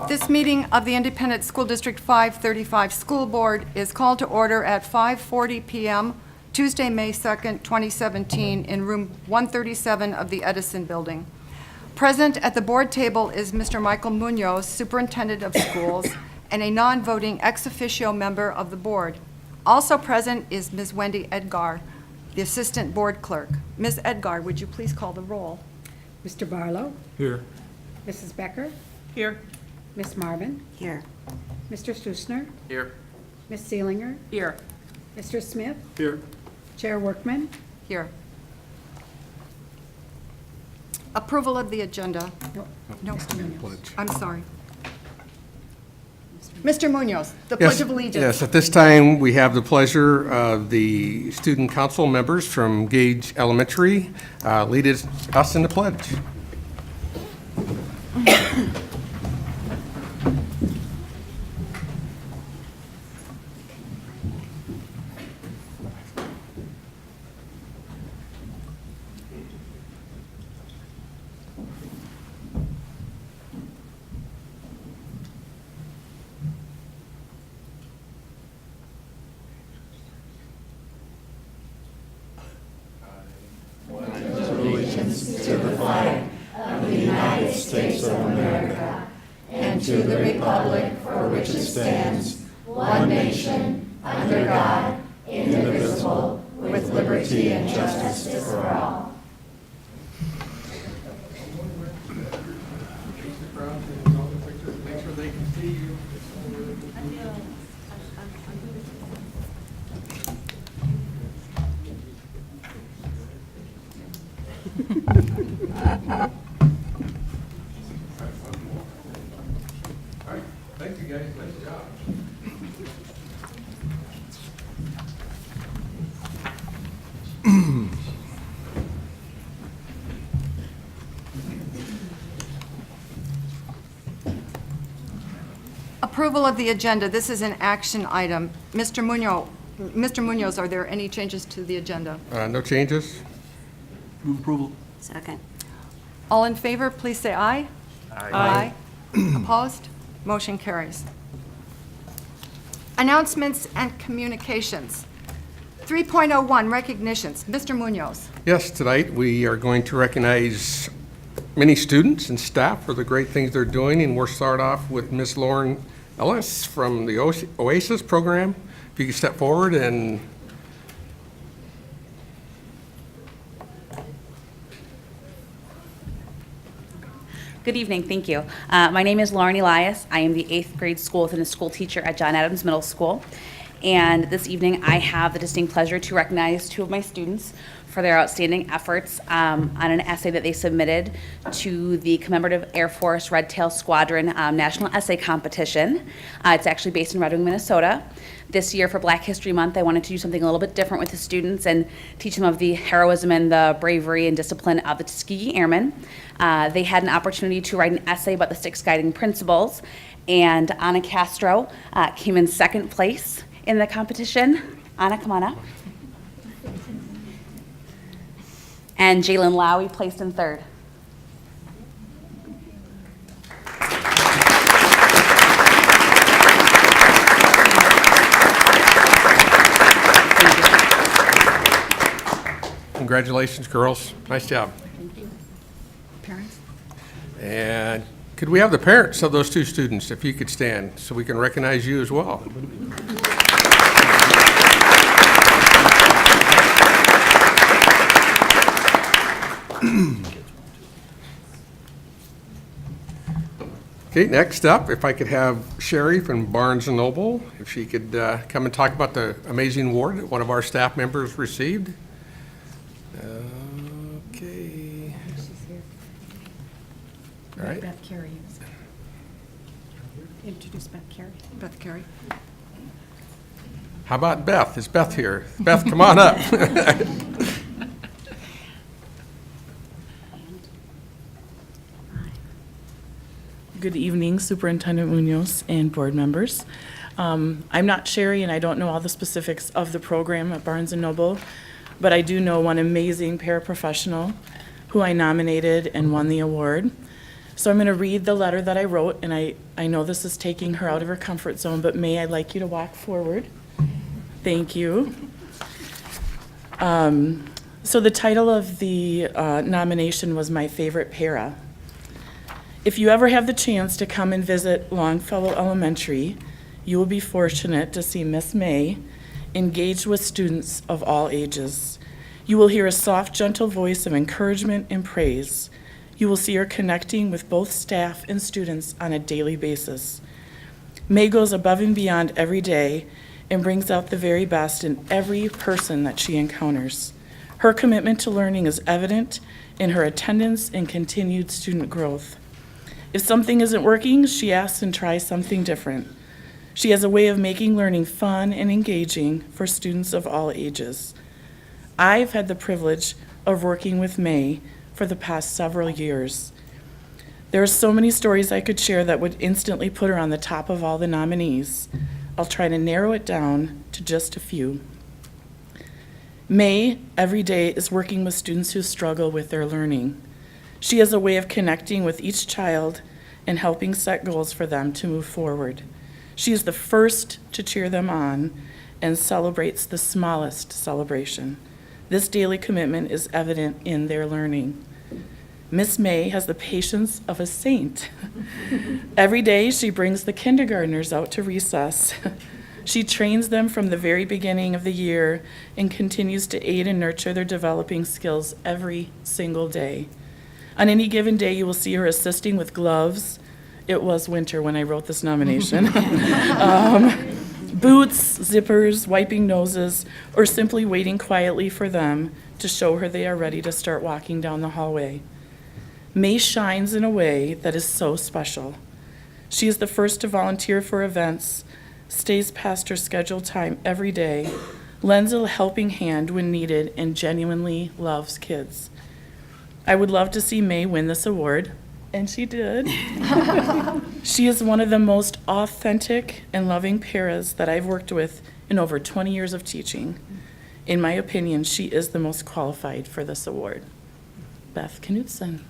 This meeting of the Independent School District 535 School Board is called to order at 5:40 PM, Tuesday, May 2nd, 2017, in room 137 of the Edison Building. Present at the board table is Mr. Michael Munoz, Superintendent of Schools, and a non-voting ex officio member of the board. Also present is Ms. Wendy Edgar, the Assistant Board Clerk. Ms. Edgar, would you please call the roll? Mr. Barlow? Here. Mrs. Becker? Here. Ms. Marvin? Here. Mr. Stusner? Here. Ms. Seelinger? Here. Mr. Smith? Here. Chair Workman? Here. Approval of the agenda. No, I'm sorry. Mr. Munoz, the Pledge of Allegiance. Yes, at this time, we have the pleasure of the student council members from Gage Elementary lead us in the pledge. Thank you, guys. Nice job. Approval of the agenda. This is an action item. Mr. Munoz, are there any changes to the agenda? No changes? Move approval. Second. All in favor, please say aye. Aye. Opposed? Motion carries. Announcements and communications. 3.01, recognitions. Mr. Munoz. Yes, tonight we are going to recognize many students and staff for the great things they're doing, and we'll start off with Ms. Lauren Ellis from the OASIS program. If you could step forward and Good evening, thank you. My name is Lauren Elias. I am the 8th grade school within a school teacher at John Adams Middle School. And this evening, I have the distinct pleasure to recognize two of my students for their outstanding efforts on an essay that they submitted to the Commemorative Air Force Red Tail Squadron National Essay Competition. It's actually based in Red Wing, Minnesota. This year for Black History Month, I wanted to do something a little bit different with the students and teach them of the heroism and the bravery and discipline of the Tuskegee Airmen. They had an opportunity to write an essay about the 6 guiding principles, and Anna Castro came in 2nd place in the competition. Anna, come on up. And Jalen Lowy placed in 3rd. congratulations, girls. Nice job. Thank you. Parents? And could we have the parents of those 2 students, if you could stand, so we can recognize you as well? Okay, next up, if I could have Sherry from Barnes & Noble, if she could come and talk about the amazing award that one of our staff members received. Okay. All right. Beth Carey. Introduce Beth Carey. Beth Carey. How about Beth? Is Beth here? Beth, come on up. Good evening, Superintendent Munoz and board members. I'm not Sherry, and I don't know all the specifics of the program at Barnes & Noble, but I do know one amazing paraprofessional who I nominated and won the award. So I'm going to read the letter that I wrote, and I know this is taking her out of her comfort zone, but May, I'd like you to walk forward. Thank you. So the title of the nomination was My Favorite Para. If you ever have the chance to come and visit Longfellow Elementary, you will be fortunate to see Miss May engaged with students of all ages. You will hear a soft, gentle voice of encouragement and praise. You will see her connecting with both staff and students on a daily basis. May goes above and beyond every day and brings out the very best in every person that she encounters. Her commitment to learning is evident in her attendance and continued student growth. If something isn't working, she asks and tries something different. She has a way of making learning fun and engaging for students of all ages. I've had the privilege of working with May for the past several years. There are so many stories I could share that would instantly put her on the top of all the nominees. I'll try to narrow it down to just a few. May, every day, is working with students who struggle with their learning. She has a way of connecting with each child and helping set goals for them to move forward. She is the first to cheer them on and celebrates the smallest celebration. This daily commitment is evident in their learning. Miss May has the patience of a saint. Every day, she brings the kindergartners out to recess. She trains them from the very beginning of the year and continues to aid and nurture their developing skills every single day. On any given day, you will see her assisting with gloves. It was winter when I wrote this nomination. Boots, zippers, wiping noses, or simply waiting quietly for them to show her they are ready to start walking down the hallway. May shines in a way that is so special. She is the first to volunteer for events, stays past her scheduled time every day, lends a helping hand when needed, and genuinely loves kids. I would love to see May win this award, and she did. She is one of the most authentic and loving paras that I've worked with in over 20 years of teaching. In my opinion, she is the most qualified for this award. Beth Knudsen.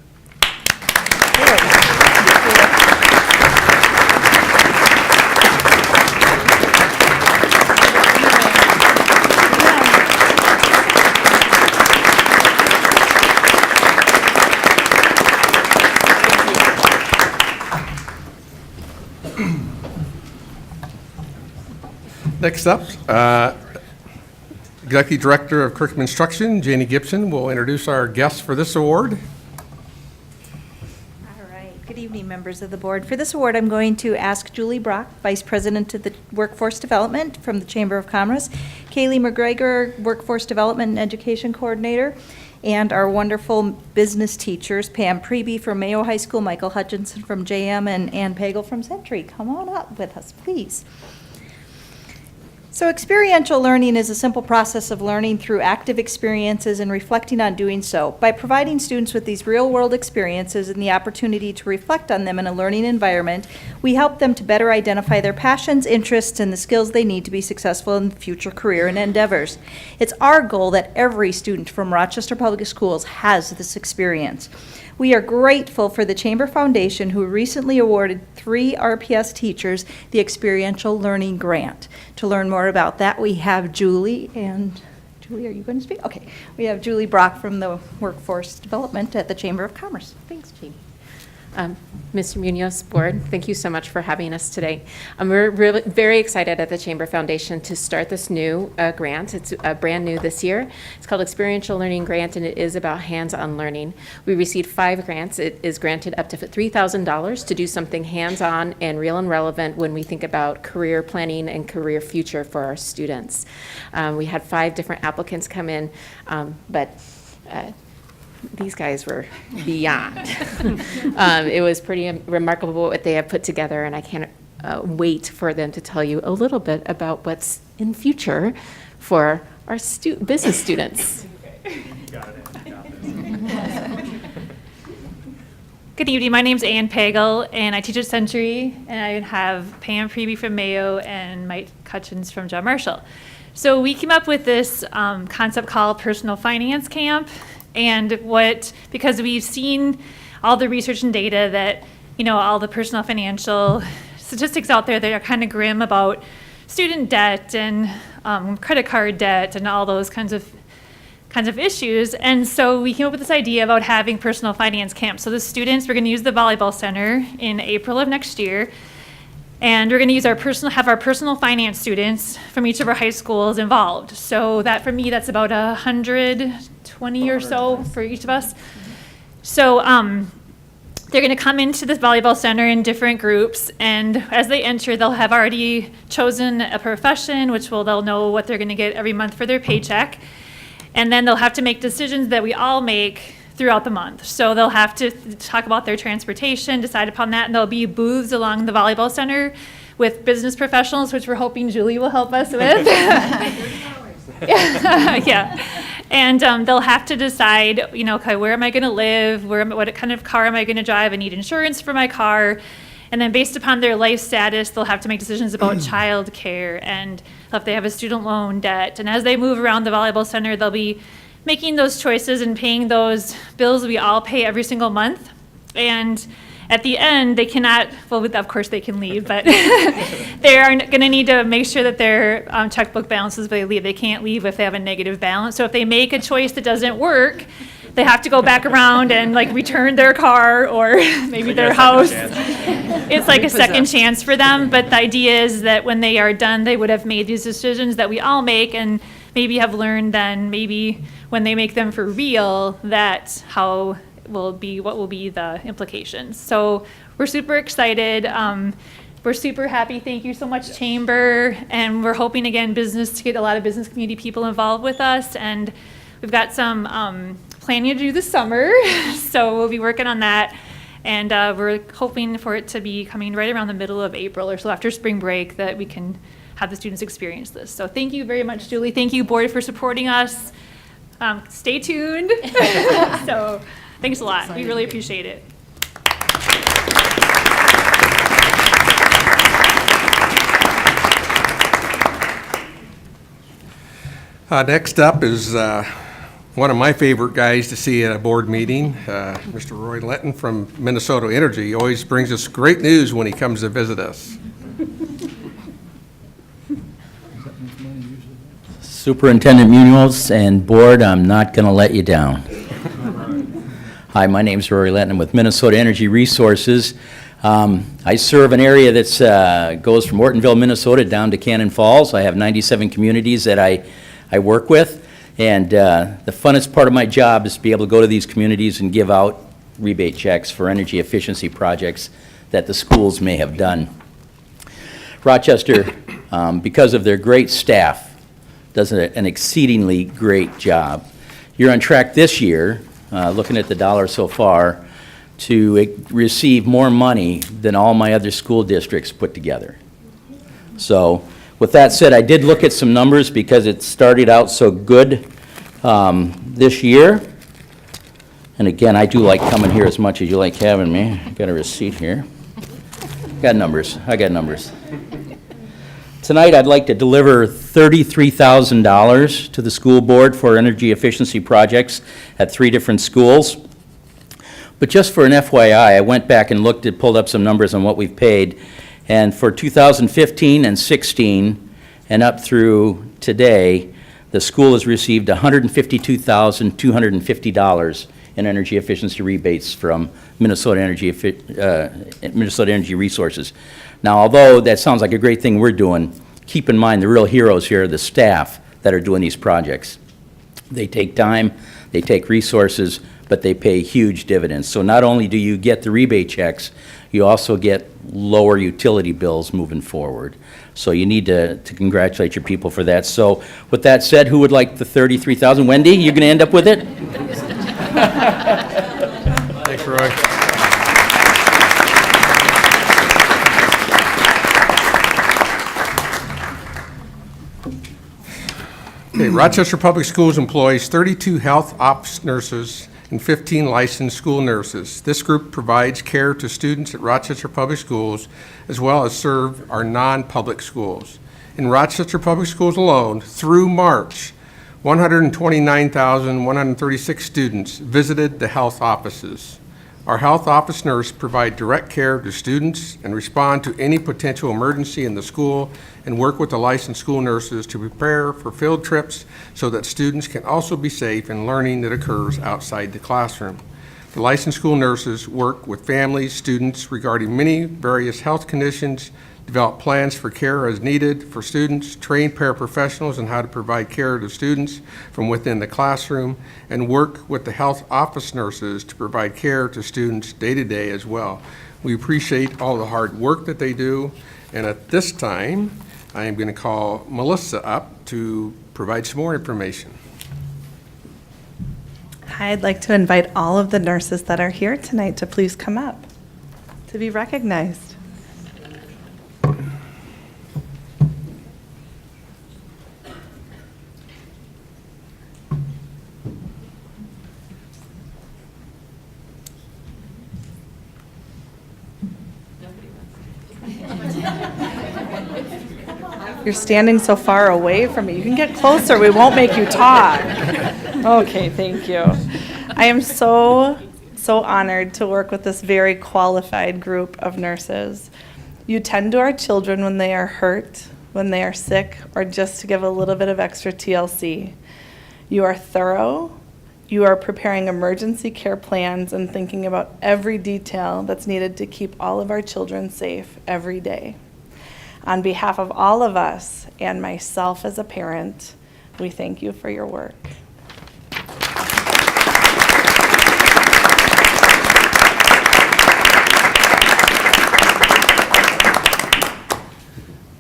Next up, Executive Director of Curriculum Instruction, Janie Gibson, will introduce our guests for this award. All right. Good evening, members of the board. For this award, I'm going to ask Julie Brock, Vice President of the Workforce Development from the Chamber of Commerce, Kaylee McGregor, Workforce Development and Education Coordinator, and our wonderful business teachers, Pam Preby from Mayo High School, Michael Hutchinson from JM, and Ann Pagel from Century. Come on up with us, please. So experiential learning is a simple process of learning through active experiences and reflecting on doing so. By providing students with these real-world experiences and the opportunity to reflect on them in a learning environment, we help them to better identify their passions, interests, and the skills they need to be successful in future career and endeavors. It's our goal that every student from Rochester Public Schools has this experience. We are grateful for the Chamber Foundation, who recently awarded 3 RPS teachers the Experiential Learning Grant. To learn more about that, we have Julie, and Julie, are you going to speak? Okay. We have Julie Brock from the Workforce Development at the Chamber of Commerce. Thanks, Jeannie. Mr. Munoz, Board, thank you so much for having us today. We're really very excited at the Chamber Foundation to start this new grant. It's brand new this year. It's called Experiential Learning Grant, and it is about hands-on learning. We received 5 grants. It is granted up to $3,000 to do something hands-on and real and relevant when we think about career planning and career future for our students. We had 5 different applicants come in, but these guys were beyond. It was pretty remarkable what they have put together, and I can't wait for them to tell you a little bit about what's in future for our business students. Good evening. My name's Ann Pagel, and I teach at Century, and I have Pam Preby from Mayo and Mike Hutchins from John Marshall. So we came up with this concept called Personal Finance Camp. And because we've seen all the research and data that, all the personal financial statistics out there that are kind of grim about student debt and credit card debt and all those kinds of issues. And so we came up with this idea about having personal finance camps. So the students, we're going to use the volleyball center in April of next year. And we're going to use have our personal finance students from each of our high schools involved. So that, for me, that's about 120 or so for each of us. So they're going to come into this volleyball center in different groups, and as they enter, they'll have already chosen a profession, they'll know what they're going to get every month for their paycheck. And then they'll have to make decisions that we all make throughout the month. So they'll have to talk about their transportation, decide upon that, and there'll be booths along the volleyball center with business professionals, which we're hoping Julie will help us with. Yeah. And they'll have to decide, okay, where am I going to live? What kind of car am I going to drive? I need insurance for my car. And then based upon their life status, they'll have to make decisions about child care and if they have a student loan debt. And as they move around the volleyball center, they'll be making those choices and paying those bills we all pay every single month. And at the end, they cannot, well, of course they can leave, but they are going to need to make sure that their checkbook balances when they leave. They can't leave if they have a negative balance. So if they make a choice that doesn't work, they have to go back around and return their car or maybe their house. It's like a second chance for them. But the idea is that when they are done, they would have made these decisions that we all make and maybe have learned then maybe when they make them for real, that's what will be the implications. So we're super excited. We're super happy. Thank you so much, Chamber. And we're hoping, again, to get a lot of business community people involved with us. And we've got some planning to do this summer. So we'll be working on that. And we're hoping for it to be coming right around the middle of April or so after spring break that we can have the students experience this. So thank you very much, Julie. Thank you, board, for supporting us. Stay tuned. So thanks a lot. We really appreciate it. Next up is one of my favorite guys to see at a board meeting, Mr. Roy Letton from Minnesota Energy. He always brings us great news when he comes to visit us. Superintendent Munoz and board, I'm not going to let you down. Hi, my name's Rory Letton with Minnesota Energy Resources. I serve an area that goes from Ortonville, Minnesota down to Cannon Falls. I have 97 communities that I work with. And the funnest part of my job is to be able to go to these communities and give out rebate checks for energy efficiency projects that the schools may have done. Rochester, because of their great staff, does an exceedingly great job. You're on track this year, looking at the dollar so far, to receive more money than all my other school districts put together. So, with that said, I did look at some numbers because it started out so good this year. And again, I do like coming here as much as you like having me. I got a receipt here. I got numbers. Tonight, I'd like to deliver $33,000 to the school board for energy efficiency projects at 3 different schools. But just for an FYI, I went back and pulled up some numbers on what we've paid. And for 2015 and 16, and up through today, the school has received $152,250 in energy efficiency rebates from Minnesota Energy Resources. Now, although that sounds like a great thing we're doing, keep in mind the real heroes here are the staff that are doing these projects. They take time, they take resources, but they pay huge dividends. So not only do you get the rebate checks, you also get lower utility bills moving forward. So you need to congratulate your people for that. So with that said, who would like the $33,000? Wendy, you're going to end up with it? Thanks, Roy. Okay, Rochester Public Schools employs 32 health ops nurses and 15 licensed school nurses. This group provides care to students at Rochester Public Schools as well as serve our non-public schools. In Rochester Public Schools alone, through March, 129,136 students visited the health offices. Our health office nurse provide direct care to students and respond to any potential emergency in the school and work with the licensed school nurses to prepare for field trips so that students can also be safe in learning that occurs outside the classroom. The licensed school nurses work with families, students regarding many various health conditions, develop plans for care as needed for students, train paraprofessionals on how to provide care to students from within the classroom, and work with the health office nurses to provide care to students day to day as well. We appreciate all the hard work that they do, and at this time, I am going to call Melissa up to provide some more information. Hi, I'd like to invite all of the nurses that are here tonight to please come up to be recognized. You're standing so far away from me. You can get closer. We won't make you talk. Okay, thank you. I am so honored to work with this very qualified group of nurses. You tend to our children when they are hurt, when they are sick, or just to give a little bit of extra TLC. You are thorough. You are preparing emergency care plans and thinking about every detail that's needed to keep all of our children safe every day. On behalf of all of us and myself as a parent, we thank you for your work.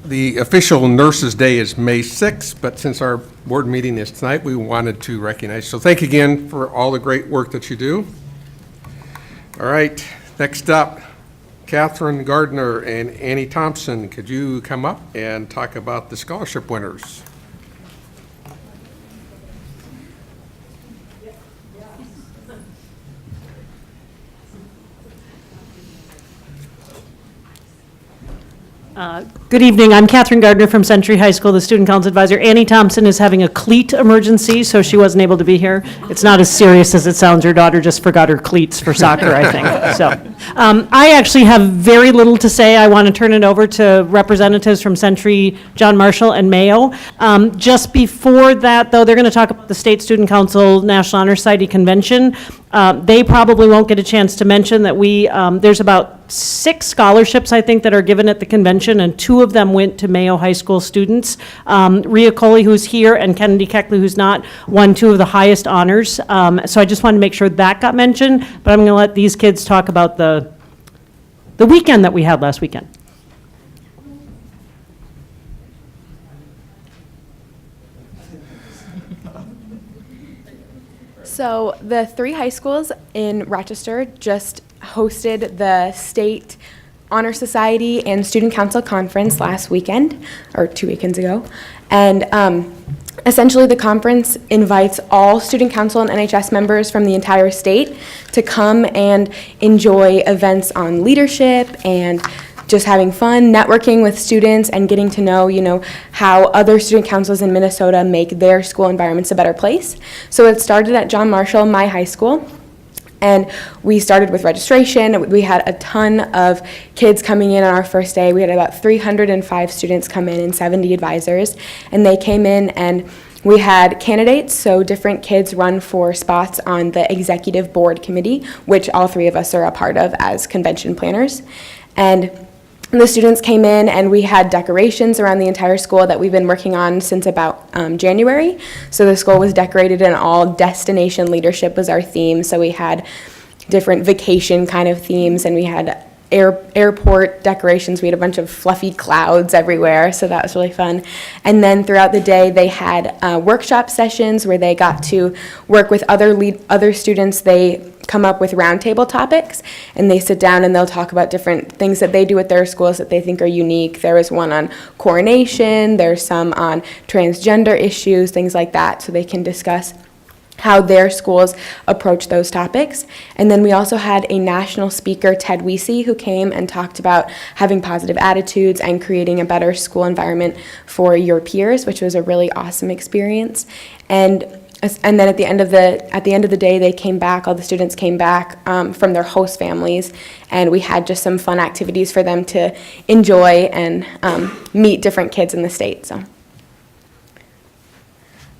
The official Nurses Day is May 6th, but since our board meeting is tonight, we wanted to recognize. So thank you again for all the great work that you do. All right, next up, Catherine Gardner and Annie Thompson, could you come up and talk about the scholarship winners? Good evening. I'm Catherine Gardner from Century High School, the Student Council Advisor. Annie Thompson is having a cleat emergency, so she wasn't able to be here. It's not as serious as it sounds. Her daughter just forgot her cleats for soccer, I think. So I actually have very little to say. I want to turn it over to representatives from Century, John Marshall, and Mayo. Just before that, though, they're going to talk about the State Student Council National Honor Society Convention. They probably won't get a chance to mention that there's about 6 scholarships, I think, that are given at the convention, and 2 of them went to Mayo High School students. Rhea Coley, who's here, and Kennedy Keckley, who's not, won 2 of the highest honors. So I just wanted to make sure that got mentioned, but I'm going to let these kids talk about the weekend that we had last weekend. So the 3 high schools in Rochester just hosted the State Honor Society and Student Council Conference last weekend, or 2 weekends ago. And essentially the conference invites all Student Council and NHS members from the entire state to come and enjoy events on leadership and just having fun, networking with students, and getting to know, how other student councils in Minnesota make their school environments a better place. So it started at John Marshall, my high school, and we started with registration. We had a ton of kids coming in on our first day. We had about 305 students come in and 70 advisors, and they came in and we had candidates, so different kids run for spots on the executive board committee, which all 3 of us are a part of as convention planners. And the students came in and we had decorations around the entire school that we've been working on since about January. So the school was decorated and all destination leadership was our theme. So we had different vacation kind of themes, and we had airport decorations. We had a bunch of fluffy clouds everywhere, so that was really fun. And then throughout the day they had workshop sessions where they got to work with other students. They come up with roundtable topics, and they sit down and they'll talk about different things that they do at their schools that they think are unique. There was one on coronation, there's some on transgender issues, things like that, so they can discuss how their schools approach those topics. And then we also had a national speaker, Ted Weesey, who came and talked about having positive attitudes and creating a better school environment for your peers, which was a really awesome experience. And And then at the end of the day, they came back. All the students came back from their host families, and we had just some fun activities for them to enjoy and meet different kids in the state. So.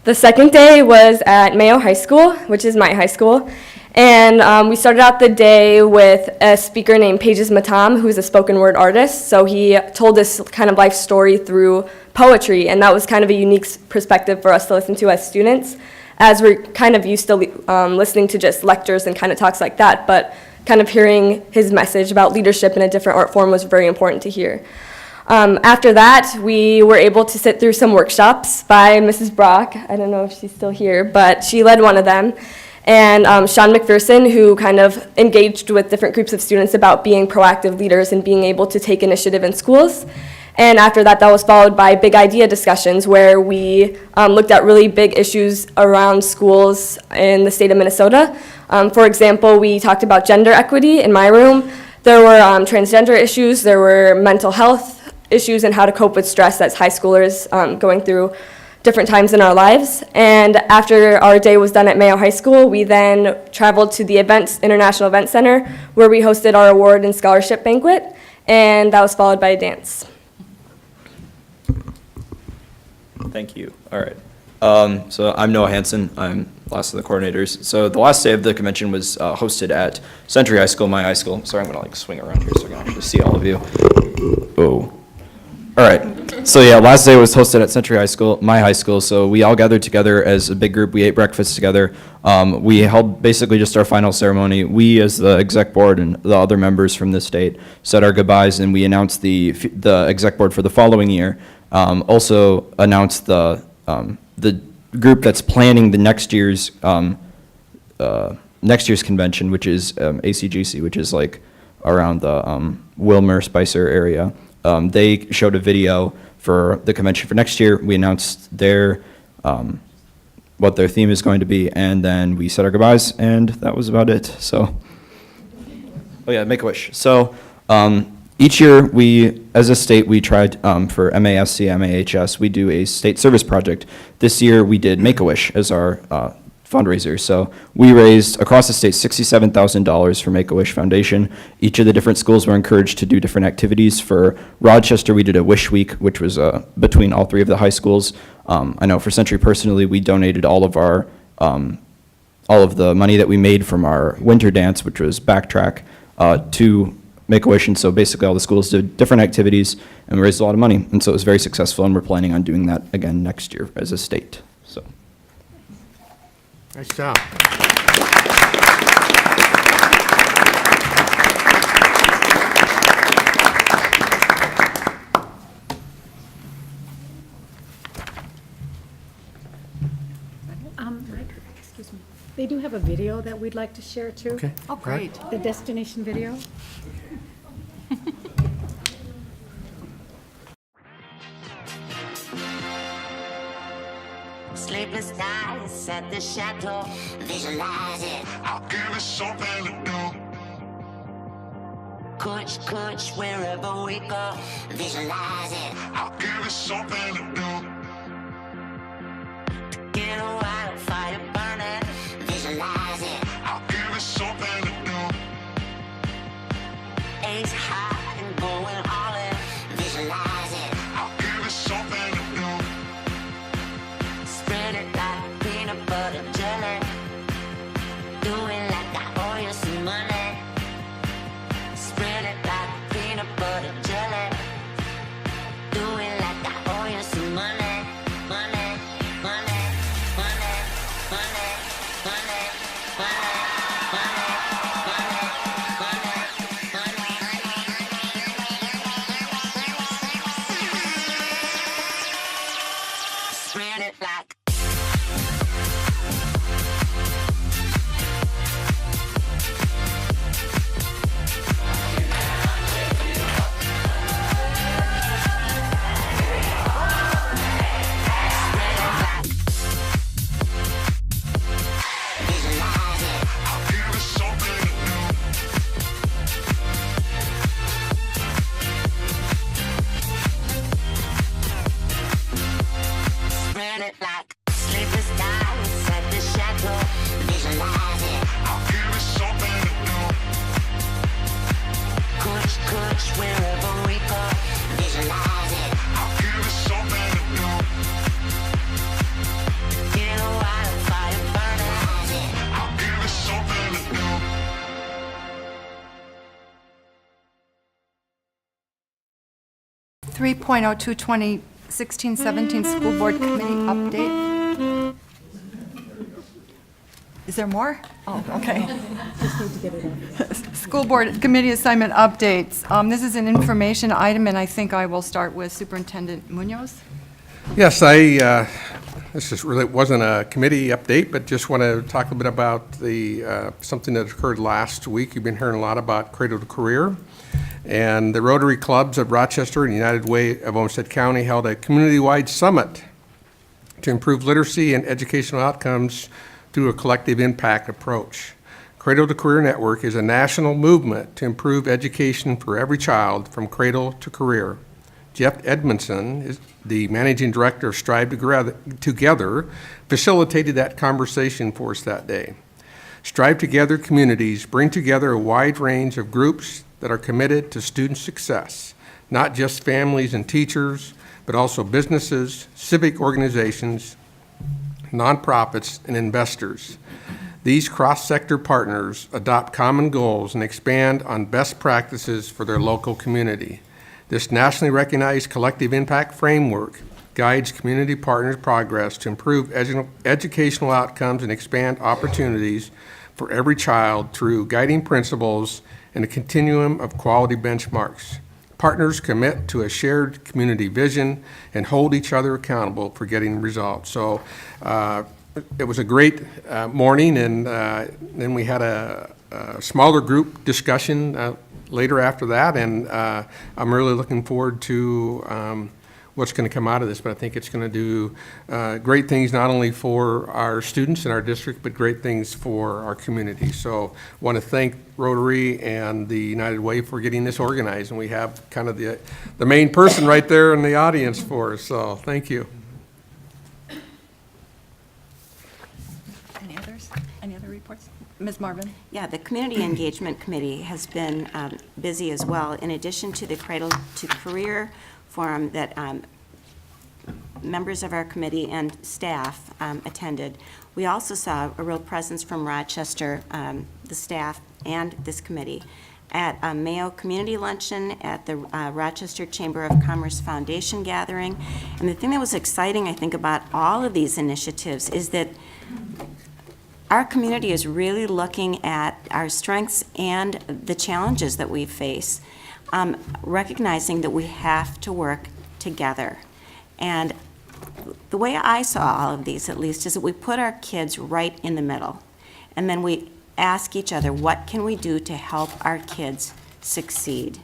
The second day was at Mayo High School, which is my high school. And we started out the day with a speaker named Pages Matam, who's a spoken word artist. So he told this kind of life story through poetry, and that was kind of a unique perspective for us to listen to as students, as we're kind of used to listening to just lectures and kind of talks like that, but kind of hearing his message about leadership in a different art form was very important to hear. After that, we were able to sit through some workshops by Mrs. Brock. I don't know if she's still here, but she led one of them. And Sean McPherson, who kind of engaged with different groups of students about being proactive leaders and being able to take initiative in schools. And after that, that was followed by big idea discussions where we looked at really big issues around schools in the state of Minnesota. For example, we talked about gender equity in my room. There were transgender issues, there were mental health issues, and how to cope with stress as high schoolers going through different times in our lives. And after our day was done at Mayo High School, we then traveled to the International Event Center, where we hosted our award and scholarship banquet, and that was followed by a dance. Thank you. All right. So I'm Noah Hansen. I'm last of the coordinators. So the last day of the convention was hosted at Century High School, my high school. Sorry, I'm gonna swing around here so I can actually see all of you. Oh. All right. So yeah, last day was hosted at Century High School, my high school. So we all gathered together as a big group. We ate breakfast together. We held basically just our final ceremony. We, as the exec board and the other members from the state, said our goodbyes, and we announced the exec board for the following year. Also announced the group that's planning the next year's convention, which is ACGC, which is like around the Wilmer Spicer area. They showed a video for the convention for next year. We announced their what their theme is going to be, and then we said our goodbyes, and that was about it. So, oh yeah, Make-A-Wish. So. Each year, as a state, we tried for MASC, MAHS, we do a state service project. This year, we did Make-A-Wish as our fundraiser. So we raised, across the state, $67,000 for Make-A-Wish Foundation. Each of the different schools were encouraged to do different activities. For Rochester, we did a Wish Week, which was between all three of the high schools. I know for Century personally, we donated all of the money that we made from our winter dance, which was Backtrack, to Make-A-Wish, and so basically all the schools did different activities and raised a lot of money, and so it was very successful, and we're planning on doing that again next year as a state. So, nice job. Excuse me. They do have a video that we'd like to share too. Okay. Oh, great. The destination video. Sleepless nights at the chateau, visualize it. I'll give it something to do. Coach, wherever we go, visualize it. I'll give it something to do. Get a wildfire burning, visualize it. I'll give it something to do. Ace high and going all in, visualize it. I'll give it something to do. Spread it like peanut butter jelly. Do it like I owe you some money. Spread it like peanut butter jelly. Do it like I owe you some money. Money, money, money, money, money, money, money, money, money. Spread it like visualize it. I'll give it 3.02 2016-17 School Board Committee update. Is there more? Oh, okay. School Board Committee assignment updates. This is an information item, and I think I will start with Superintendent Munoz. Yes, this is really wasn't a committee update, but just want to talk a bit about the something that occurred last week. You've been hearing a lot about Cradle to Career, and the Rotary Clubs of Rochester and United Way of Olmsted County held a community-wide summit to improve literacy and educational outcomes through a collective impact approach. Cradle to Career Network is a national movement to improve education for every child from cradle to career. Jeff Edmondson, is the managing director of Strive Together, facilitated that conversation for us that day. Strive Together communities bring together a wide range of groups that are committed to student success, not just families and teachers, but also businesses, civic organizations, nonprofits, and investors. These cross-sector partners adopt common goals and expand on best practices for their local community. This nationally recognized collective impact framework guides community partners' progress to improve educational outcomes and expand opportunities for every child through guiding principles and a continuum of quality benchmarks. Partners commit to a shared community vision and hold each other accountable for getting results. So it was a great morning, and then we had a smaller group discussion later after that, and I'm really looking forward to what's going to come out of this, but I think it's going to do great things not only for our students in our district, but great things for our community. So I want to thank Rotary and the United Way for getting this organized, and we have kind of the main person right there in the audience for us, so thank you. Any others? Any other reports? Ms. Marvin? Yeah, the Community Engagement Committee has been busy as well. In addition to the Cradle to Career Forum that members of our committee and staff attended, we also saw a real presence from Rochester, the staff and this committee, at a Mayo Community Luncheon, at the Rochester Chamber of Commerce Foundation gathering. And the thing that was exciting, I think, about all of these initiatives is that our community is really looking at our strengths and the challenges that we face, recognizing that we have to work together. And the way I saw all of these, at least, is that we put our kids right in the middle, and then we ask each other, what can we do to help our kids succeed?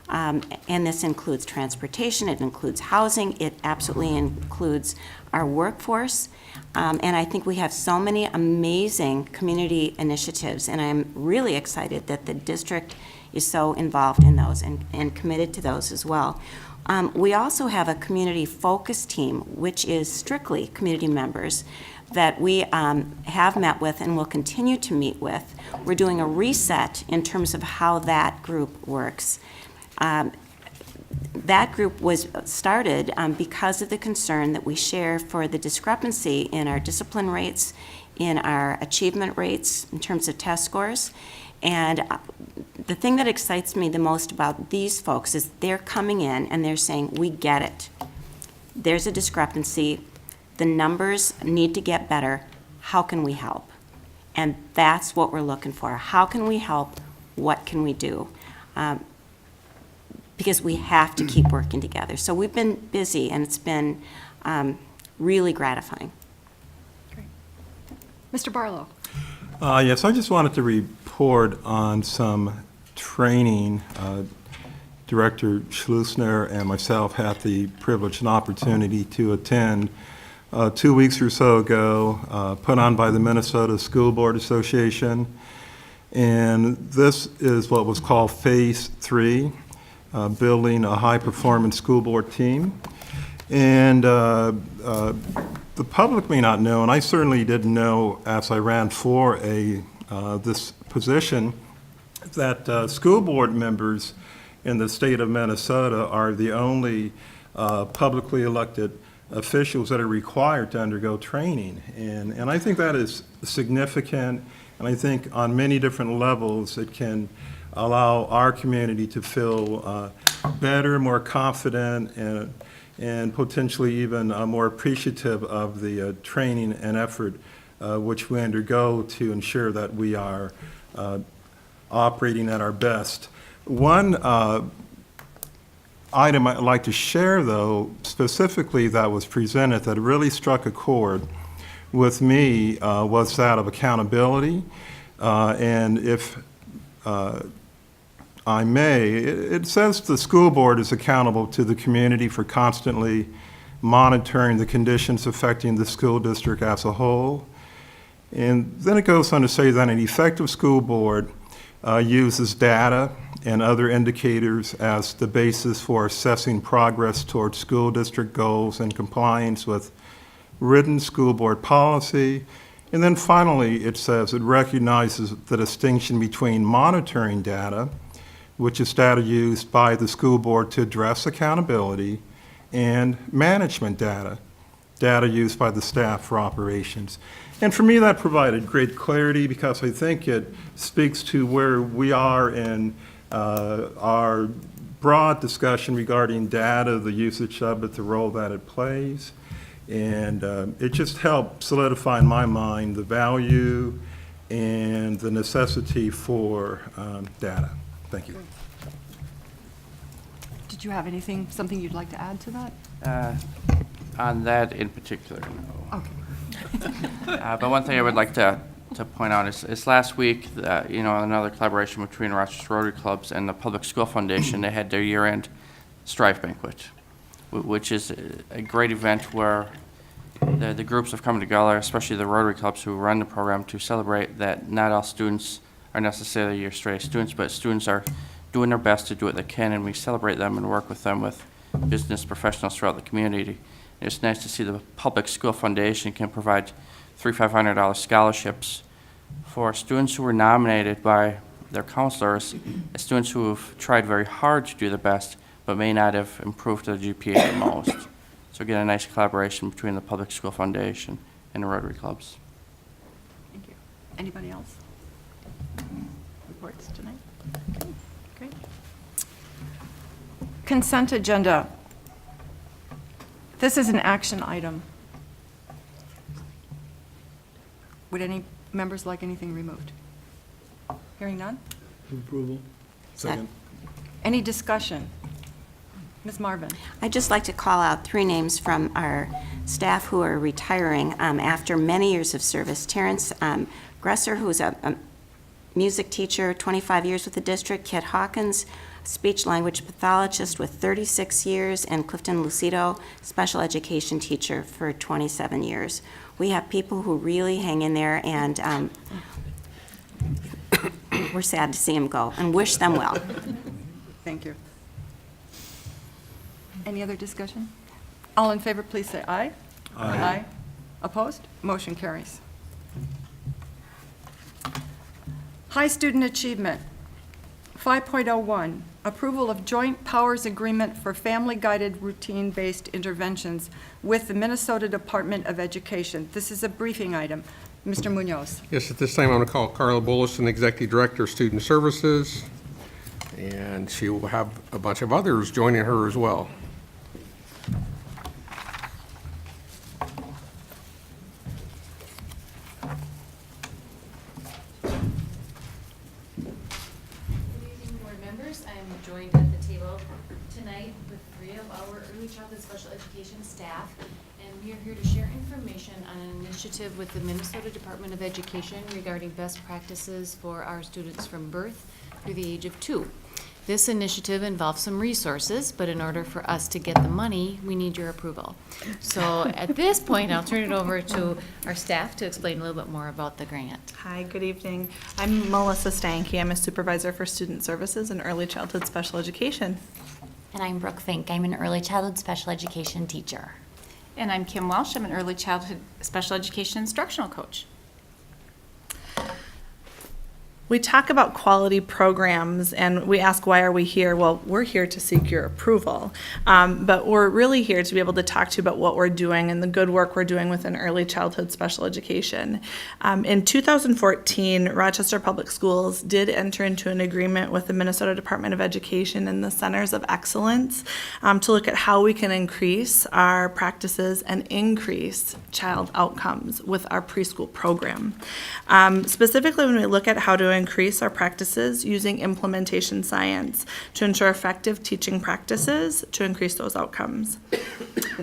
And this includes transportation, it includes housing, it absolutely includes our workforce. And I think we have so many amazing community initiatives, and I'm really excited that the district is so involved in those and committed to those as well. We also have a community focus team, which is strictly community members that we have met with and will continue to meet with. We're doing a reset in terms of how that group works. That group was started because of the concern that we share for the discrepancy in our discipline rates, in our achievement rates in terms of test scores. And the thing that excites me the most about these folks is they're coming in and they're saying, we get it. There's a discrepancy. The numbers need to get better. How can we help? And that's what we're looking for. How can we help? What can we do? Because we have to keep working together. So we've been busy, and it's been really gratifying. Great. Mr. Barlow? Yes, I just wanted to report on some training. Director Schlusner and myself had the privilege and opportunity to attend 2 weeks or so ago, put on by the Minnesota School Board Association. And this is what was called Phase 3. Building a high-performance school board team. And the public may not know, and I certainly didn't know as I ran for this position, that school board members in the state of Minnesota are the only publicly elected officials that are required to undergo training. And I think that is significant, and I think on many different levels it can allow our community to feel better, more confident, and potentially even more appreciative of the training and effort which we undergo to ensure that we are operating at our best. One item I'd like to share, though, specifically that was presented that really struck a chord with me was that of accountability. And if I may, it says the school board is accountable to the community for constantly monitoring the conditions affecting the school district as a whole. And then it goes on to say that an effective school board uses data and other indicators as the basis for assessing progress towards school district goals and compliance with written school board policy. And then finally, it says it recognizes the distinction between monitoring data, which is data used by the school board to address accountability, and management data, data used by the staff for operations. And for me, that provided great clarity because I think it speaks to where we are in our broad discussion regarding data, the usage of it, the role that it plays. And it just helped solidify in my mind the value and the necessity for data. Thank you. Did you have anything, something you'd like to add to that? On that in particular, no. Okay. But one thing I would like to point out is last week, another collaboration between Rochester Rotary Clubs and the Public School Foundation, they had their year-end Strive Banquet, which is a great event where the groups have come together, especially the Rotary Clubs who run the program, to celebrate that not all students are necessarily your straight students, but students are doing their best to do what they can, and we celebrate them and work with them with business professionals throughout the community. It's nice to see the Public School Foundation can provide $500 scholarships for students who were nominated by their counselors as students who have tried very hard to do their best but may not have improved their GPA the most. So again, a nice collaboration between the Public School Foundation and the Rotary Clubs. Thank you. Anybody else? Reports tonight? Okay, great. Consent agenda. This is an action item. Would any members like anything removed? Hearing none? Move approval. Second. Any discussion? Ms. Marvin? I'd just like to call out 3 names from our staff who are retiring after many years of service. Terrence Gresser, who's a music teacher, 25 years with the district. Kit Hawkins, speech language pathologist with 36 years, and Clifton Lucido, special education teacher for 27 years. We have people who really hang in there, and we're sad to see them go and wish them well. Thank you. Any other discussion? All in favor, please say aye. Aye. Opposed? Motion carries. High student achievement. 5.01, approval of joint powers agreement for family-guided routine-based interventions with the Minnesota Department of Education. This is a briefing item. Mr. Munoz. Yes, at this time, I'm going to call Carla Bullison, Executive Director of Student Services, and she will have a bunch of others joining her as well. Joined at the table tonight with 3 of our early childhood special education staff, and we are here to share information on an initiative with the Minnesota Department of Education regarding best practices for our students from birth through the age of 2. This initiative involves some resources, but in order for us to get the money, we need your approval. So at this point, I'll turn it over to our staff to explain a little bit more about the grant. Hi, good evening. I'm Melissa Stanky. I'm a supervisor for student services and early childhood special education. And I'm Brooke Fink. I'm an early childhood special education teacher. And I'm Kim Welsh. I'm an early childhood special education instructional coach. We talk about quality programs and we ask, why are we here? Well, we're here to seek your approval. But we're really here to be able to talk to you about what we're doing and the good work we're doing within early childhood special education. In 2014, Rochester Public Schools did enter into an agreement with the Minnesota Department of Education and the Centers of Excellence to look at how we can increase our practices and increase child outcomes with our preschool program. Specifically, when we look at how to increase our practices using implementation science to ensure effective teaching practices to increase those outcomes.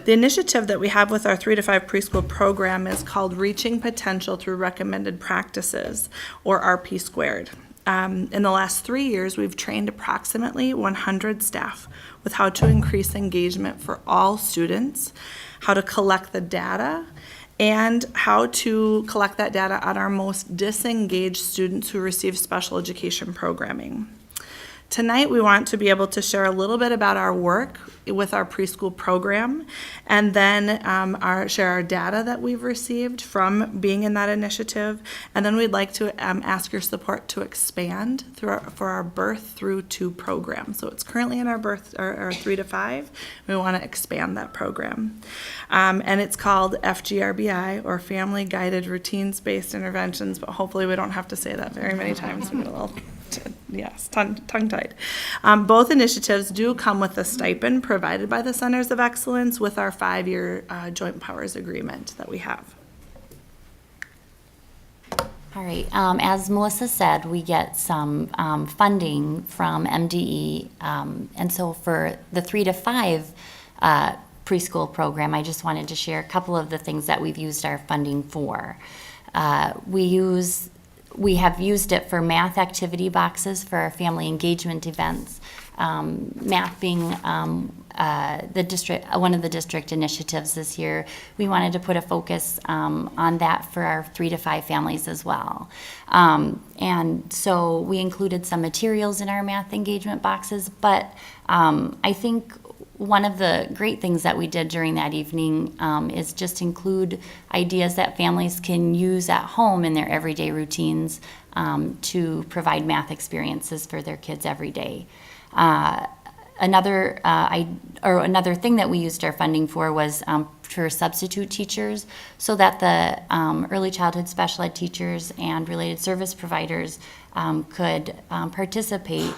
The initiative that we have with our 3 to 5 preschool program is called Reaching Potential Through Recommended Practices, or RP Squared. In the last 3 years, we've trained approximately 100 staff with how to increase engagement for all students, how to collect the data, and how to collect that data on our most disengaged students who receive special education programming. Tonight, we want to be able to share a little bit about our work with our preschool program, and then share our data that we've received from being in that initiative. And then we'd like to ask your support to expand for our birth through 2 program. So it's currently in our 3 to 5. We want to expand that program. And it's called FGRBI, or Family Guided Routines-Based Interventions, but hopefully we don't have to say that very many times. We get a little tongue-tied. Both initiatives do come with a stipend provided by the Centers of Excellence with our 5-year joint powers agreement that we have. All right, as Melissa said, we get some funding from MDE, and so for the 3 to 5 preschool program, I just wanted to share a couple of the things that we've used our funding for. We have used it for math activity boxes for our family engagement events. Math being one of the district initiatives this year. We wanted to put a focus on that for our 3 to 5 families as well. And so we included some materials in our math engagement boxes, but I think one of the great things that we did during that evening is just include ideas that families can use at home in their everyday routines to provide math experiences for their kids every day. Another thing that we used our funding for was for substitute teachers, so that the early childhood special ed teachers and related service providers could participate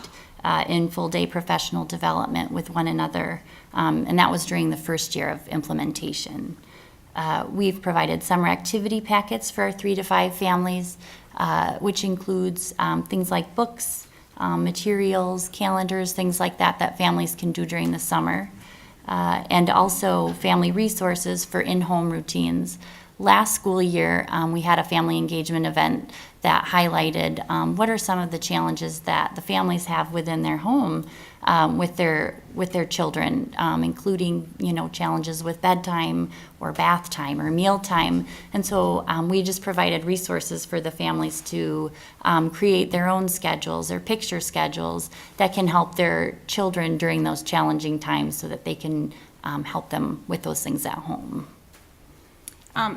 in full-day professional development with one another, and that was during the first year of implementation. We've provided summer activity packets for our 3 to 5 families, which includes things like books, materials, calendars, things like that families can do during the summer, and also family resources for in-home routines. Last school year, we had a family engagement event that highlighted what are some of the challenges that the families have within their home with their children, including challenges with bedtime or bath time or meal time. And so we just provided resources for the families to create their own schedules or picture schedules that can help their children during those challenging times, so that they can help them with those things at home.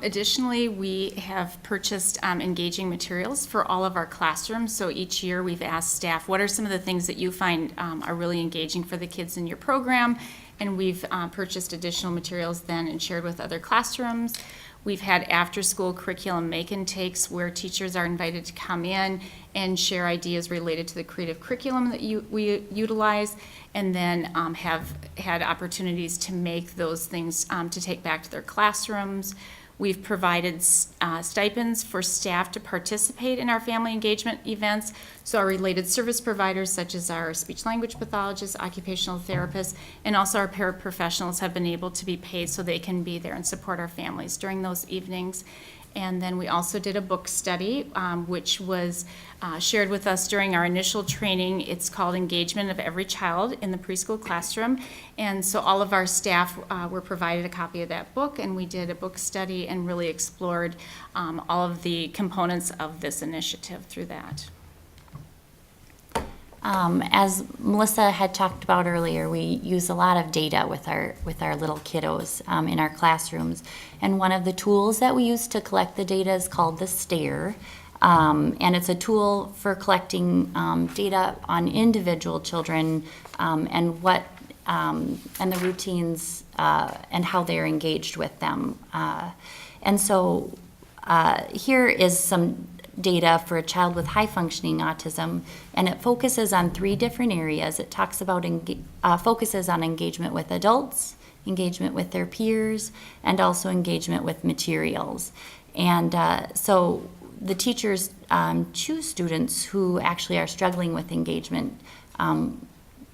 Additionally, we have purchased engaging materials for all of our classrooms. So each year we've asked staff, what are some of the things that you find are really engaging for the kids in your program? And we've purchased additional materials then and shared with other classrooms. We've had after-school curriculum make-and-takes where teachers are invited to come in and share ideas related to the creative curriculum that we utilize, and then have had opportunities to make those things to take back to their classrooms. We've provided stipends for staff to participate in our family engagement events. So our related service providers, such as our speech-language pathologists, occupational therapists, and also our paraprofessionals, have been able to be paid so they can be there and support our families during those evenings. And then we also did a book study, which was shared with us during our initial training. It's called Engagement of Every Child in the Preschool Classroom. And so all of our staff were provided a copy of that book, and we did a book study and really explored all of the components of this initiative through that. As Melissa had talked about earlier, we use a lot of data with our little kiddos in our classrooms. And one of the tools that we use to collect the data is called the STARE. And it's a tool for collecting data on individual children and what and the routines and how they're engaged with them. And so here is some data for a child with high-functioning autism, and it focuses on 3 different areas. It talks about focuses on engagement with adults, engagement with their peers, and also engagement with materials. And so the teachers choose students who actually are struggling with engagement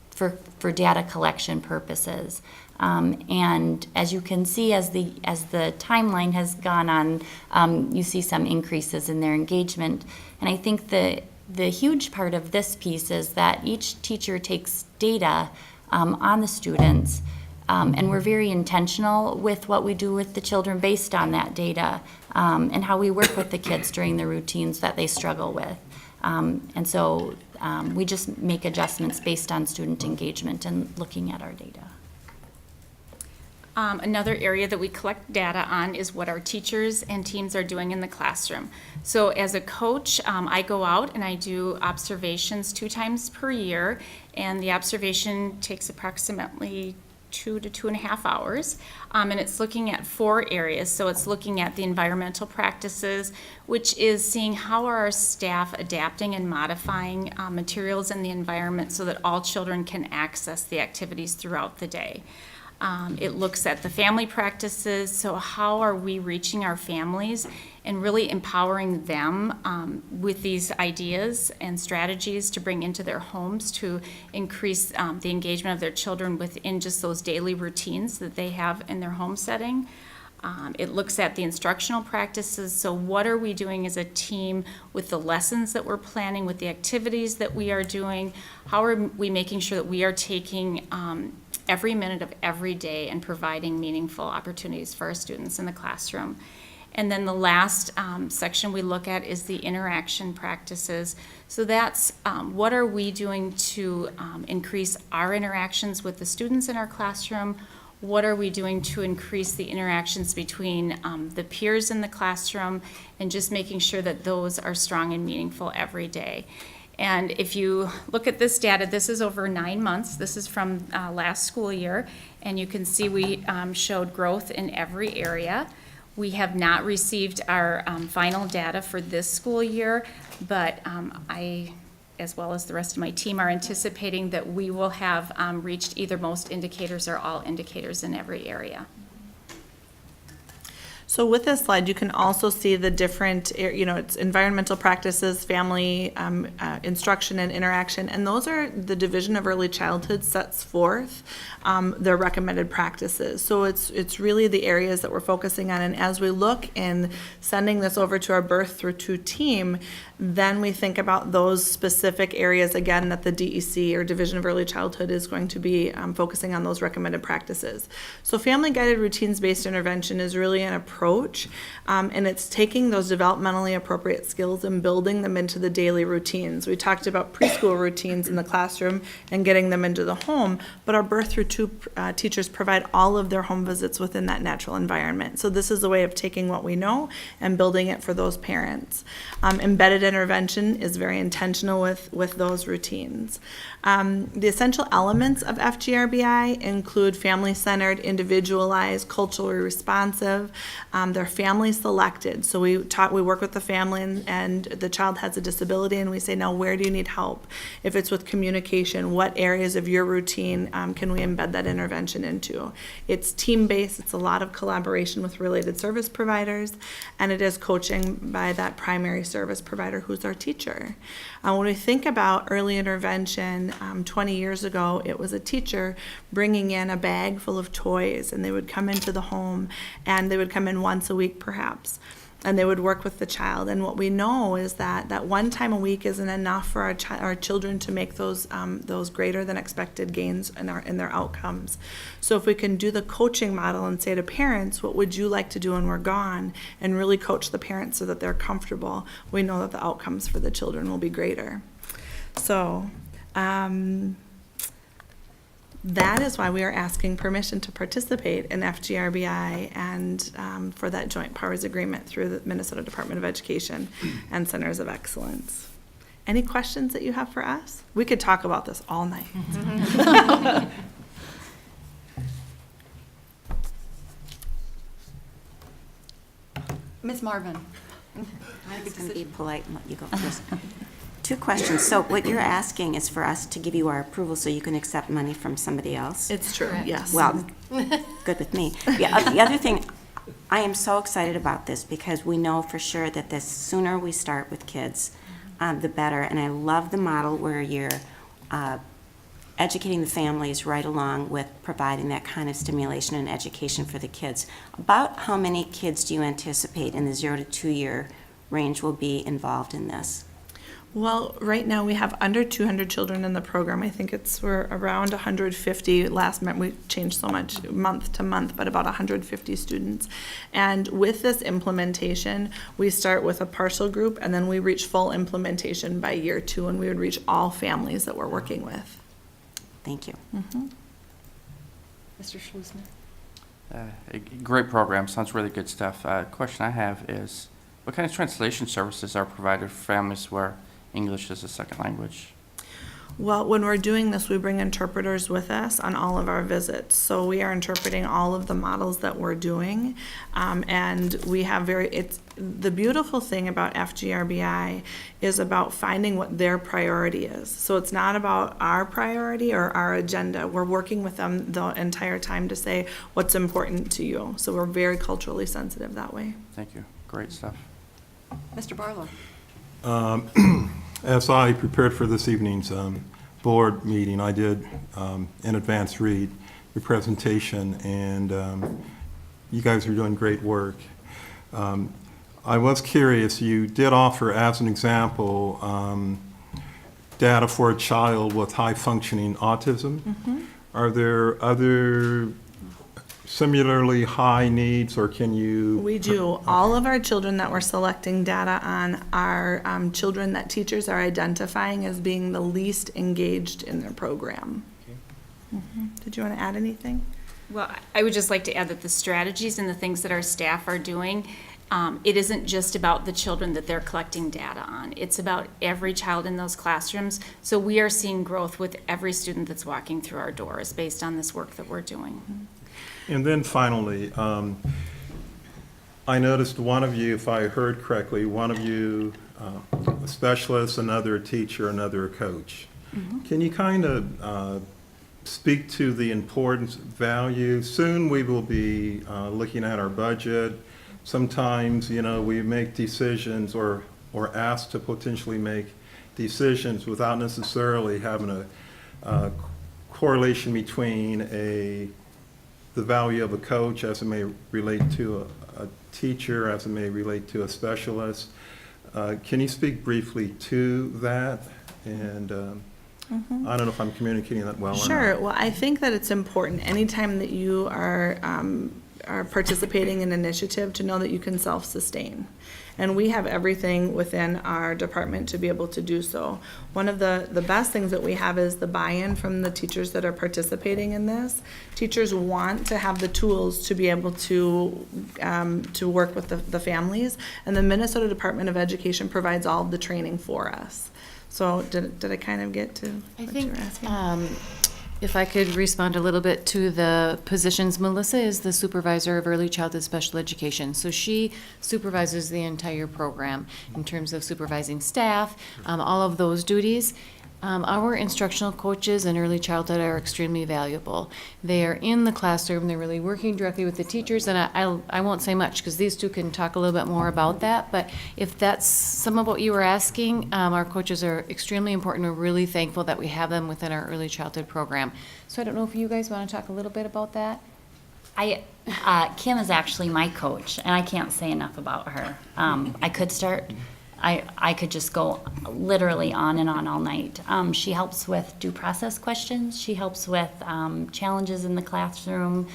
for data collection purposes. And as you can see, as the timeline has gone on, you see some increases in their engagement. And I think the huge part of this piece is that each teacher takes data on the students, and we're very intentional with what we do with the children based on that data, and how we work with the kids during the routines that they struggle with. And so we just make adjustments based on student engagement and looking at our data. Another area that we collect data on is what our teachers and teams are doing in the classroom. So as a coach, I go out and I do observations 2 times per year, and the observation takes approximately 2 to 2.5 hours, and it's looking at 4 areas. So it's looking at the environmental practices, which is seeing how are our staff adapting and modifying materials in the environment so that all children can access the activities throughout the day. It looks at the family practices, so how are we reaching our families and really empowering them with these ideas and strategies to bring into their homes to increase the engagement of their children within just those daily routines that they have in their home setting. It looks at the instructional practices, so what are we doing as a team with the lessons that we're planning, with the activities that we are doing? How are we making sure that we are taking every minute of every day and providing meaningful opportunities for our students in the classroom? And then the last section we look at is the interaction practices. So that's what are we doing to increase our interactions with the students in our classroom? What are we doing to increase the interactions between the peers in the classroom, and just making sure that those are strong and meaningful every day. And if you look at this data, this is over 9 months. This is from last school year, and you can see we showed growth in every area. We have not received our final data for this school year, but I, as well as the rest of my team, are anticipating that we will have reached either most indicators or all indicators in every area. So with this slide, you can also see the different, it's environmental practices, family instruction and interaction, and those are the Division of Early Childhood sets forth their recommended practices. So it's really the areas that we're focusing on, and as we look in sending this over to our Birth Through 2 team, then we think about those specific areas again that the DEC or Division of Early Childhood is going to be focusing on those recommended practices. So family guided routines-based intervention is really an approach, and it's taking those developmentally appropriate skills and building them into the daily routines. We talked about preschool routines in the classroom and getting them into the home, but our Birth Through 2 teachers provide all of their home visits within that natural environment. So this is a way of taking what we know and building it for those parents. Embedded intervention is very intentional with those routines. The essential elements of FGRBI include family-centered, individualized, culturally responsive. They're family selected. So we work with the family and the child has a disability, and we say, now where do you need help? If it's with communication, what areas of your routine can we embed that intervention into? It's team-based. It's a lot of collaboration with related service providers, and it is coaching by that primary service provider who's our teacher. When we think about early intervention, 20 years ago, it was a teacher bringing in a bag full of toys, and they would come into the home, and they would come in once a week perhaps, and they would work with the child. And what we know is that one time a week isn't enough for our children to make those greater than expected gains in their outcomes. So if we can do the coaching model and say to parents, what would you like to do when we're gone, and really coach the parents so that they're comfortable, we know that the outcomes for the children will be greater. So that is why we are asking permission to participate in FGRBI and for that joint powers agreement through the Minnesota Department of Education and Centers of Excellence. Any questions that you have for us? We could talk about this all night. Ms. Marvin. I'm just going to be polite and let you go first. 2 questions. So what you're asking is for us to give you our approval so you can accept money from somebody else? It's true, yes. Well, good with me. The other thing, I am so excited about this because we know for sure that the sooner we start with kids, the better. And I love the model where you're educating the families right along with providing that kind of stimulation and education for the kids. About how many kids do you anticipate in the 0 to 2 year range will be involved in this? Well, right now we have under 200 children in the program. I think we're around 150. Last month we changed so much month to month, but about 150 students. And with this implementation, we start with a partial group and then we reach full implementation by year 2, and we would reach all families that we're working with. Thank you. Mr. Schlusner. A great program, sounds really good stuff. Question I have is, what kind of translation services are provided for families where English is a second language? Well, when we're doing this, we bring interpreters with us on all of our visits. So we are interpreting all of the models that we're doing. And we have the beautiful thing about FGRBI is about finding what their priority is. So it's not about our priority or our agenda. We're working with them the entire time to say what's important to you. So we're very culturally sensitive that way. Thank you. Great stuff. Mr. Barlow. As I prepared for this evening's board meeting, I did in advance read your presentation, and you guys are doing great work. I was curious, you did offer as an example data for a child with high-functioning autism. Are there other similarly high needs, or can you? We do. All of our children that we're selecting data on are children that teachers are identifying as being the least engaged in their program. Did you want to add anything? Well, I would just like to add that the strategies and the things that our staff are doing, it isn't just about the children that they're collecting data on. It's about every child in those classrooms. So we are seeing growth with every student that's walking through our doors based on this work that we're doing. And then finally, I noticed one of you, if I heard correctly, one of you, a specialist, another a teacher, another a coach. Can you kind of speak to the importance, value? Soon we will be looking at our budget. Sometimes, we make decisions or asked to potentially make decisions without necessarily having a correlation between the value of a coach as it may relate to a teacher, as it may relate to a specialist. Can you speak briefly to that? And I don't know if I'm communicating that well or not. Sure. Well, I think that it's important anytime that you are participating in an initiative to know that you can self-sustain. And we have everything within our department to be able to do so. One of the best things that we have is the buy-in from the teachers that are participating in this. Teachers want to have the tools to be able to work with the families, and the Minnesota Department of Education provides all of the training for us. So did I kind of get to what you were asking? If I could respond a little bit to the positions, Melissa is the supervisor of early childhood special education. So she supervises the entire program in terms of supervising staff, all of those duties. Our instructional coaches in early childhood are extremely valuable. They are in the classroom, they're really working directly with the teachers, and I won't say much because these two can talk a little bit more about that, but if that's some of what you were asking, our coaches are extremely important. We're really thankful that we have them within our early childhood program. So I don't know if you guys want to talk a little bit about that? Kim is actually my coach, and I can't say enough about her. I could start... I could just go literally on and on all night. She helps with due process questions. She helps with challenges in the classroom.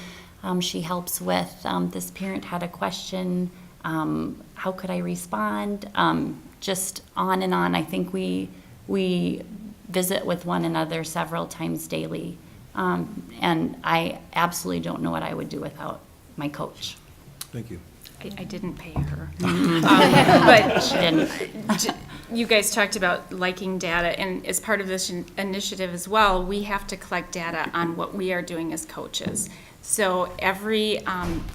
She helps with this parent had a question. How could I respond? Just on and on. I think we visit with one another several times daily And I absolutely don't know what I would do without my coach. Thank you. I didn't pay her. But she didn't. You guys talked about liking data, and as part of this initiative as well, we have to collect data on what we are doing as coaches. So every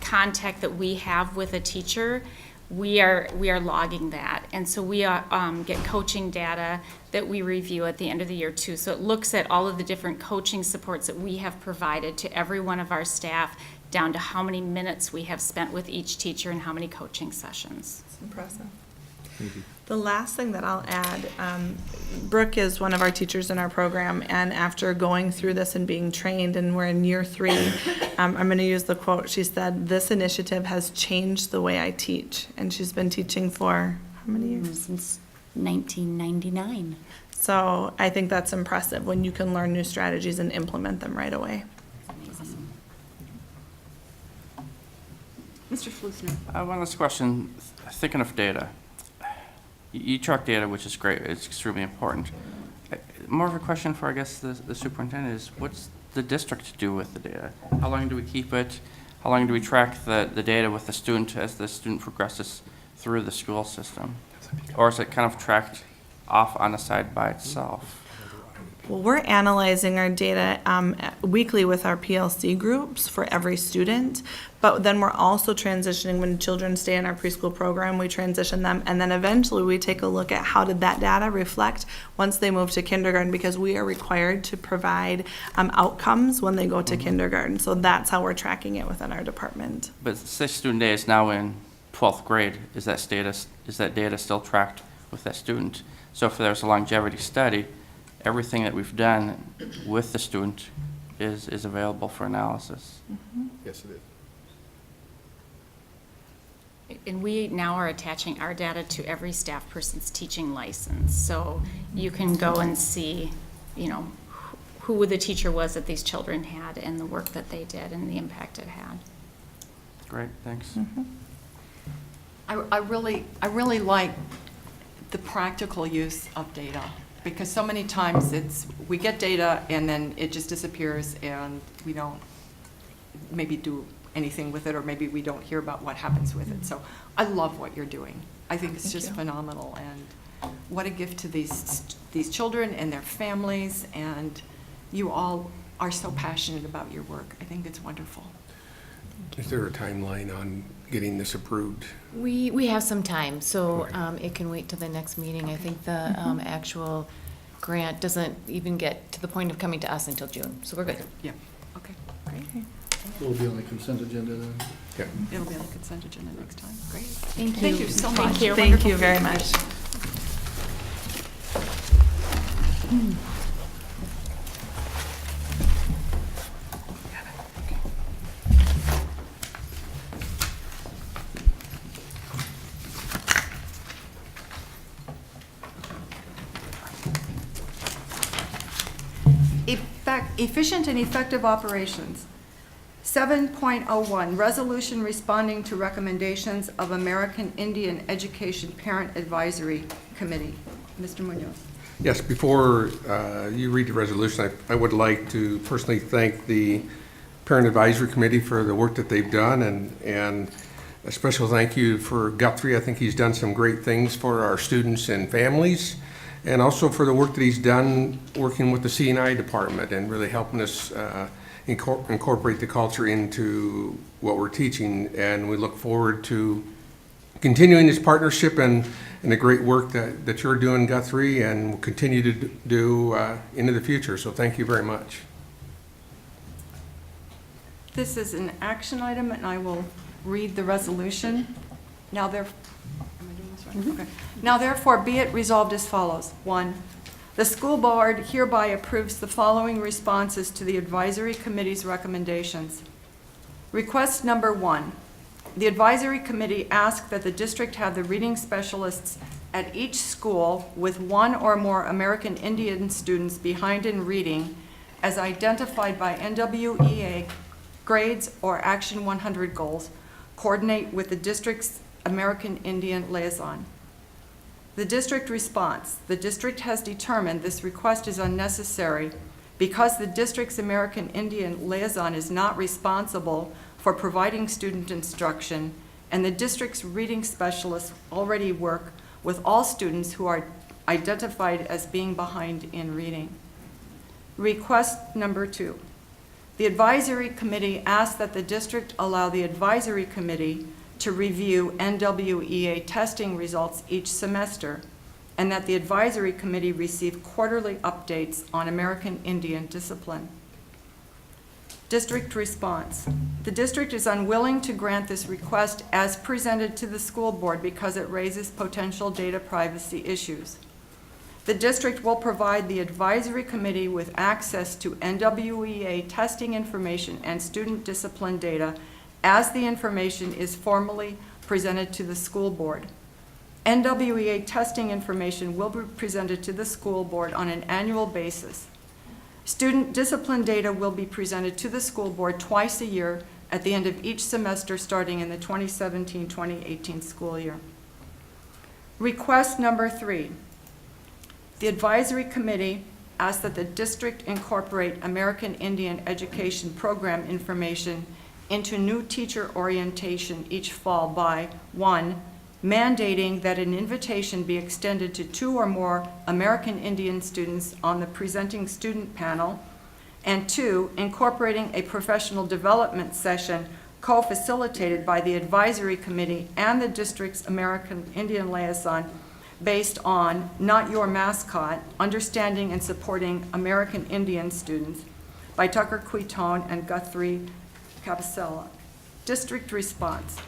contact that we have with a teacher, we are logging that. And so we get coaching data that we review at the end of the year too. So it looks at all of the different coaching supports that we have provided to every one of our staff, down to how many minutes we have spent with each teacher and how many coaching sessions. It's impressive. The last thing that I'll add, Brooke is one of our teachers in our program, and after going through this and being trained, and we're in year 3, I'm going to use the quote. She said, "This initiative has changed the way I teach," and she's been teaching for how many years? Since 1999. So I think that's impressive when you can learn new strategies and implement them right away. Mr. Flusner. One last question. Thinking of data, you track data, which is great. It's extremely important. More of a question for, I guess, the superintendent is, what's the district do with the data? How long do we keep it? How long do we track the data with the student as the student progresses through the school system? Or is it kind of tracked off on the side by itself? Well, we're analyzing our data weekly with our PLC groups for every student, but then we're also transitioning when children stay in our preschool program, we transition them, and then eventually we take a look at how did that data reflect once they move to kindergarten, because we are required to provide outcomes when they go to kindergarten. So that's how we're tracking it within our department. But say student A is now in 12th grade, is that data still tracked with that student? So if there's a longevity study, everything that we've done with the student is available for analysis. Yes, it is. And we now are attaching our data to every staff person's teaching license. So you can go and see, who the teacher was that these children had and the work that they did and the impact it had. Great, thanks. I really like the practical use of data, because so many times we get data and then it just disappears and we don't maybe do anything with it, or maybe we don't hear about what happens with it. So I love what you're doing. I think it's just phenomenal, and what a gift to these children and their families, and you all are so passionate about your work. I think it's wonderful. Is there a timeline on getting this approved? We have some time, so it can wait till the next meeting. I think the actual grant doesn't even get to the point of coming to us until June, so we're good. Yeah, okay, great. Will it be on the consent agenda then? Yeah. It'll be on the consent agenda next time. Great. Thank you. Thank you so much. Thank you. Thank you very much. Efficient and effective operations. 7.01, resolution responding to recommendations of American Indian Education Parent Advisory Committee. Mr. Munoz. Yes, before you read the resolution, I would like to personally thank the Parent Advisory Committee for the work that they've done, and a special thank you for Guthrie. I think he's done some great things for our students and families, and also for the work that he's done working with the C&I department and really helping us incorporate the culture into what we're teaching. And we look forward to continuing this partnership and the great work that you're doing, Guthrie, and will continue to do into the future. So thank you very much. This is an action item, and I will read the resolution. Now, Okay. Now therefore be it resolved as follows. 1, the school board hereby approves the following responses to the advisory committee's recommendations. Request number 1, the advisory committee asks that the district have the reading specialists at each school with 1 or more American Indian students behind in reading as identified by NWEA grades or Action 100 goals coordinate with the district's American Indian liaison. The district response. The district has determined this request is unnecessary because the district's American Indian liaison is not responsible for providing student instruction, and the district's reading specialists already work with all students who are identified as being behind in reading. Request number 2. The advisory committee asks that the district allow the advisory committee to review NWEA testing results each semester, and that the advisory committee receive quarterly updates on American Indian discipline. District response. The district is unwilling to grant this request as presented to the school board because it raises potential data privacy issues. The district will provide the advisory committee with access to NWEA testing information and student discipline data as the information is formally presented to the school board. NWEA testing information will be presented to the school board on an annual basis. Student discipline data will be presented to the school board twice a year at the end of each semester starting in the 2017-2018 school year. Request number 3. The advisory committee asks that the district incorporate American Indian education program information into new teacher orientation each fall by 1, mandating that an invitation be extended to 2 or more American Indian students on the presenting student panel, and 2, incorporating a professional development session co-facilitated by the advisory committee and the district's American Indian liaison based on Not Your Mascot, Understanding and Supporting American Indian Students by Tucker Quitone and Guthrie Capicella. District response.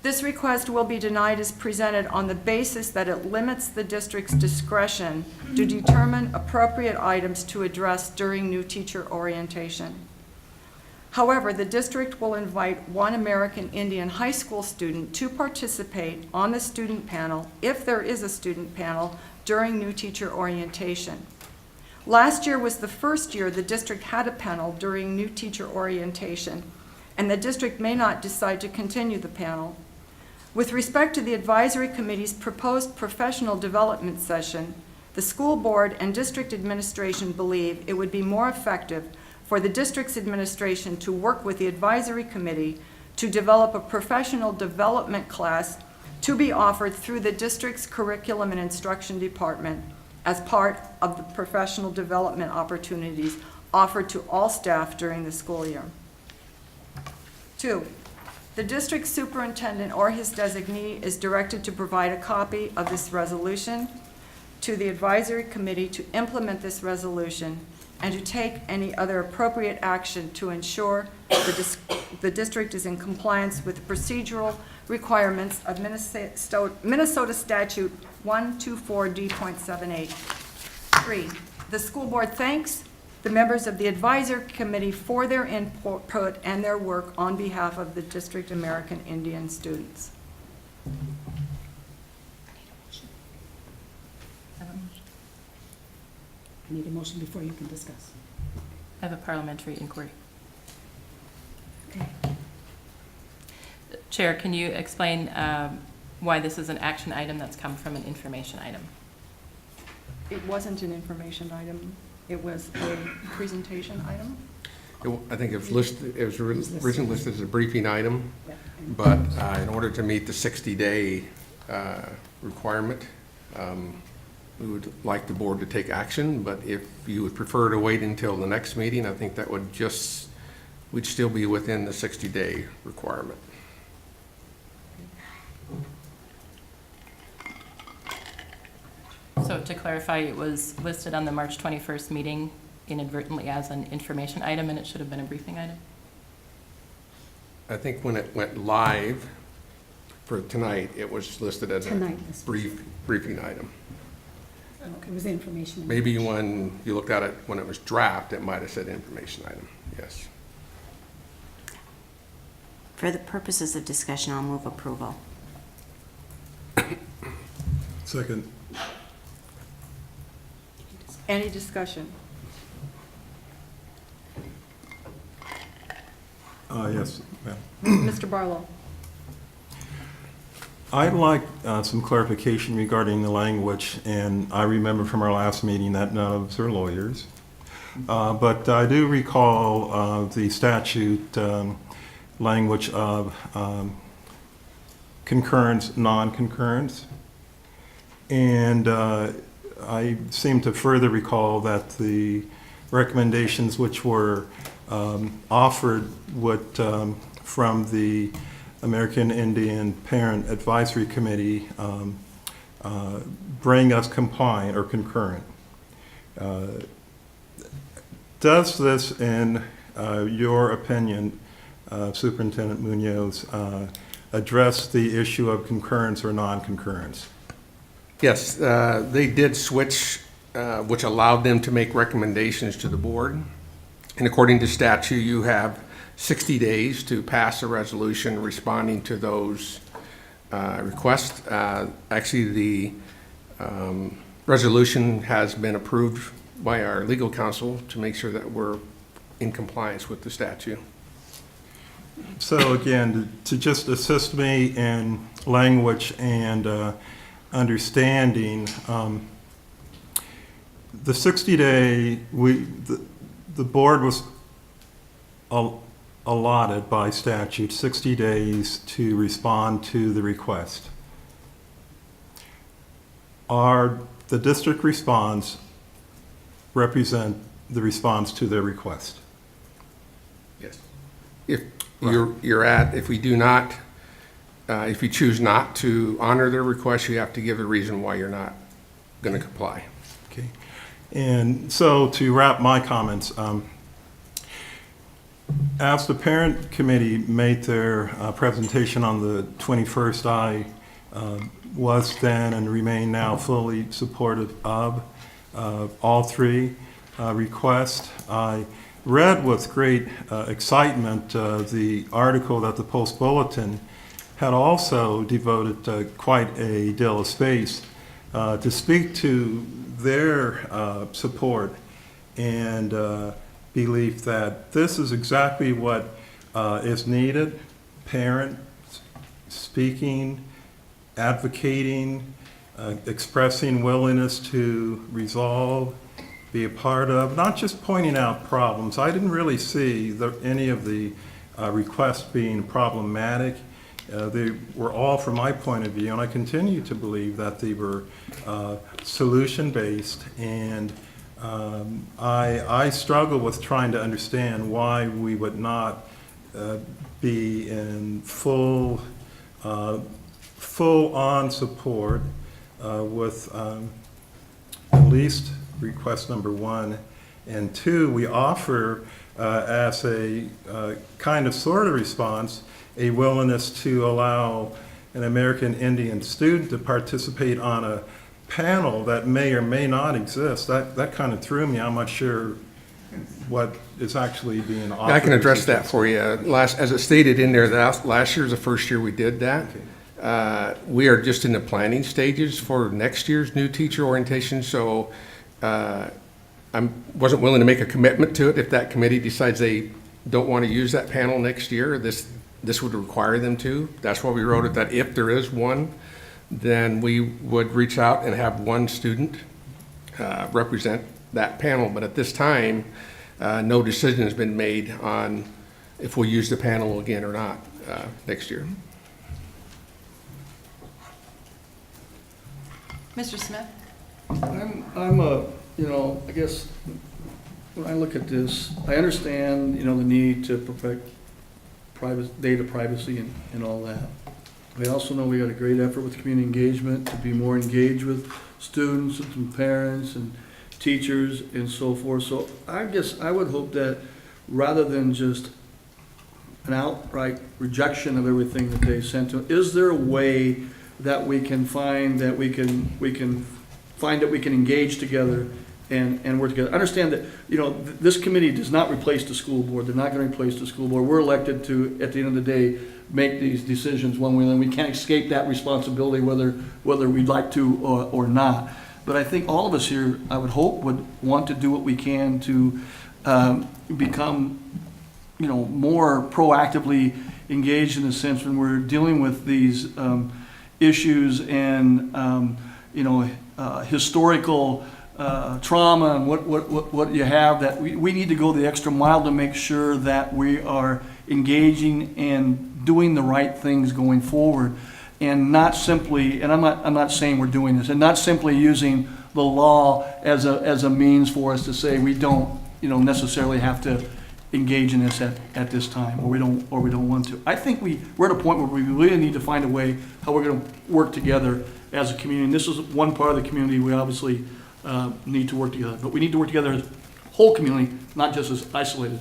This request will be denied as presented on the basis that it limits the district's discretion to determine appropriate items to address during new teacher orientation. However, the district will invite 1 American Indian high school student to participate on the student panel, if there is a student panel, during new teacher orientation. Last year was the first year the district had a panel during new teacher orientation, and the district may not decide to continue the panel. With respect to the advisory committee's proposed professional development session, the school board and district administration believe it would be more effective for the district's administration to work with the advisory committee to develop a professional development class to be offered through the district's curriculum and instruction department as part of the professional development opportunities offered to all staff during the school year. 2, the district superintendent or his designee is directed to provide a copy of this resolution to the advisory committee to implement this resolution and to take any other appropriate action to ensure the district is in compliance with the procedural requirements of Minnesota Statute 124D.78. 3, the school board thanks the members of the advisory committee for their input and their work on behalf of the district American Indian students. I need a motion before you can discuss. I have a parliamentary inquiry. Okay. Chair, can you explain why this is an action item that's come from an information item? It wasn't an information item. It was a presentation item. I think it was listed, it was originally listed as a briefing item, but in order to meet the 60-day requirement, we would like the board to take action, but if you would prefer to wait until the next meeting, I think that would we'd still be within the 60-day requirement. So to clarify, it was listed on the March 21st meeting inadvertently as an information item, and it should have been a briefing item? I think when it went live for tonight, it was listed as a briefing item. It was information. Maybe when you looked at it when it was draft, it might have said information item, yes. For the purposes of discussion, I'll move approval. Second. Any discussion? Yes, ma'am. Mr. Barlow. I'd like some clarification regarding the language, and I remember from our last meeting that none of us are lawyers. But I do recall the statute language of concurrence, non-concurrence. And I seem to further recall that the recommendations which were offered would, from the American Indian Parent Advisory Committee, bring us compliant or concurrent. Does this, in your opinion, Superintendent Munoz, address the issue of concurrence or non-concurrence? Yes, they did switch, which allowed them to make recommendations to the board. And according to statute, you have 60 days to pass a resolution responding to those requests. Actually, the resolution has been approved by our legal counsel to make sure that we're in compliance with the statute. So again, to just assist me in language and understanding, the 60-day, the board was allotted by statute 60 days to respond to the request. The district response represent the response to their request? Yes. If if we do not, if you choose not to honor their request, you have to give a reason why you're not going to comply. Okay. And so to wrap my comments, as the parent committee made their presentation on the 21st, I was then and remain now fully supportive of all three requests. I read with great excitement the article that the Post Bulletin had also devoted quite a deal of space to speak to their support and belief that this is exactly what is needed. Parents speaking, advocating, expressing willingness to resolve, be a part of, not just pointing out problems. I didn't really see any of the requests being problematic. They were all, from my point of view, and I continue to believe that they were solution-based, and I struggle with trying to understand why we would not be in full-on support with at least request number 1 and 2. We offer as a kind of sort of response a willingness to allow an American Indian student to participate on a panel that may or may not exist. That kind of threw me. I'm not sure what is actually being offered. I can address that for you. As it stated in there, last year is the first year we did that. We are just in the planning stages for next year's new teacher orientation, so I wasn't willing to make a commitment to it. If that committee decides they don't want to use that panel next year, this would require them to. That's why we wrote it, that if there is one, then we would reach out and have one student represent that panel. But at this time, no decision has been made on if we'll use the panel again or not next year. Mr. Smith? I guess when I look at this, I understand, the need to protect data privacy and all that. I also know we got a great effort with community engagement to be more engaged with students and parents and teachers and so forth. So I guess I would hope that rather than just an outright rejection of everything that they sent to, is there a way that we can find that we can engage together and work together? Understand that, this committee does not replace the school board. They're not going to replace the school board. We're elected to, at the end of the day, make these decisions one way or another. We can't escape that responsibility whether we'd like to or not. But I think all of us here, I would hope, would want to do what we can to become, more proactively engaged in a sense when we're dealing with these issues and, historical trauma and what you have, that we need to go the extra mile to make sure that we are engaging and doing the right things going forward, and not simply, and I'm not saying we're doing this, and not simply using the law as a means for us to say we don't, necessarily have to engage in this at this time, or we don't want to. I think we're at a point where we really need to find a way how we're going to work together as a community. And this is one part of the community we obviously need to work together, but we need to work together as a whole community, not just as isolated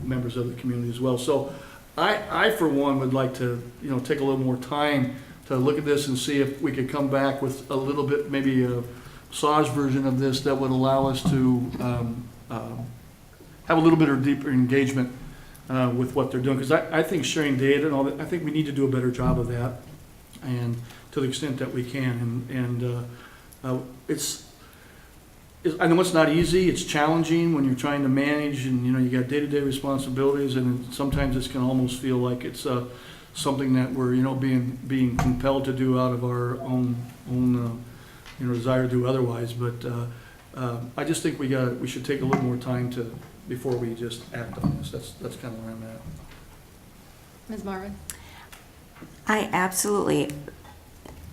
members of the community as well. So I for one would like to take a little more time to look at this and see if we could come back with a little bit, maybe a massage version of this that would allow us to have a little bit of deeper engagement with what they're doing. Because I think sharing data and all that, I think we need to do a better job of that, and to the extent that we can. And I know it's not easy. It's challenging when you're trying to manage, and you got day-to-day responsibilities, and sometimes it can almost feel like it's something that we're being compelled to do out of our own desire to do otherwise. But I just think we should take a little more time before we just act on this. That's kind of where I'm at. Ms. Marvin? I absolutely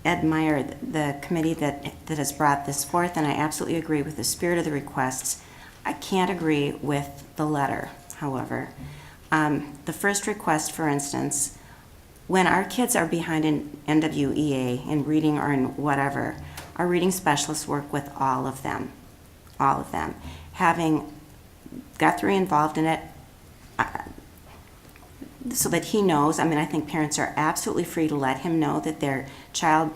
admire the committee that has brought this forth, and I absolutely agree with the spirit of the requests. I can't agree with the letter, however. The first request, for instance, when our kids are behind in NWEA, in reading or in whatever, our reading specialists work with all of them. Having Guthrie involved in it, so that he knows. I think parents are absolutely free to let him know that their child,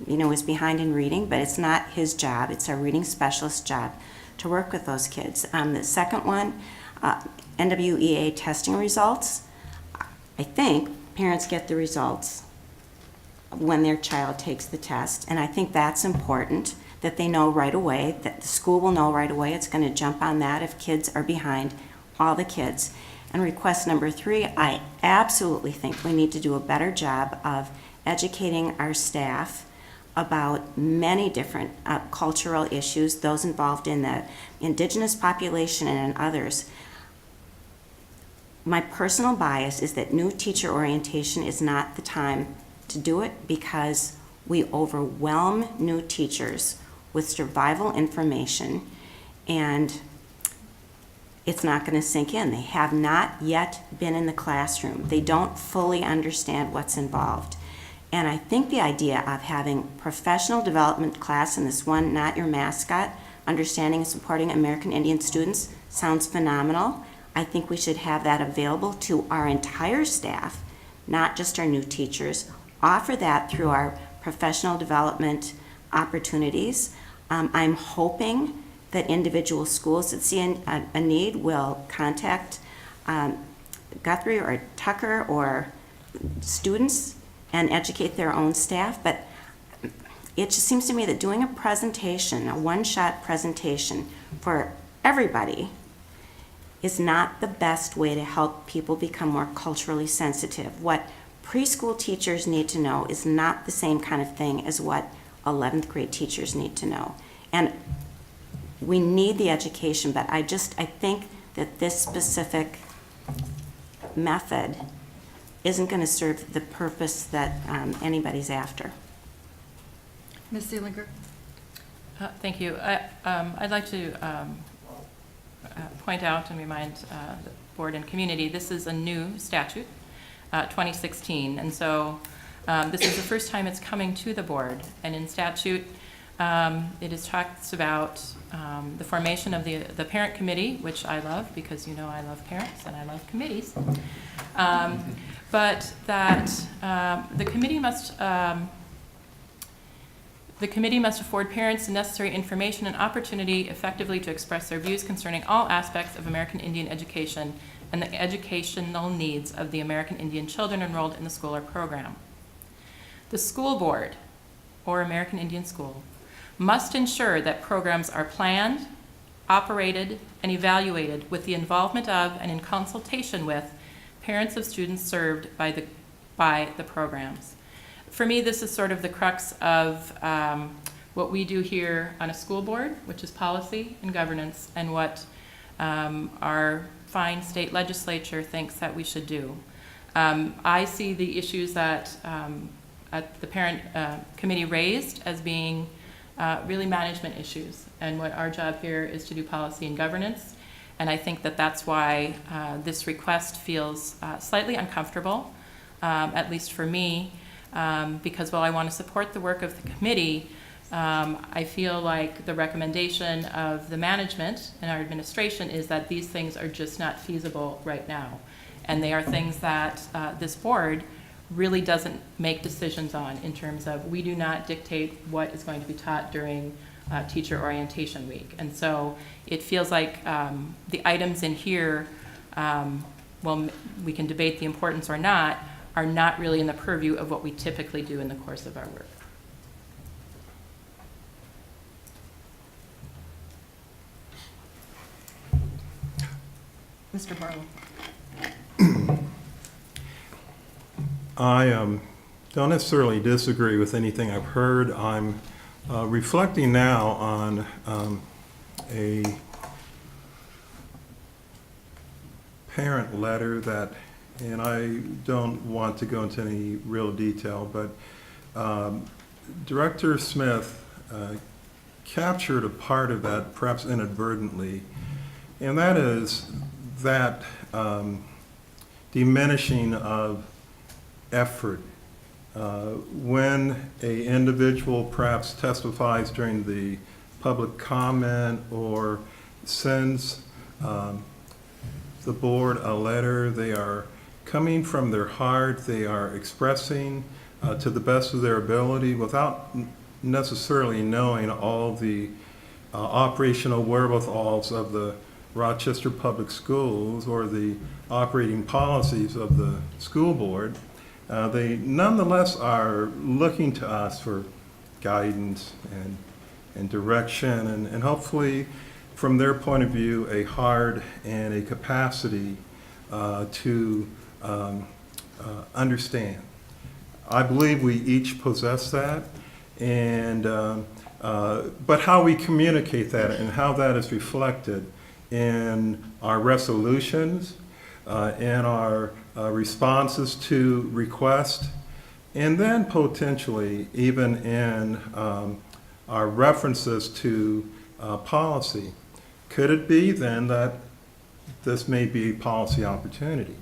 is behind in reading, but it's not his job. It's our reading specialist's job to work with those kids. The second one, NWEA testing results. I think parents get the results when their child takes the test, and I think that's important, that they know right away, that the school will know right away. It's going to jump on that if kids are behind, all the kids. And request number 3, I absolutely think we need to do a better job of educating our staff about many different cultural issues, those involved in the indigenous population and in others. My personal bias is that new teacher orientation is not the time to do it, because we overwhelm new teachers with survival information, and it's not going to sink in. They have not yet been in the classroom. They don't fully understand what's involved. And I think the idea of having professional development class in this one, Not Your Mascot, Understanding and Supporting American Indian Students, sounds phenomenal. I think we should have that available to our entire staff, not just our new teachers. Offer that through our professional development opportunities. I'm hoping that individual schools that see a need will contact Guthrie or Tucker or students and educate their own staff. But it just seems to me that doing a presentation, a one-shot presentation for everybody, is not the best way to help people become more culturally sensitive. What preschool teachers need to know is not the same kind of thing as what 11th grade teachers need to know. And we need the education, but I think that this specific method isn't going to serve the purpose that anybody's after. Ms. Seeliger? Thank you. I'd like to point out and remind the board and community, this is a new statute, 2016, and so this is the first time it's coming to the board. And in statute, it talks about the formation of the parent committee, which I love, because I love parents and I love committees, but that the committee must afford parents the necessary information and opportunity effectively to express their views concerning all aspects of American Indian education and the educational needs of the American Indian children enrolled in the school or program. The school board, or American Indian school, must ensure that programs are planned, operated, and evaluated with the involvement of and in consultation with parents of students served by the programs. For me, this is sort of the crux of what we do here on a school board, which is policy and governance, and what our fine state legislature thinks that we should do. I see the issues that the parent committee raised as being really management issues, and what our job here is to do policy and governance. And I think that that's why this request feels slightly uncomfortable, at least for me, because while I want to support the work of the committee, I feel like the recommendation of the management and our administration is that these things are just not feasible right now. And they are things that this board really doesn't make decisions on, in terms of, we do not dictate what is going to be taught during teacher orientation week. And so it feels like the items in here, well, we can debate the importance or not, are not really in the purview of what we typically do in the course of our work. Mr. Barlow. I don't necessarily disagree with anything I've heard. I'm reflecting now on a parent letter that, and I don't want to go into any real detail, but Director Smith captured a part of that, perhaps inadvertently, and that is that diminishing of effort. When an individual perhaps testifies during the public comment or sends the board a letter, they are coming from their heart, they are expressing to the best of their ability without necessarily knowing all the operational wherewithals of the Rochester Public Schools or the operating policies of the school board. They nonetheless are looking to us for guidance and direction, and hopefully, from their point of view, a heart and a capacity to understand. I believe we each possess that, and but how we communicate that and how that is reflected in our resolutions, in our responses to requests, and then potentially even in our references to policy. Could it be then that this may be a policy opportunity,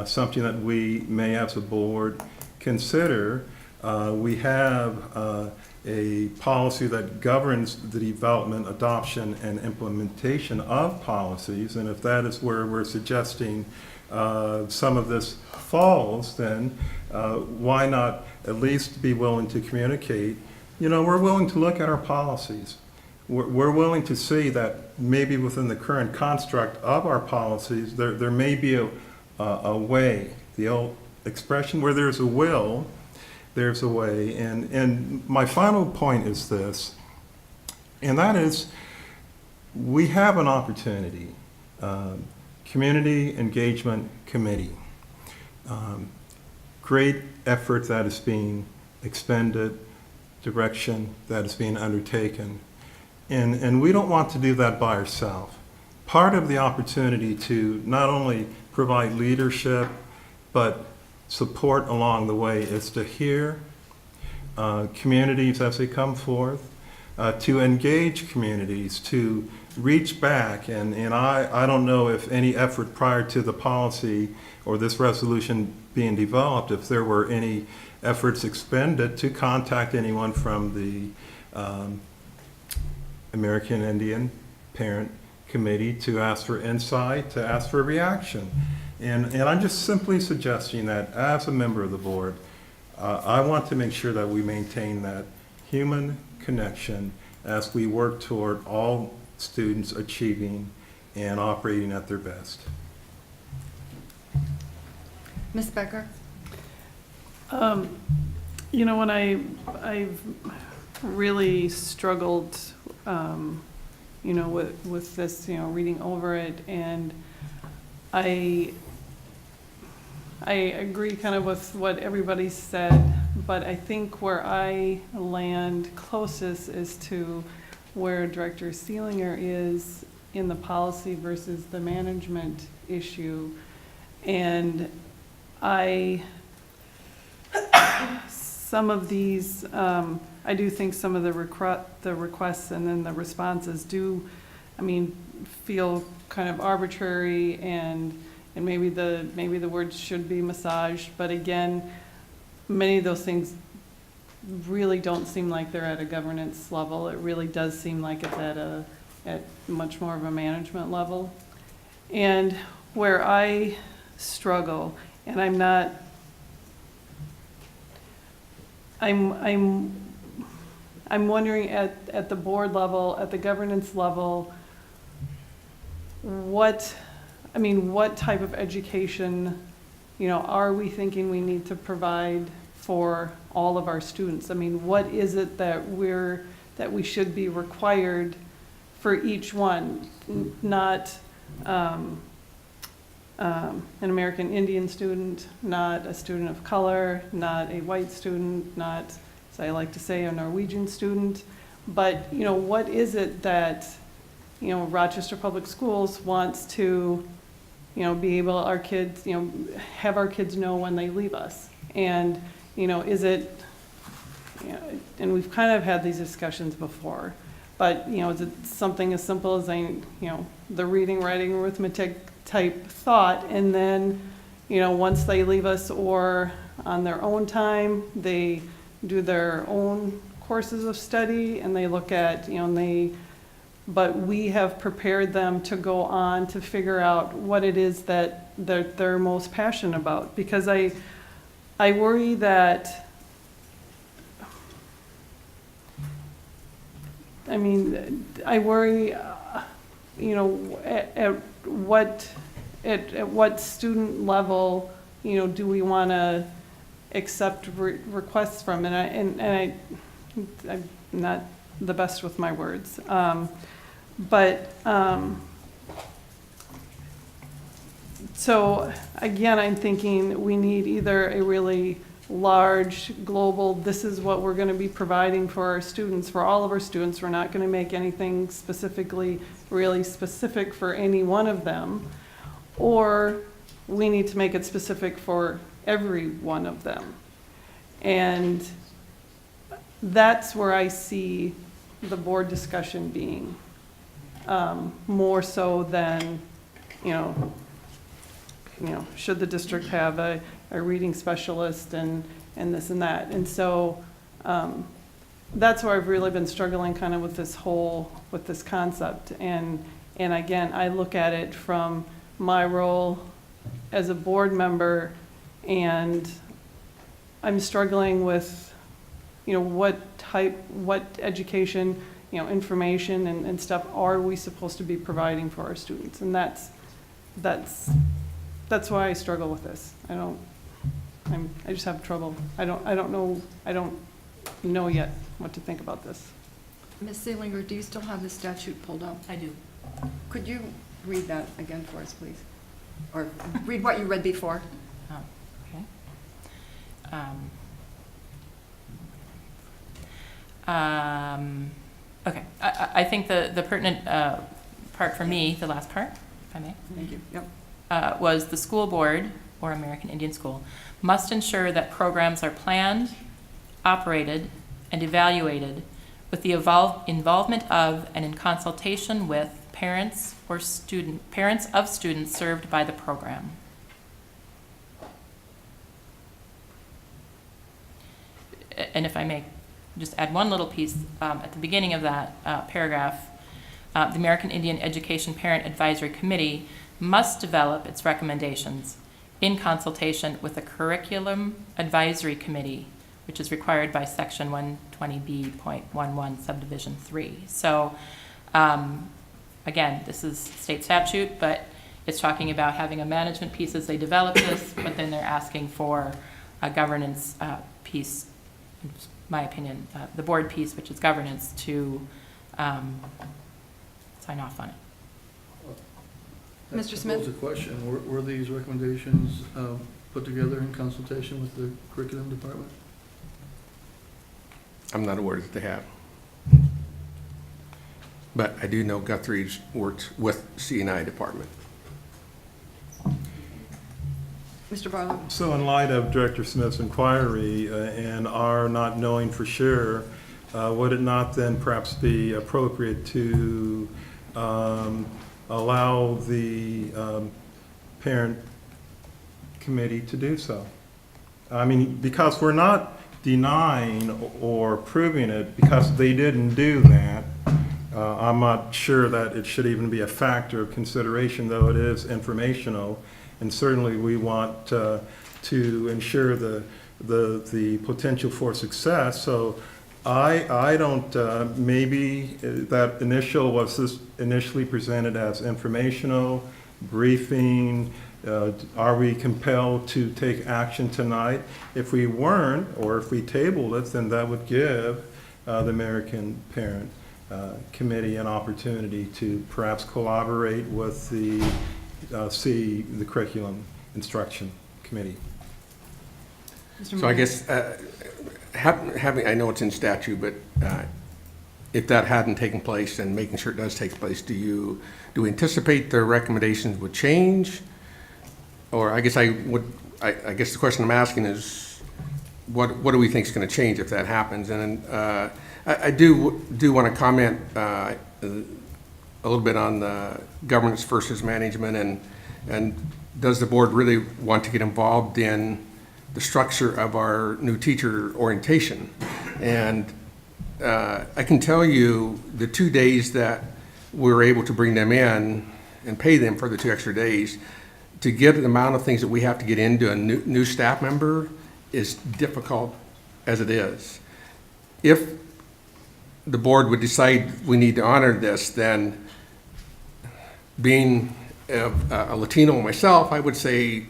something that we may as a board consider? We have a policy that governs the development, adoption, and implementation of policies, and if that is where we're suggesting some of this falls, then why not at least be willing to communicate? You know, we're willing to look at our policies. We're willing to see that maybe within the current construct of our policies, there may be a way, the old expression, where there's a will, there's a way. And my final point is this, and that is, we have an opportunity, Community Engagement Committee, great effort that is being expended, direction that is being undertaken, and we don't want to do that by ourselves. Part of the opportunity to not only provide leadership, but support along the way is to hear communities as they come forth, to engage communities, to reach back, and I don't know if any effort prior to the policy or this resolution being developed, if there were any efforts expended to contact anyone from the American Indian Parent Committee to ask for insight, to ask for reaction. And I'm just simply suggesting that as a member of the board, I want to make sure that we maintain that human connection as we work toward all students achieving and operating at their best. Ms. Becker? You know, when I've really struggled, you know, with this, you know, reading over it, and I agree kind of with what everybody said. but I think where I land closest is to where Director Seelinger is in the policy versus the management issue. And some of these, I do think some of the requests and then the responses do, feel kind of arbitrary, and maybe the words should be massaged, but again, many of those things really don't seem like they're at a governance level. It really does seem like it's at much more of a management level. And where I struggle, and I'm wondering at the board level, at the governance level, what type of education, are we thinking we need to provide for all of our students? What is it that we should be required for each one? Not an American Indian student, not a student of color, not a white student, not, as I like to say, a Norwegian student, but, what is it that, Rochester Public Schools wants to, be able, our kids, have our kids know when they leave us? And, is it, and we've kind of had these discussions before, but, is it something as simple as, the reading, writing, arithmetic type thought, and then, once they leave us or on their own time, they do their own courses of study and they look at, but we have prepared them to go on to figure out what it is that they're most passionate about. Because I worry that, I worry, at what student level, do we want to accept requests from? And I'm not the best with my words. So again, I'm thinking we need either a really large global, this is what we're going to be providing for our students, for all of our students. We're not going to make anything specifically, really specific for any one of them. Or we need to make it specific for every one of them. And that's where I see the board discussion being, more so than, should the district have a reading specialist and this and that. And so that's where I've really been struggling kind of with this concept. And again, I look at it from my role as a board member, and I'm struggling with, what education, information and stuff are we supposed to be providing for our students? And that's why I struggle with this. I just have trouble. I don't know yet what to think about this. Ms. Seelinger, do you still have the statute pulled up? I do. Could you read that again for us, please? Or read what you read before? Okay. Okay. I think the pertinent part for me, the last part, if I may. Thank you. Yep. Was the school board, or American Indian School, must ensure that programs are planned, operated, and evaluated with the involvement of and in consultation with parents of students served by the program. And if I may just add one little piece, at the beginning of that paragraph, the American Indian Education Parent Advisory Committee must develop its recommendations in consultation with the Curriculum Advisory Committee, which is required by Section 120B.11 Subdivision 3. So, again, this is state statute, but it's talking about having a management piece as they develop this, but then they're asking for a governance piece, in my opinion, the board piece, which is governance, to sign off on it. Mr. Smith? That poses a question. Were these recommendations put together in consultation with the curriculum department? I'm not aware that they have. But I do know Guthrie's works with C&I department. Mr. Barlow? So in light of Director Smith's inquiry and our not knowing for sure, would it not then perhaps be appropriate to allow the parent committee to do so? I mean, because we're not denying or proving it because they didn't do that. I'm not sure that it should even be a factor of consideration, though it is informational. And certainly we want to ensure the potential for success. So I don't, maybe that initial, was this initially presented as informational, briefing? Are we compelled to take action tonight? If we weren't, or if we tabled it, then that would give the American Parent Committee an opportunity to perhaps collaborate with the Curriculum Instruction Committee. So I guess having, I know it's in statute, but if that hadn't taken place and making sure it does take place, do we anticipate the recommendations would change? Or I guess I guess the question I'm asking is, what do we think is going to change if that happens? And I do want to comment a little bit on the governance versus management, and does the board really want to get involved in the structure of our new teacher orientation? And I can tell you the 2 days that we were able to bring them in and pay them for the 2 extra days, to get the amount of things that we have to get into a new staff member is difficult as it is. If the board would decide we need to honor this, then being a Latino myself, I would say,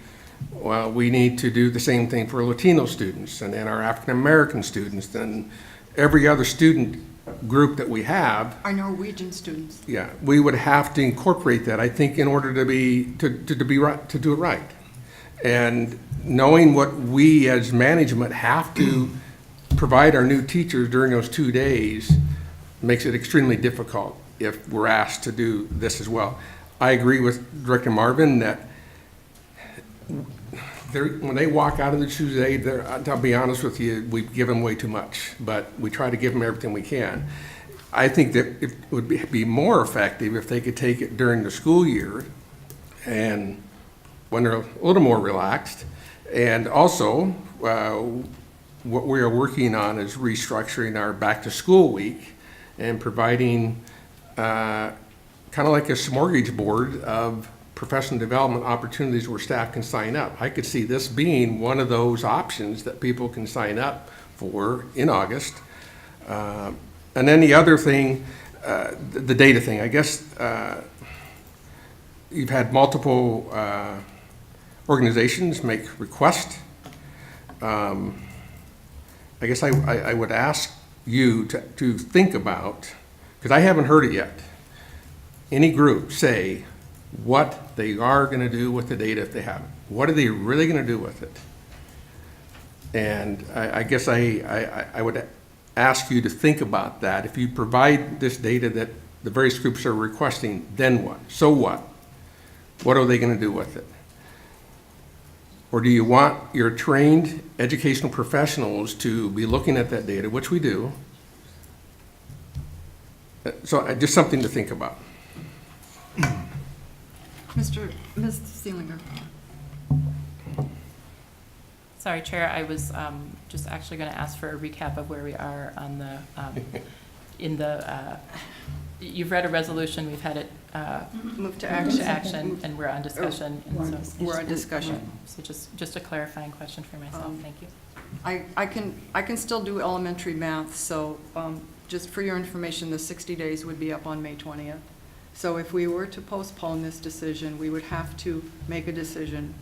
well, we need to do the same thing for Latino students and then our African American students and every other student group that we have. Our Norwegian students. Yeah, we would have to incorporate that, I think, in order to do it right. And knowing what we as management have to provide our new teachers during those 2 days makes it extremely difficult if we're asked to do this as well. I agree with Director Marvin that when they walk out of the Tuesday, I'll be honest with you, we give them way too much, but we try to give them everything we can. I think that it would be more effective if they could take it during the school year and when they're a little more relaxed. And also, what we are working on is restructuring our back-to-school week and providing kind of like a smorgasbord of professional development opportunities where staff can sign up. I could see this being one of those options that people can sign up for in August. And then the other thing, the data thing, I guess you've had multiple organizations make requests. I guess I would ask you to think about, because I haven't heard it yet, any group say what they are going to do with the data if they have it. What are they really going to do with it? And I guess I would ask you to think about that. If you provide this data that the various groups are requesting, then what? So what? What are they going to do with it? Or do you want your trained educational professionals to be looking at that data, which we do? So just something to think about. Ms. Seelinger. Sorry, Chair, I was just actually going to ask for a recap of where we are on the, you've read a resolution, we've had it Move to action. and we're on discussion. and so- We're on discussion. So just a clarifying question for myself, thank you. I can still do elementary math, so just for your information, the 60 days would be up on May 20th. So if we were to postpone this decision, we would have to make a decision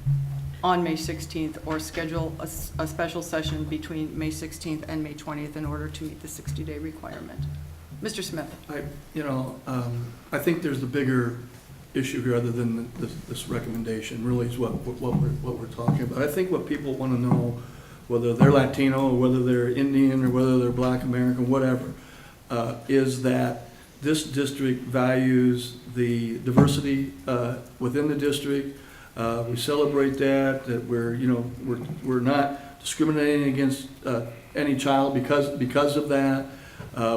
on May 16th or schedule a special session between May 16th and May 20th in order to meet the 60-day requirement. Mr. Smith. I think there's the bigger issue here other than this recommendation, really is what we're talking about. I think what people want to know, whether they're Latino, or whether they're Indian, or whether they're Black American, whatever, is that this district values the diversity within the district. We celebrate that we're not discriminating against any child because of that.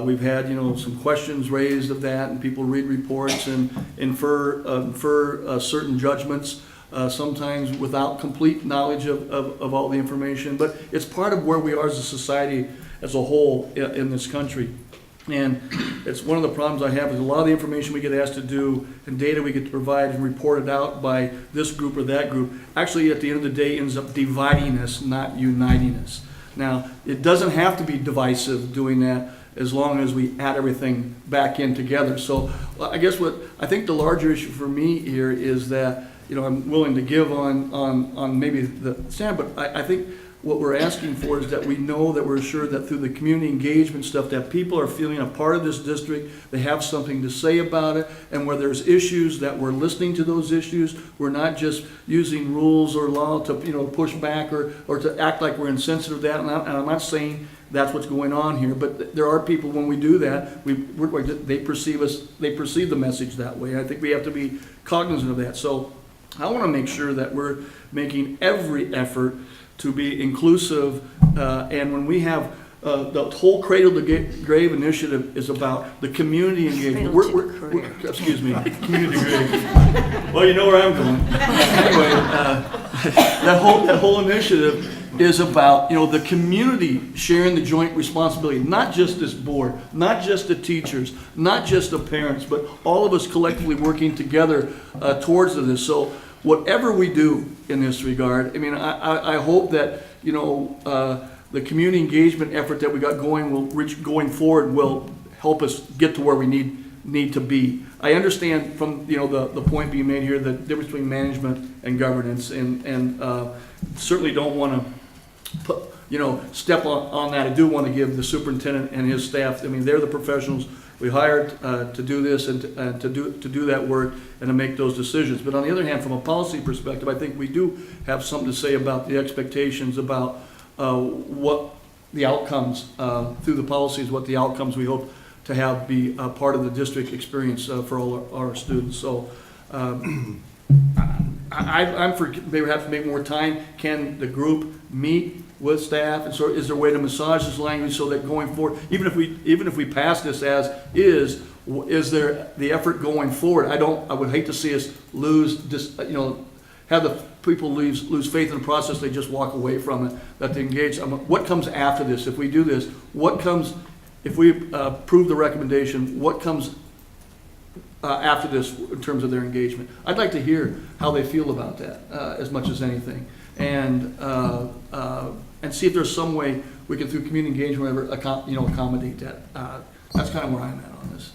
We've had, some questions raised of that, and people read reports and infer certain judgments, sometimes without complete knowledge of all the information. But it's part of where we are as a society as a whole in this country. And it's one of the problems I have is a lot of the information we get asked to do and data we get to provide and reported out by this group or that group, actually at the end of the day ends up dividing us, not uniting us. Now, it doesn't have to be divisive doing that as long as we add everything back in together. So I guess I think the larger issue for me here is that, I'm willing to give on maybe the stand, but I think what we're asking for is that we know that we're assured that through the community engagement stuff, that people are feeling a part of this district, they have something to say about it, and where there's issues, that we're listening to those issues. We're not just using rules or law to, push back or to act like we're insensitive to that. And I'm not saying that's what's going on here, but there are people, when we do that, they perceive the message that way. I think we have to be cognizant of that. So I want to make sure that we're making every effort to be inclusive, and when we have the whole Cradle to Grave initiative is about the community engagement. Excuse me, community grave. Well, you know where I'm going. Anyway, that whole initiative is about the community sharing the joint responsibility, not just this board, not just the teachers, not just the parents, but all of us collectively working together towards this. So whatever we do in this regard, I hope that, the community engagement effort that we got going forward will help us get to where we need to be. I understand from, the point being made here, the difference between management and governance, and certainly don't want to step on that. I do want to give the superintendent and his staff, they're the professionals we hired to do this and to do that work and to make those decisions. But on the other hand, from a policy perspective, I think we do have something to say about the expectations, about what the outcomes through the policies, what the outcomes we hope to have be part of the district experience for all our students. So I'm for maybe have to make more time. Can the group meet with staff, and so is there a way to massage this language so that going forward, even if we pass this as is there the effort going forward? I would hate to see us lose this, have the people lose faith in the process. They just walk away from it. That they engage. What comes after this? If we do this, what comes? If we approve the recommendation, what comes after this in terms of their engagement? I'd like to hear how they feel about that as much as anything, and see if there's some way we can, through community engagement, accommodate that. That's kind of where I'm at on this.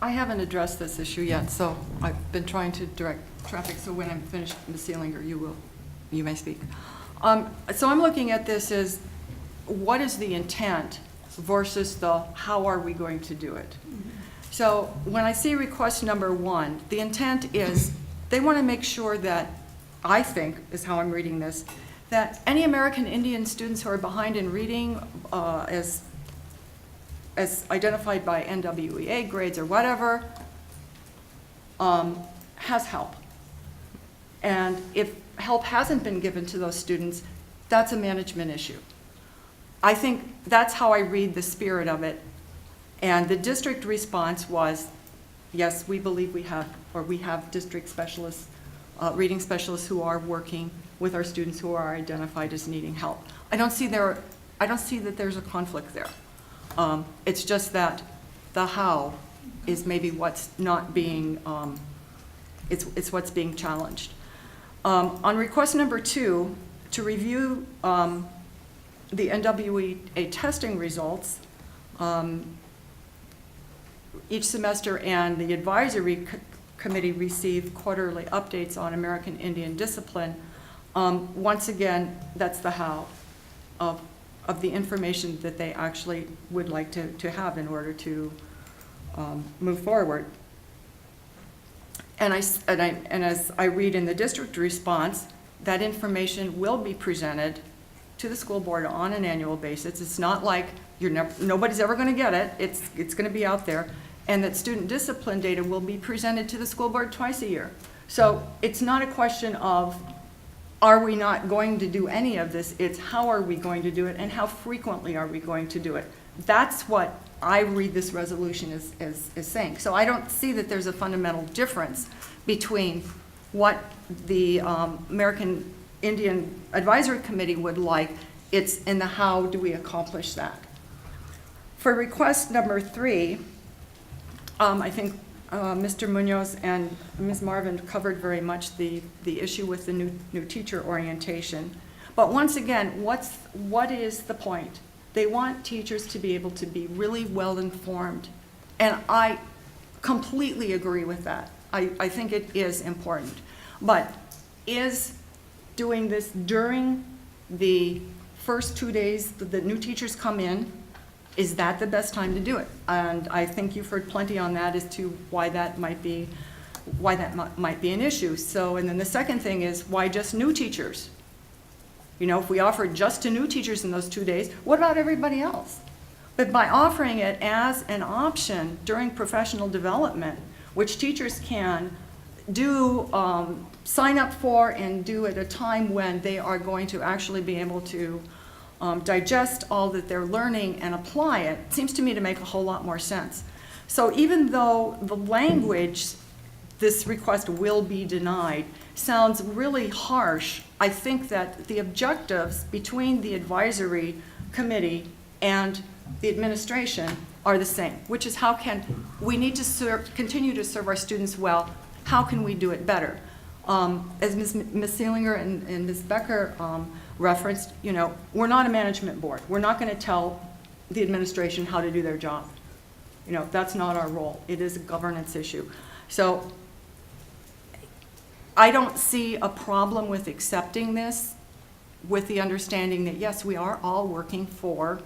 I haven't addressed this issue yet, so I've been trying to direct traffic, so when I'm finished, Ms. Seelinger, you may speak. So I'm looking at this as, what is the intent versus the how are we going to do it? So when I see request number 1, the intent is they want to make sure that, I think, is how I'm reading this, that any American Indian students who are behind in reading as identified by NWEA grades or whatever, has help. And if help hasn't been given to those students, that's a management issue. I think that's how I read the spirit of it. And the district response was, yes, we believe we have district specialists, reading specialists who are working with our students who are identified as needing help. I don't see that there's a conflict there. It's just that the how is maybe what's not being, it's what's being challenged. On request number 2, to review the NWEA testing results each semester, and the advisory committee receive quarterly updates on American Indian discipline. Once again, that's the how of the information that they actually would like to have in order to move forward. And as I read in the district response, that information will be presented to the school board on an annual basis. It's not like nobody's ever going to get it. It's going to be out there. And that student discipline data will be presented to the school board twice a year. So it's not a question of, are we not going to do any of this? It's how are we going to do it and how frequently are we going to do it? That's what I read this resolution as saying. So I don't see that there's a fundamental difference between what the American Indian Advisory Committee would like. It's in the how do we accomplish that. For request number 3, I think Mr. Munoz and Ms. Marvin covered very much the issue with the new teacher orientation. But once again, what is the point? They want teachers to be able to be really well informed. And I completely agree with that. I think it is important. But is doing this during the first 2 days that the new teachers come in, is that the best time to do it? And I think you've heard plenty on that as to why that might be an issue. So, and then the second thing is, why just new teachers? You know, if we offer just to new teachers in those 2 days, what about everybody else? But by offering it as an option during professional development, which teachers can do, sign up for and do at a time when they are going to actually be able to digest all that they're learning and apply it, seems to me to make a whole lot more sense. So even though the language, this request will be denied, sounds really harsh, I think that the objectives between the advisory committee and the administration are the same, which is how can we need to continue to serve our students well. How can we do it better? As Ms. Seelinger and Ms. Becker referenced, you know, we're not a management board. We're not going to tell the administration how to do their job. You know, that's not our role. It is a governance issue. So I don't see a problem with accepting this with the understanding that, yes, we are all working for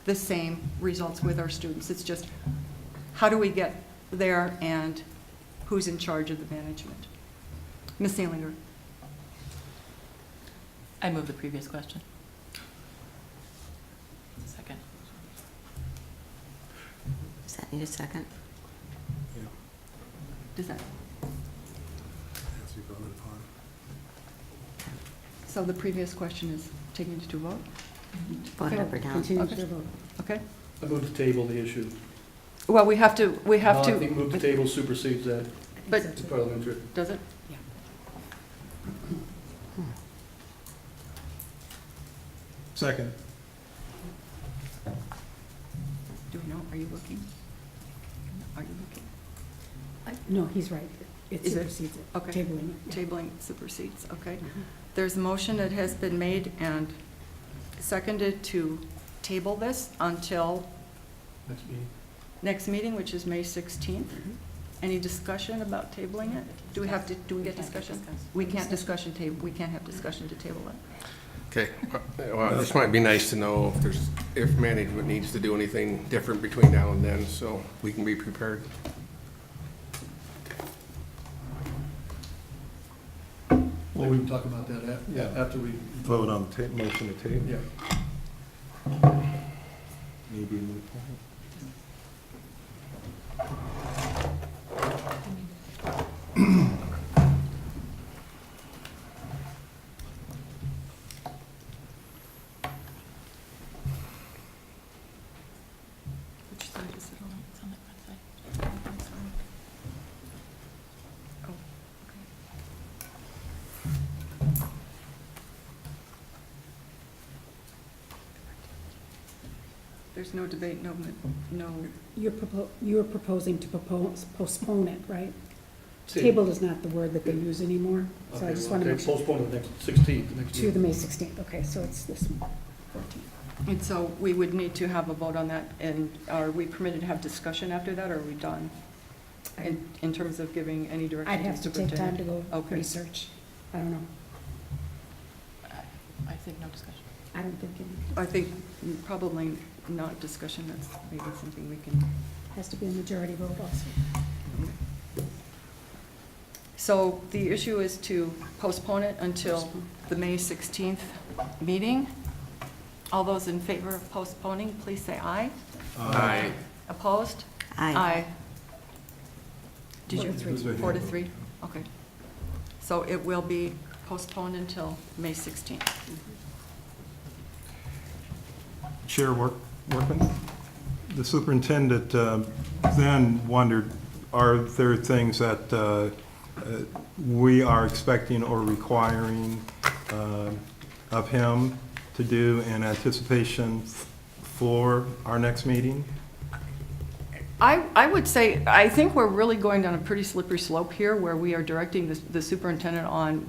the same results with our students. It's just, how do we get there and who's in charge of the management? Ms. Seelinger. I move the previous question. Second. Does that need a second? Does that? So the previous question is taken to vote? Vote up or down. Continue Okay. to vote. Okay. I move to table the issue. Well, we have to. No, I think move to table supersedes that. But It's parliamentary. does it? Yeah. Second. Do we know? Are you looking? Are you looking? No, he's right. It Is it? supersedes it. Okay. Tabling it. Tabling supersedes, okay. Mhm. There's a motion that has been made and seconded to table this until Next meeting. next meeting, which is May 16th. Any discussion about tabling it? Do we get discussion? We can't we can't have discussion to table it. Okay, well, this might be nice to know if management needs to do anything different between now and then, so we can be prepared. Well, we can talk about that after we. Vote on the motion to table. Yeah. Maybe move forward. Which side is it on? It's on the front side. Oh, okay. There's no debate, no. You're proposing to postpone it, right? Table is not the word that they use anymore, so I just want to make sure. Postpone to the next 16th, the next To the meeting. May 16th, okay, so it's this one, 14th. And so we would need to have a vote on that, and are we permitted to have discussion after that, or are we done? In terms of giving any direction I'd to have to take time to go Okay. research. I don't know. I think no discussion. I don't think it I think probably not discussion, that's maybe something we can. has to be a majority vote also. So the issue is to postpone it until the May 16th meeting. All those in favor of postponing, please say aye. Aye. Opposed? Aye. Did you? 4-3. 4-3? Okay. So it will be postponed until May 16th. Chair Workman, the superintendent then wondered, are there things that we are expecting or requiring of him to do in anticipation for our next meeting? I would say, I think we're really going down a pretty slippery slope here where we are directing the superintendent on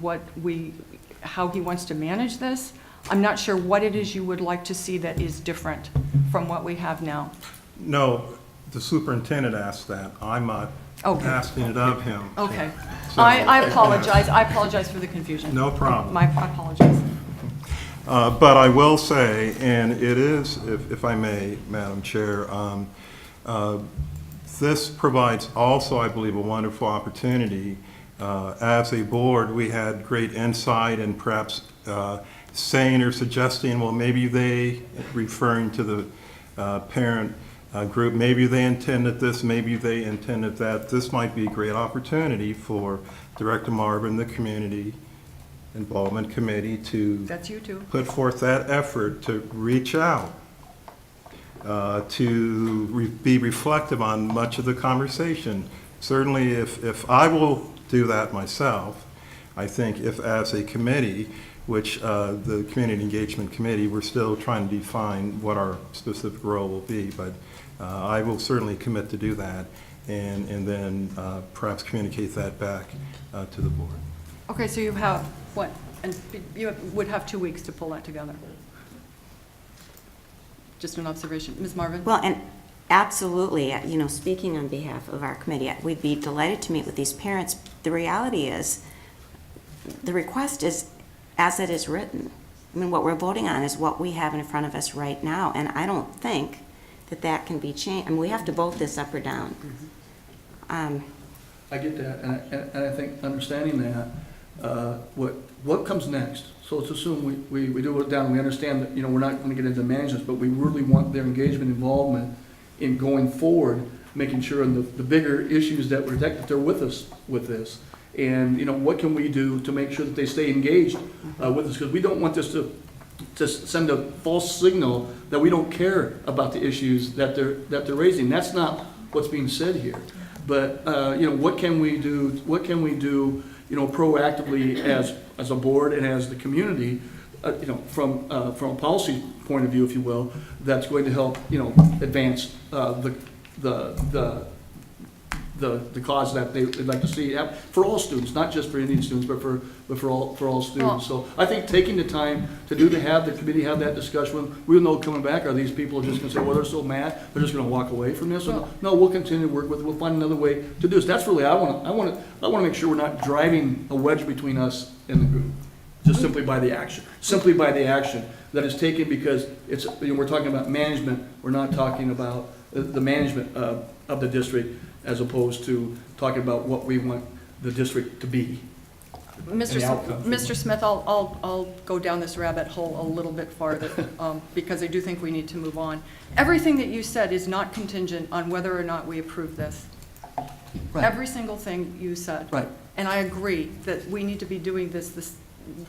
how he wants to manage this. I'm not sure what it is you would like to see that is different from what we have now. No, the superintendent asked that. I'm not asking it of him. Okay. So- I apologize. I apologize for the confusion. No problem. My apologies. But I will say, and it is, if I may, Madam Chair, this provides also, I believe, a wonderful opportunity. As a board, we had great insight and perhaps saying or suggesting, well, maybe they, referring to the parent group, maybe they intended this, maybe they intended that. This might be a great opportunity for Director Marvin, the Community Involvement Committee, to That's you too. put forth that effort to reach out, to be reflective on much of the conversation. Certainly, if I will do that myself, I think if as a committee, which the Community Engagement Committee, we're still trying to define what our specific role will be, but I will certainly commit to do that and then perhaps communicate that back to the board. Okay, so you have, what, and you would have 2 weeks to pull that together. Just an observation. Ms. Marvin? Well, and absolutely, speaking on behalf of our committee, we'd be delighted to meet with these parents. The reality is, the request is as it is written. I mean, what we're voting on is what we have in front of us right now, and I don't think that can be changed. I mean, we have to vote this up or down. I get that, and I think understanding that, what comes next? So let's assume we do it down, we understand that, we're not going to get into management, but we really want their engagement, involvement in going forward, making sure in the bigger issues that that they're with us with this. And, what can we do to make sure that they stay engaged with us? Because we don't want this to send a false signal that we don't care about the issues that they're raising. That's not what's being said here. But, what can we do? What can we do, proactively as a board and as the community, from a policy point of view, if you will, that's going to help, advance the cause that they'd like to see for all students, not just for Indian students, but for all students. So I think taking the time to have the committee have that discussion, we'll know coming back, are these people just going to say, well, they're so mad, they're just going to walk away from this? No, we'll continue to work with it. We'll find another way to do this. That's really, I want to make sure we're not driving a wedge between us and the group, just simply by the action that is taken, because it's, we're talking about management. We're not talking about the management of the district, as opposed to talking about what we want the district to be. Mr. Smith, I'll go down this rabbit hole a little bit farther because I do think we need to move on. Everything that you said is not contingent on whether or not we approve this. Right. Every single thing you said. Right. And I agree that we need to be doing this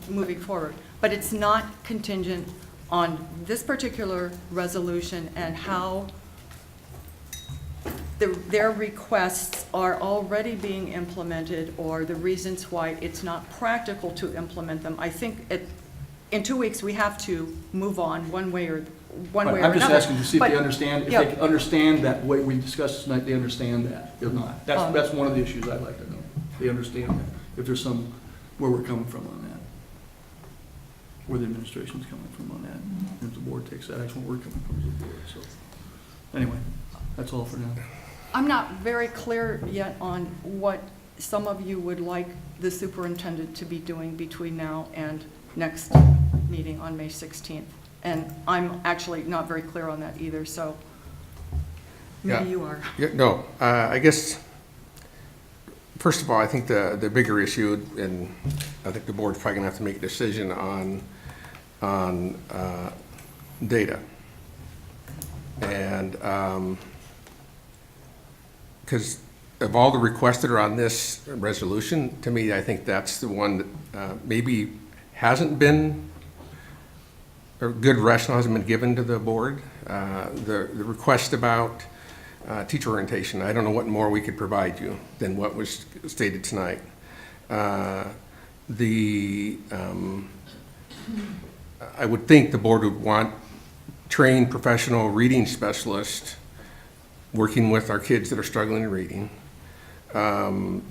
moving forward. But it's not contingent on this particular resolution and how their requests are already being implemented, or the reasons why it's not practical to implement them. I think in 2 weeks, we have to move on one way or another. I'm just asking to see if they understand, yeah. they can understand that way we discussed tonight, they understand that, if not. That's one of the issues I'd like to know. They understand that, if there's where we're coming from on that, where the administration's coming from on that, and if the board takes that, that's where we're coming from as a board, so. Anyway, that's all for now. I'm not very clear yet on what some of you would like the superintendent to be doing between now and next meeting on May 16th. And I'm actually not very clear on that either, so maybe you are. Yeah, no, I guess first of all, I think the bigger issue, and I think the board's probably gonna have to make a decision on data. And, because of all the requests that are on this resolution, to me, I think that's the one that maybe hasn't been, or good rationale hasn't been given to the board. The request about teacher orientation, I don't know what more we could provide you than what was stated tonight. I would think the board would want trained professional reading specialists working with our kids that are struggling in reading. The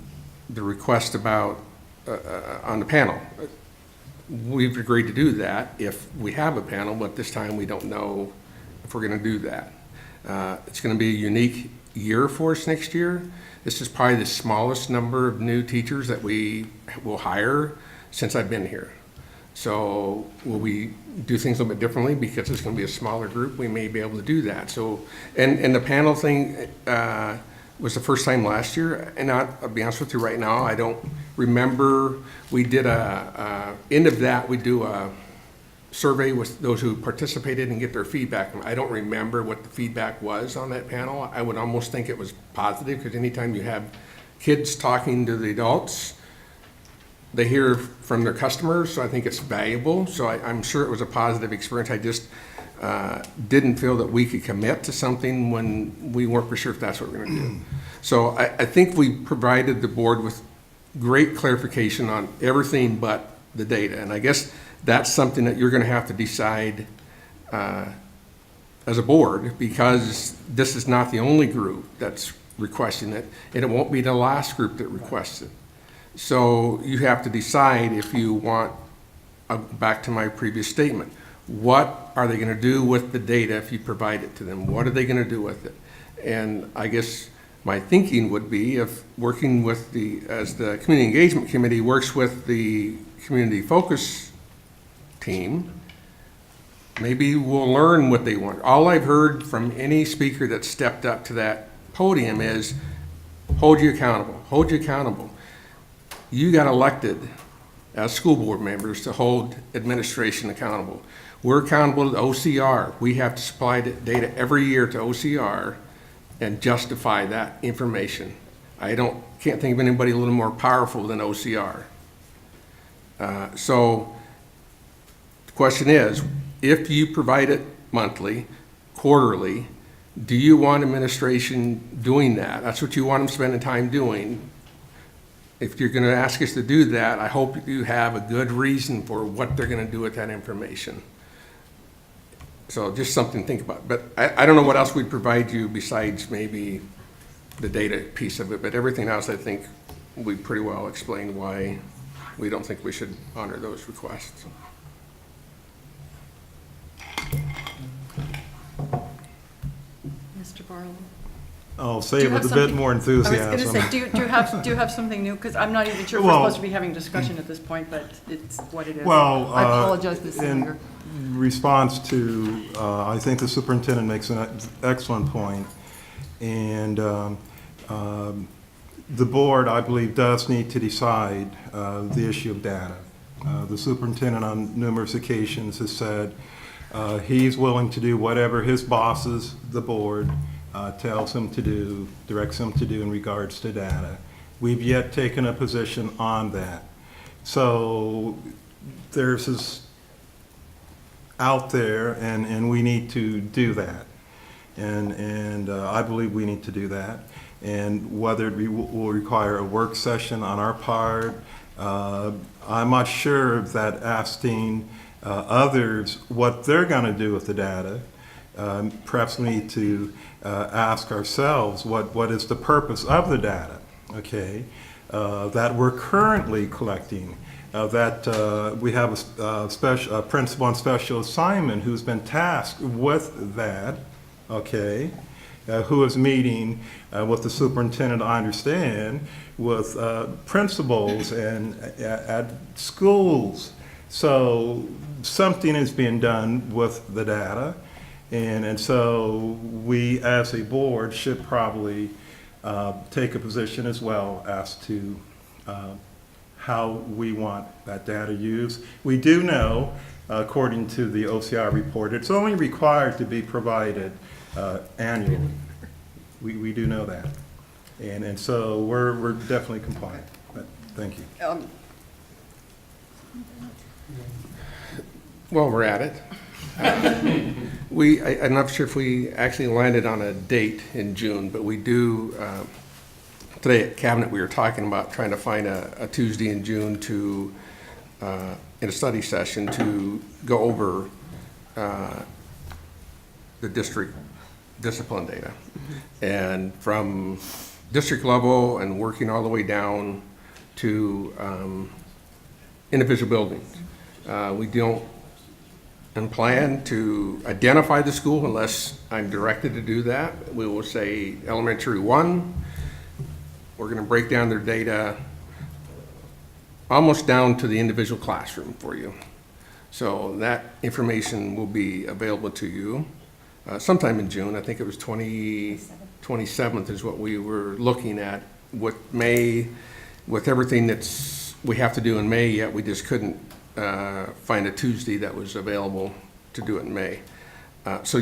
request about, on the panel, we've agreed to do that if we have a panel, but this time we don't know if we're gonna do that. It's gonna be a unique year for us next year. This is probably the smallest number of new teachers that we will hire since I've been here. So will we do things a little bit differently because it's going to be a smaller group? We may be able to do that. So, and the panel thing was the first time last year. And I'll be honest with you right now, I don't remember. We did end of that, we do a survey with those who participated and get their feedback. I don't remember what the feedback was on that panel. I would almost think it was positive because anytime you have kids talking to the adults, they hear from their customers, so I think it's valuable. So I'm sure it was a positive experience. I just didn't feel that we could commit to something when we weren't for sure if that's what we're gonna do. So I think we provided the board with great clarification on everything but the data. And I guess that's something that you're gonna have to decide as a board, because this is not the only group that's requesting it, and it won't be the last group that requests it. So you have to decide if you want, back to my previous statement, what are they going to do with the data if you provide it to them? What are they going to do with it? And I guess my thinking would be, if working with as the Community Engagement Committee works with the Community Focus team, maybe we'll learn what they want. All I've heard from any speaker that stepped up to that podium is, hold you accountable, hold you accountable. You got elected as school board members to hold administration accountable. We're accountable to OCR. We have to supply the data every year to OCR and justify that information. Can't think of anybody a little more powerful than OCR. So the question is, if you provide it monthly, quarterly, do you want administration doing that? That's what you want them spending time doing. If you're going to ask us to do that, I hope you have a good reason for what they're going to do with that information. So just something to think about. But I don't know what else we'd provide you besides maybe the data piece of it, but everything else, I think we pretty well explained why we don't think we should honor those requests. Mr. Barlow? I'll say it with a bit more enthusiasm. I was going to say, do you have something new? Because I'm not even sure if we're supposed to be having discussion at this point, but it's what it is. Well, I apologize, Ms. Singer. In response to, I think the superintendent makes an excellent point, and the board, I believe, does need to decide the issue of data. The superintendent on numerous occasions has said he's willing to do whatever his bosses, the board, tells him to do, directs him to do in regards to data. We've yet taken a position on that. So there's this out there, and we need to do that. And I believe we need to do that. And whether it will require a work session on our part, I'm not sure that asking others what they're going to do with the data. Perhaps we need to ask ourselves what is the purpose of the data, okay, that we're currently collecting, that we have a principal on special assignment who's been tasked with that, okay, who is meeting with the superintendent, I understand, with principals and at schools. So something is being done with the data. And so we, as a board, should probably take a position as well as to how we want that data used. We do know, according to the OCR report, it's only required to be provided annually. We do know that. And so we're definitely compliant. But thank you. While we're at it, I'm not sure if we actually landed on a date in June, but we do, today at Cabinet, we were talking about trying to find a Tuesday in June to, in a study session, to go over the district discipline data. And from district level and working all the way down to individual buildings. We don't and plan to identify the school unless I'm directed to do that. We will say elementary 1, we're going to break down their data almost down to the individual classroom for you. So that information will be available to you sometime in June. I think it was 27th is what we were looking at. With May, with everything we have to do in May yet, we just couldn't find a Tuesday that was available to do it in May. So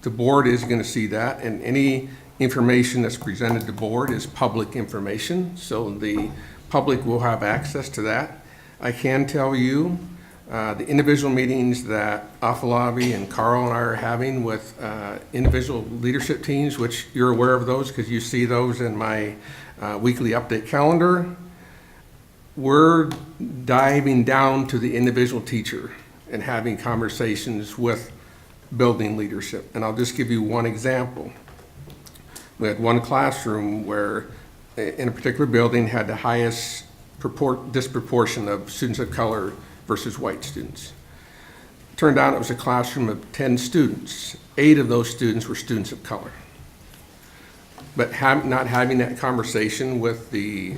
the board is going to see that, and any information that's presented to the board is public information, so the public will have access to that. I can tell you the individual meetings that Afalabi and Carl and I are having with individual leadership teams, which you're aware of those because you see those in my weekly update calendar. We're diving down to the individual teacher and having conversations with building leadership. And I'll just give you one example. We had one classroom where, in a particular building, had the highest disproportion of students of color versus white students. Turned out it was a classroom of 10 students. 8 of those students were students of color. But not having that conversation with the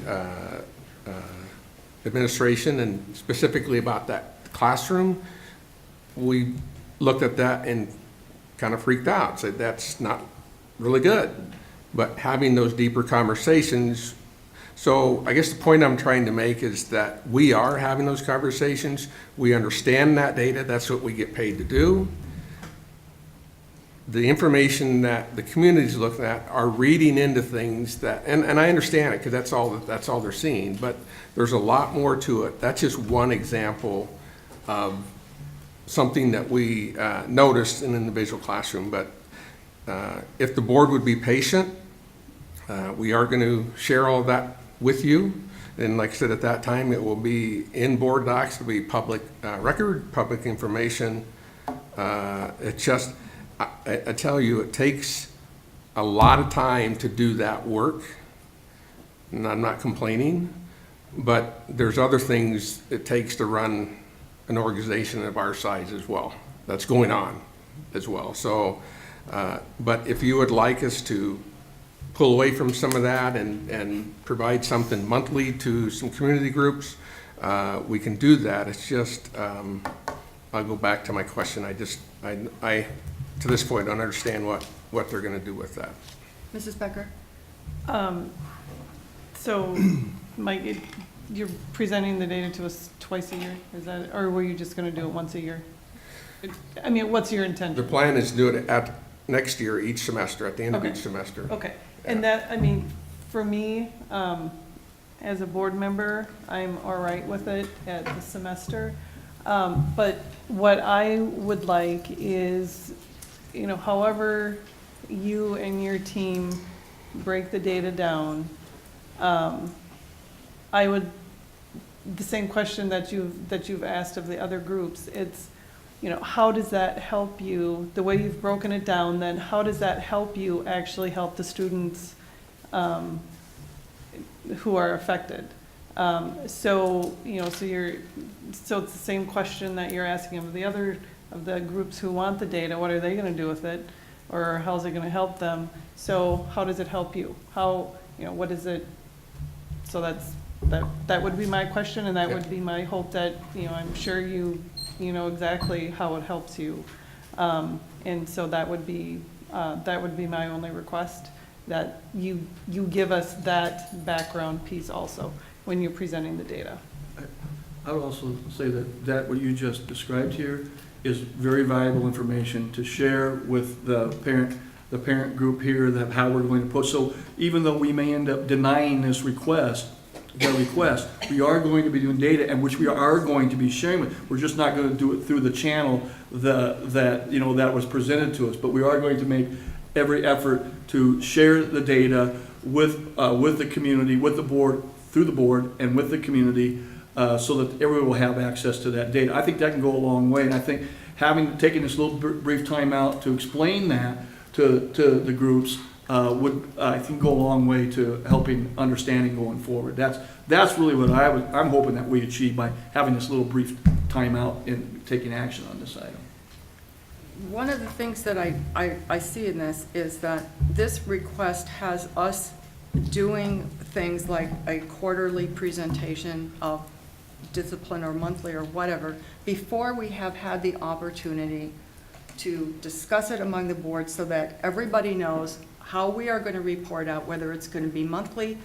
administration and specifically about that classroom, we looked at that and kind of freaked out, said that's not really good. But having those deeper conversations, so I guess the point I'm trying to make is that we are having those conversations. We understand that data, that's what we get paid to do. The information that the community's looking at are reading into things that, and I understand it because that's all they're seeing, but there's a lot more to it. That's just one example of something that we noticed in an individual classroom. But if the board would be patient, we are going to share all that with you. And like I said, at that time, it will be in board docs, it'll be public record, public information. It's just, I tell you, it takes a lot of time to do that work, and I'm not complaining, but there's other things it takes to run an organization of our size as well. That's going on as well. So, but if you would like us to pull away from some of that and provide something monthly to some community groups, we can do that. It's just, I'll go back to my question. I to this point, don't understand what they're going to do with that. Mrs. Becker? So, Mike, you're presenting the data to us twice a year, is that, or were you just going to do it once a year? I mean, what's your intention? The plan is to do it at next year, each semester, at the end of Okay. each semester. Okay, and that, I mean, for me, as a board member, I'm all right with it at the semester. But what I would like is, you know, however you and your team break the data down, I would, the same question that you've asked of the other groups, it's, you know, how does that help you, the way you've broken it down, then how does that help you actually help the students who are affected? So, you know, so it's the same question that you're asking of the groups who want the data, what are they gonna do with it? Or how's it gonna help them? So how does it help you? How, you know, what is it? So that would be my question, and that would be my hope that, you know, I'm sure you know exactly how it helps you. And so that would be my only request. that you give us that background piece also when you're presenting the data. I would also say that what you just described here is very valuable information to share with the parent group here, that how we're going to put. So even though we may end up denying this request, we are going to be doing data, and which we are going to be sharing with. We're just not going to do it through the channel that was presented to us, but we are going to make every effort to share the data with the community, with the board, through the board, and with the community, so that everyone will have access to that data. I think that can go a long way, and I think taking this little brief time out to explain that to the groups would, I think, go a long way to helping understanding going forward. That's really what I'm hoping that we achieve by having this little brief time out and taking action on this item. One of the things that I see in this is that this request has us doing things like a quarterly presentation of discipline or monthly or whatever before we have had the opportunity to discuss it among the board, so that everybody knows how we are going to report out, whether it's going to be monthly,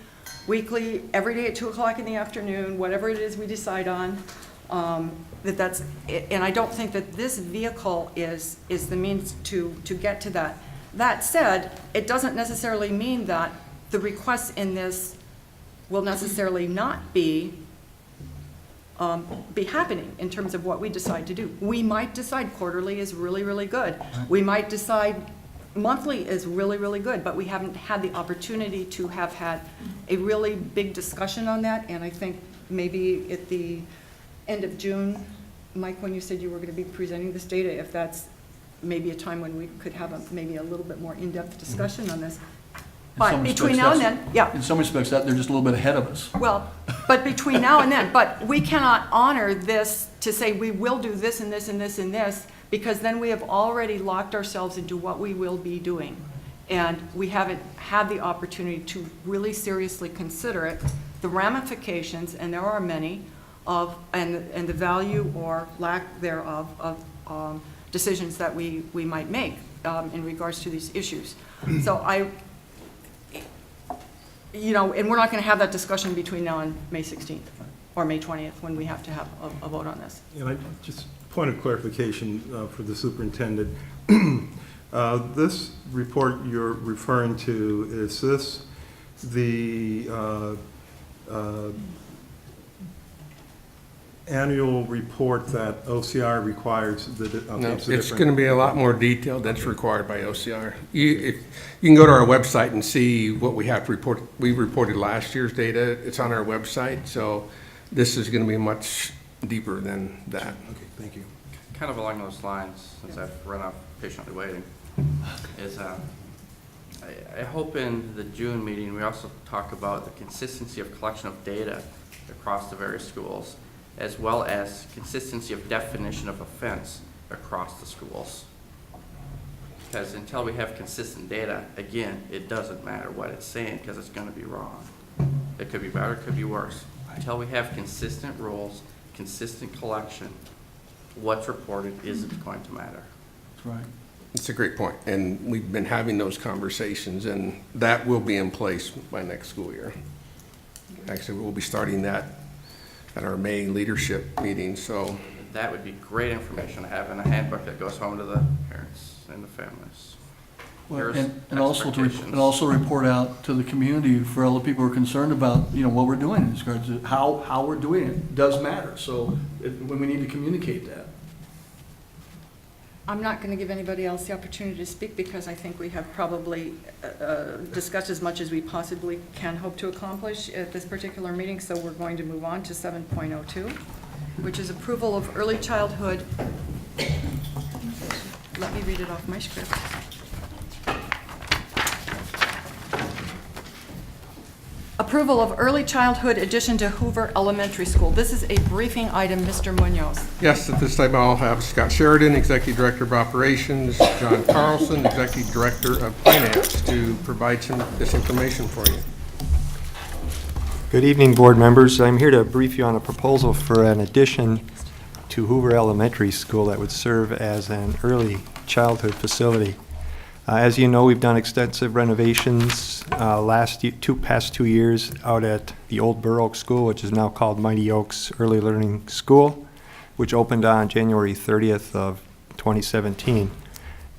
weekly, every day at 2 o'clock in the afternoon, whatever it is we decide on. And I don't think that this vehicle is the means to get to that. That said, it doesn't necessarily mean that the requests in this will necessarily not be happening in terms of what we decide to do. We might decide quarterly is really, really good. We might decide monthly is really, really good, but we haven't had the opportunity to have had a really big discussion on that. And I think maybe at the end of June, Mike, when you said you were going to be presenting this data, if that's maybe a time when we could have maybe a little bit more in-depth discussion on this. But between now and then, yeah. In some respects, they're just a little bit ahead of us. Well, but between now and then, but we cannot honor this to say we will do this and this and this and this, because then we have already locked ourselves into what we will be doing. And we haven't had the opportunity to really seriously consider it, the ramifications, and there are many, and the value or lack thereof of decisions that we might make in regards to these issues. So and we're not going to have that discussion between now and May 16th or May 20th when we have to have a vote on this. And just point of clarification for the superintendent. This report you're referring to, is this the annual report that OCR requires? No, it's going to be a lot more detailed. That's required by OCR. You can go to our website and see what we have to report. We reported last year's data. It's on our website. So this is going to be much deeper than that. Okay, thank you. Kind of along those lines, since I've run out patiently waiting, is I hope in the June meeting we also talk about the consistency of collection of data across the various schools, as well as consistency of definition of offense across the schools. Because until we have consistent data, again, it doesn't matter what it's saying, because it's going to be wrong. It could be better, it could be worse. Until we have consistent rules, consistent collection, what's reported isn't going to matter. That's right. It's a great point, and we've been having those conversations, and that will be in place by next school year. Actually, we'll be starting that at our May leadership meeting, so. That would be great information to have in a handbook that goes home to the parents and the families. Well, Here's and also expectations. report out to the community for all the people who are concerned about, what we're doing in regards to how we're doing it does matter. So when we need to communicate that. I'm not going to give anybody else the opportunity to speak because I think we have probably discussed as much as we possibly can hope to accomplish at this particular meeting. So we're going to move on to 7.02, which is approval of early childhood. Let me read it off my script. Approval of early childhood addition to Hoover Elementary School. This is a briefing item, Mr. Munoz. Yes, at this time I'll have Scott Sheridan, Executive Director of Operations, John Carlson, Executive Director of Finance, to provide this information for you. Good evening, board members. I'm here to brief you on a proposal for an addition to Hoover Elementary School that would serve as an early childhood facility. As you know, we've done extensive renovations past 2 years out at the old Burr Oak School, which is now called Mighty Oaks Early Learning School, which opened on January 30th of 2017.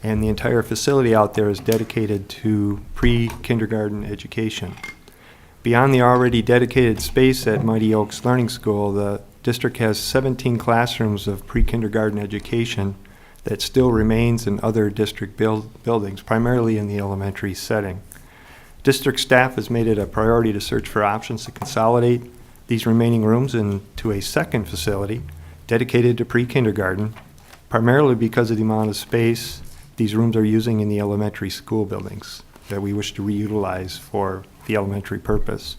And the entire facility out there is dedicated to pre-kindergarten education. Beyond the already dedicated space at Mighty Oaks Learning School, the district has 17 classrooms of pre-kindergarten education that still remains in other district buildings, primarily in the elementary setting. District staff has made it a priority to search for options to consolidate these remaining rooms into a second facility dedicated to pre-kindergarten, primarily because of the amount of space these rooms are using in the elementary school buildings that we wish to reutilize for the elementary purpose.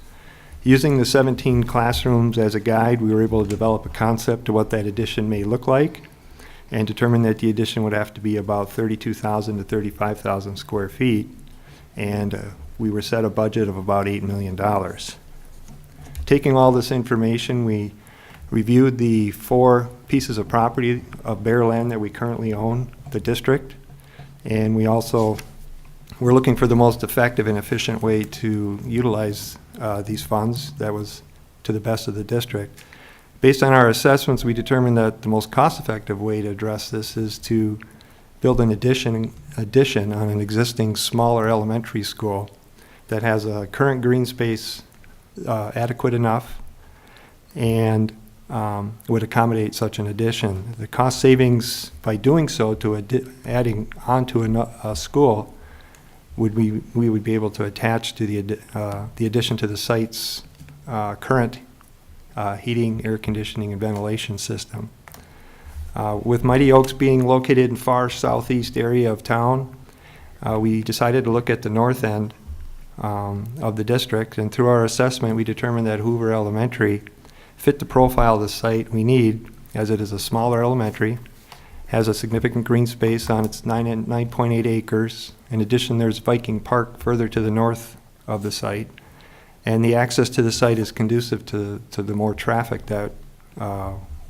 Using the 17 classrooms as a guide, we were able to develop a concept to what that addition may look like and determine that the addition would have to be about 32,000 to 35,000 square feet, and we were set a budget of about $8 million. Taking all this information, we reviewed the 4 pieces of property of bare land that we currently own, the district, and we also were looking for the most effective and efficient way to utilize these funds that was to the best of the district. Based on our assessments, we determined that the most cost-effective way to address this is to build an addition on an existing smaller elementary school that has a current green space adequate enough and would accommodate such an addition. The cost savings by doing so to adding onto a school we would be able to attach to the addition to the site's current heating, air conditioning, and ventilation system. With Mighty Oaks being located in far southeast area of town, we decided to look at the north end of the district, and through our assessment, we determined that Hoover Elementary fit the profile of the site we need, as it is a smaller elementary, has a significant green space on its 9.8 acres. In addition, there's Viking Park further to the north of the site, and the access to the site is conducive to the more traffic that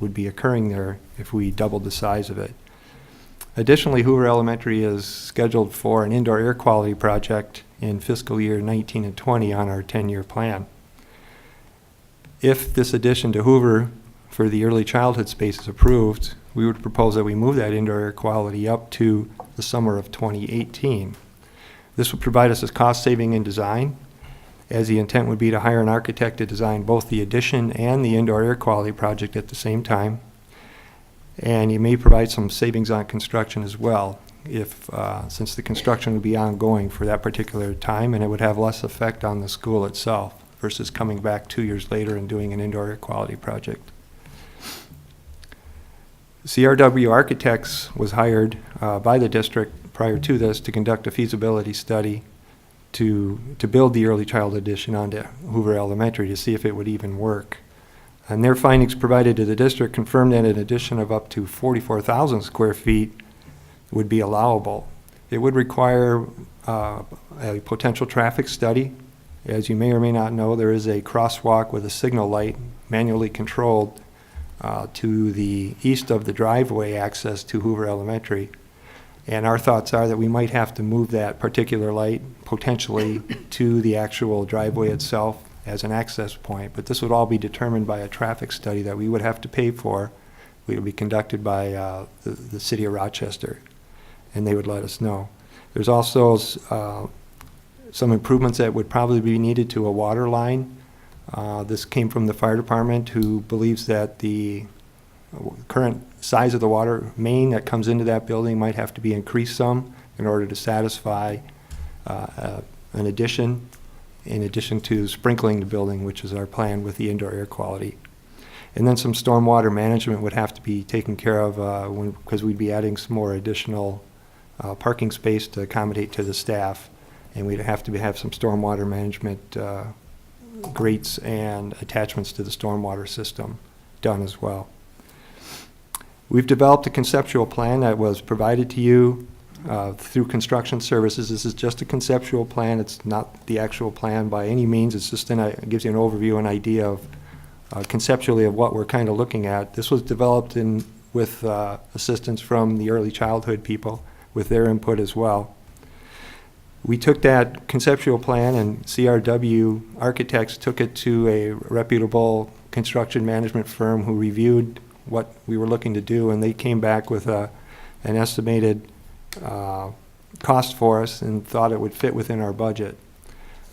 would be occurring there if we doubled the size of it. Additionally, Hoover Elementary is scheduled for an indoor air quality project in fiscal year 19 and 20 on our 10-year plan. If this addition to Hoover for the early childhood space is approved, we would propose that we move that indoor air quality up to the summer of 2018. This would provide us a cost saving in design, as the intent would be to hire an architect to design both the addition and the indoor air quality project at the same time. And you may provide some savings on construction as well, since the construction would be ongoing for that particular time, and it would have less effect on the school itself versus coming back 2 years later and doing an indoor air quality project. CRW Architects was hired by the district prior to this to conduct a feasibility study to build the early childhood addition onto Hoover Elementary to see if it would even work. And their findings provided to the district confirmed that an addition of up to 44,000 square feet would be allowable. It would require a potential traffic study. As you may or may not know, there is a crosswalk with a signal light manually controlled to the east of the driveway access to Hoover Elementary. And our thoughts are that we might have to move that particular light potentially to the actual driveway itself as an access point. But this would all be determined by a traffic study that we would have to pay for. It would be conducted by the city of Rochester, and they would let us know. There's also some improvements that would probably be needed to a water line. This came from the fire department, who believes that the current size of the water main that comes into that building might have to be increased some in order to satisfy an addition, in addition to sprinkling the building, which is our plan with the indoor air quality. And then some stormwater management would have to be taken care of because we'd be adding some more additional parking space to accommodate to the staff, and we'd have to have some stormwater management grates and attachments to the stormwater system done as well. We've developed a conceptual plan that was provided to you through construction services. This is just a conceptual plan. It's not the actual plan by any means. It's just it gives you an overview, an idea of conceptually of what we're kind of looking at. This was developed with assistance from the early childhood people with their input as well. We took that conceptual plan, and CRW Architects took it to a reputable construction management firm who reviewed what we were looking to do, and they came back with an estimated cost for us and thought it would fit within our budget.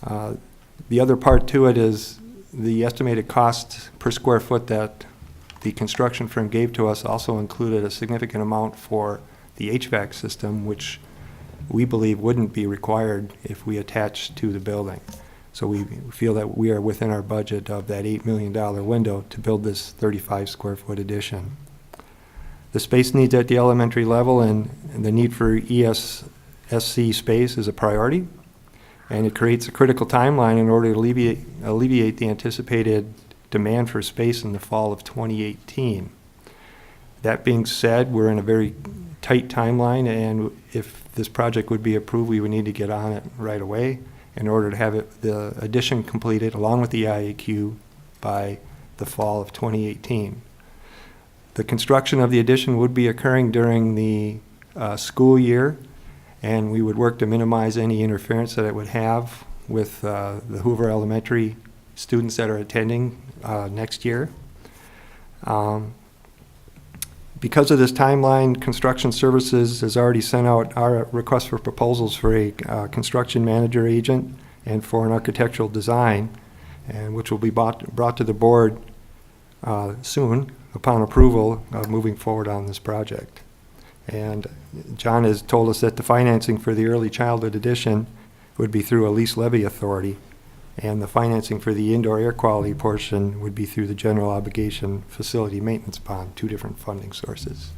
The other part to it is the estimated cost per square foot that the construction firm gave to us also included a significant amount for the HVAC system, which we believe wouldn't be required if we attach to the building. So we feel that we are within our budget of that $8 million window to build this 35 square foot addition. The space needs at the elementary level and the need for ESSC space is a priority, and it creates a critical timeline in order to alleviate the anticipated demand for space in the fall of 2018. That being said, we're in a very tight timeline, and if this project would be approved, we would need to get on it right away in order to have the addition completed along with the IAQ by the fall of 2018. The construction of the addition would be occurring during the school year, and we would work to minimize any interference that it would have with the Hoover Elementary students that are attending next year. Because of this timeline, Construction Services has already sent out our request for proposals for a construction manager agent and for an architectural design, and which will be brought to the board soon upon approval of moving forward on this project. And John has told us that the financing for the early childhood addition would be through a lease levy authority, and the financing for the indoor air quality portion would be through the general obligation facility maintenance bond, two different funding sources.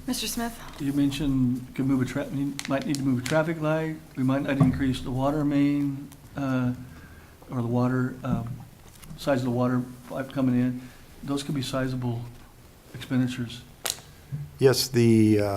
Mr. Smith? You mentioned could move might need to move a traffic light. We might not increase the water main or the water size of the water pipe coming in. Those could be sizable expenditures. Yes, I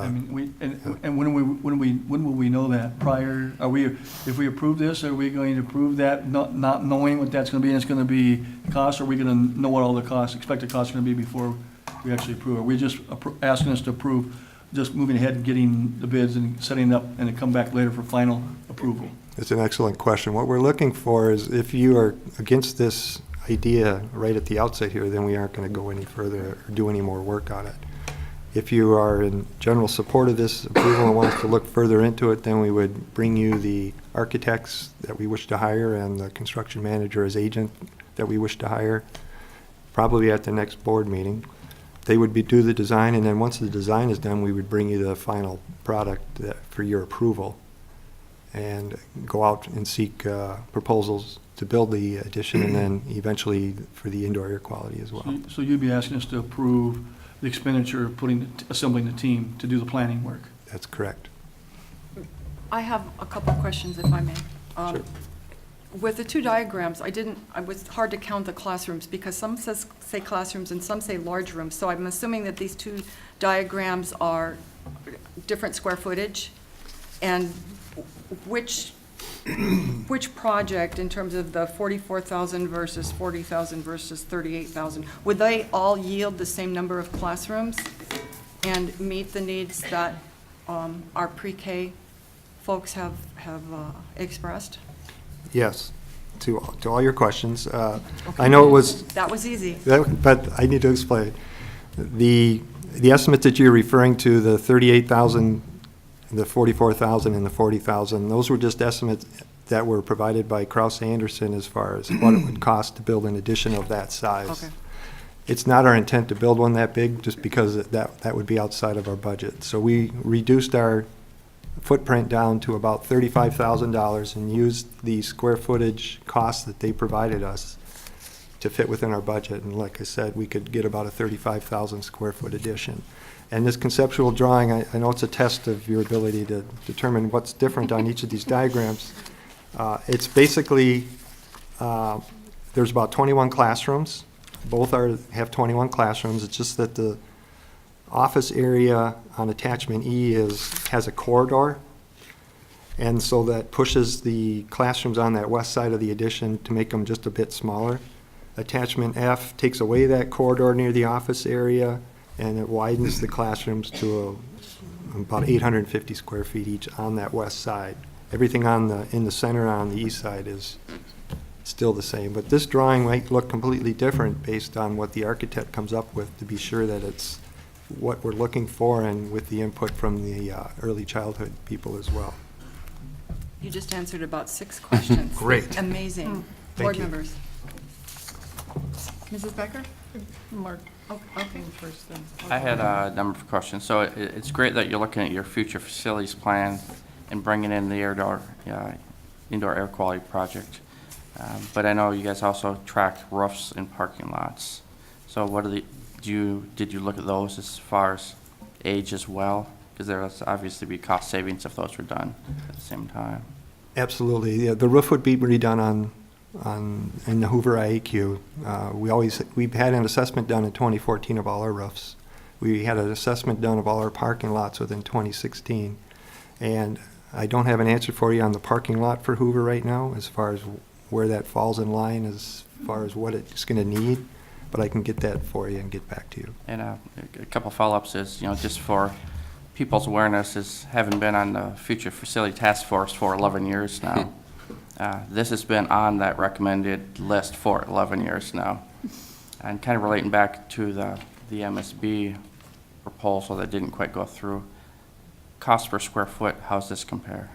mean, and when will we know that? Prior, if we approve this, are we going to approve that not knowing what that's going to be and it's going to be cost? Or are we going to know what all the expected costs are going to be before we actually approve? Are we just asking us to approve, just moving ahead and getting the bids and setting it up and then come back later for final approval? It's an excellent question. What we're looking for is if you are against this idea right at the outset here, then we aren't going to go any further or do any more work on it. If you are in general support of this approval and want us to look further into it, then we would bring you the architects that we wish to hire and the construction manager as agent that we wish to hire, probably at the next board meeting. They would do the design, and then once the design is done, we would bring you the final product for your approval and go out and seek proposals to build the addition and then eventually for the indoor air quality as well. So you'd be asking us to approve the expenditure of assembling the team to do the planning work? That's correct. I have a couple of questions, if I may. Sure. With the two diagrams, it was hard to count the classrooms because some say classrooms and some say large rooms. So I'm assuming that these two diagrams are different square footage. And which project, in terms of the 44,000 versus 40,000 versus 38,000, would they all yield the same number of classrooms and meet the needs that our pre-K folks have expressed? Yes, to all your questions. I know it was... That was easy. But I need to explain. The estimates that you're referring to, the 38,000, the 44,000, and the 40,000, those were just estimates that were provided by Krause Anderson as far as what it would cost to build an addition of that size. Okay. It's not our intent to build one that big just because that would be outside of our budget. So we reduced our footprint down to about $35,000 and used the square footage costs that they provided us to fit within our budget. And like I said, we could get about a 35,000 square foot addition. And this conceptual drawing, I know it's a test of your ability to determine what's different on each of these diagrams. It's basically, there's about 21 classrooms. Both have 21 classrooms. It's just that the office area on attachment E has a corridor, and so that pushes the classrooms on that west side of the addition to make them just a bit smaller. Attachment F takes away that corridor near the office area, and it widens the classrooms to about 850 square feet each on that west side. Everything in the center on the east side is still the same, but this drawing might look completely different based on what the architect comes up with, to be sure that it's what we're looking for, and with the input from the early childhood people as well. You just answered about 6 questions. Great. Amazing. Thank Board you. members. Mrs. Becker? Mark, Oh, okay. first then. I had a number of questions. So it's great that you're looking at your future facilities plan and bringing in the indoor air quality project. But I know you guys also track roofs in parking lots. So what are did you look at those as far as age as well? Because there will obviously be cost savings if those were done at the same time. Absolutely. Yeah, the roof would be redone in the Hoover IAQ. We've had an assessment done in 2014 of all our roofs. We had an assessment done of all our parking lots within 2016. And I don't have an answer for you on the parking lot for Hoover right now, as far as where that falls in line, as far as what it's going to need. But I can get that for you and get back to you. And a couple follow-ups is, just for people's awareness, is having been on the Future Facility Task Force for 11 years now. This has been on that recommended list for 11 years now. And kind of relating back to the MSB proposal that didn't quite go through, cost per square foot, how's this compare?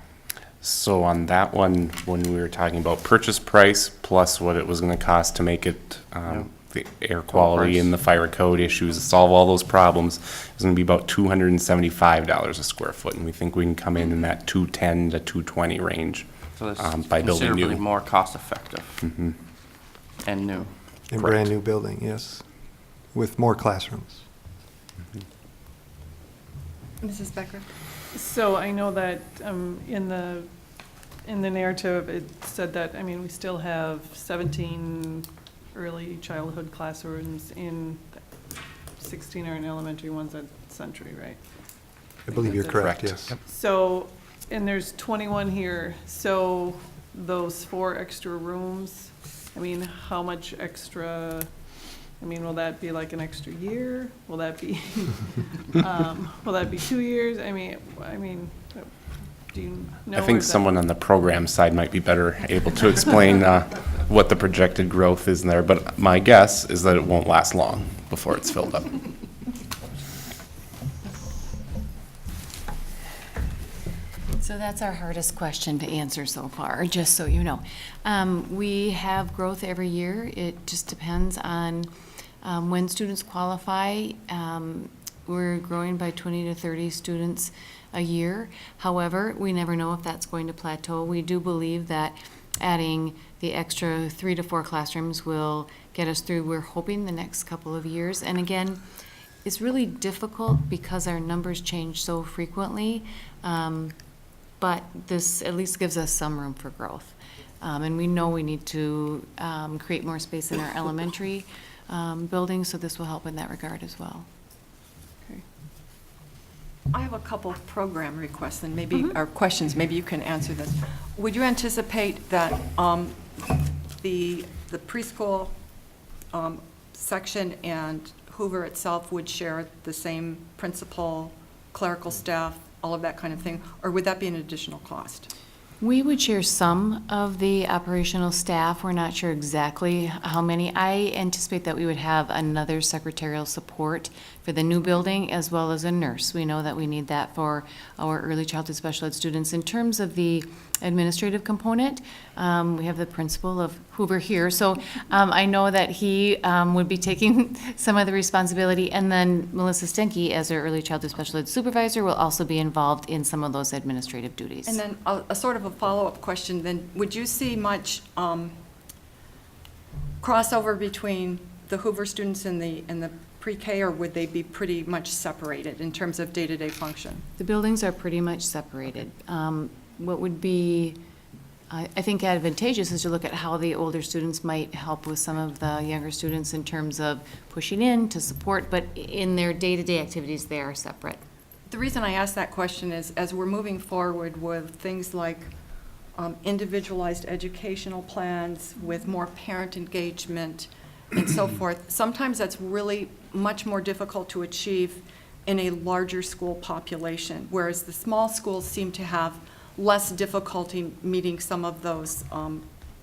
So on that one, when we were talking about purchase price plus what it was going to cost to make it, the air quality and the fire code issues, to solve all those problems, it's going to be about $275 a square foot. And we think we can come in that $210 to $220 range. So this by building considerably new. more cost-effective and new. And Correct. brand new building, yes, with more classrooms. Mrs. Becker? So I know that in the narrative, it said that, we still have 17 early childhood classrooms in 16 are in elementary, ones at Century, right? I believe you're That's correct, Correct. yes. So, and there's 21 here, so those 4 extra rooms, how much extra, will that be like an extra year? Will that be, will that be 2 years? Do you know? I think someone on the program side might be better able to explain what the projected growth is in there, but my guess is that it won't last long before it's filled up. So that's our hardest question to answer so far, just so you know. We have growth every year. It just depends on when students qualify. We're growing by 20 to 30 students a year. However, we never know if that's going to plateau. We do believe that adding the extra 3 to 4 classrooms will get us through, we're hoping, the next couple of years. And again, it's really difficult because our numbers change so frequently. But this at least gives us some room for growth. And we know we need to create more space in our elementary buildings, so this will help in that regard as well. I have a couple of program requests and maybe, or questions, maybe you can answer this. Would you anticipate that the preschool section and Hoover itself would share the same principal, clerical staff, all of that kind of thing, or would that be an additional cost? We would share some of the operational staff. We're not sure exactly how many. I anticipate that we would have another secretarial support for the new building as well as a nurse. We know that we need that for our early childhood special ed students. In terms of the administrative component, we have the principal of Hoover here. So I know that he would be taking some of the responsibility, and then Melissa Stenke, as our early childhood special ed supervisor, will also be involved in some of those administrative duties. And then a sort of a follow-up question, then, would you see much crossover between the Hoover students and the pre-K, or would they be pretty much separated in terms of day-to-day function? The buildings are pretty much separated. What would be, I think, advantageous is to look at how the older students might help with some of the younger students in terms of pushing in to support, but in their day-to-day activities, they are separate. The reason I ask that question is, as we're moving forward with things like individualized educational plans with more parent engagement and so forth, sometimes that's really much more difficult to achieve in a larger school population, whereas the small schools seem to have less difficulty meeting some of those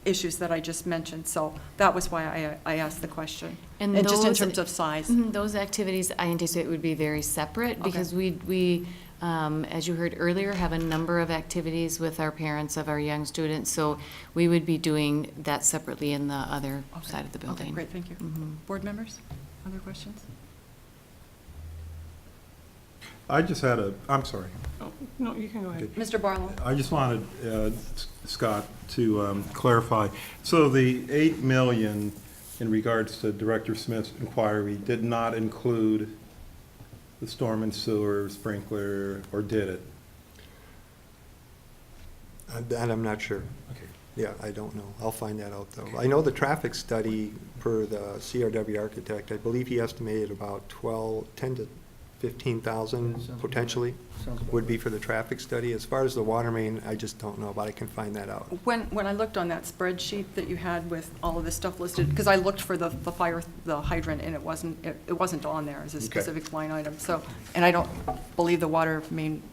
issues that I just mentioned. So that was why I asked the question, and just in those- terms of size. Those activities, I anticipate would be very separate, because we, as you heard earlier, have a number of activities with our parents of our young students, so we would be doing that separately in the other side of the building. Okay, great, thank you. Board members, other questions? I just had I'm sorry. Oh, no, you can go ahead. Mr. Barlow? I just wanted Scott to clarify. So the 8 million in regards to Director Smith's inquiry did not include the storm and sewer sprinkler, or did it? That I'm not sure. Okay. Yeah, I don't know. I'll find that out, though. I know the traffic study per the CRW architect, I believe he estimated about 10 to 15,000 potentially would be for the traffic study. As far as the water main, I just don't know, but I can find that out. When I looked on that spreadsheet that you had with all of this stuff listed, because I looked for the hydrant, and it wasn't on there as a specific line item, so, and I don't believe the water main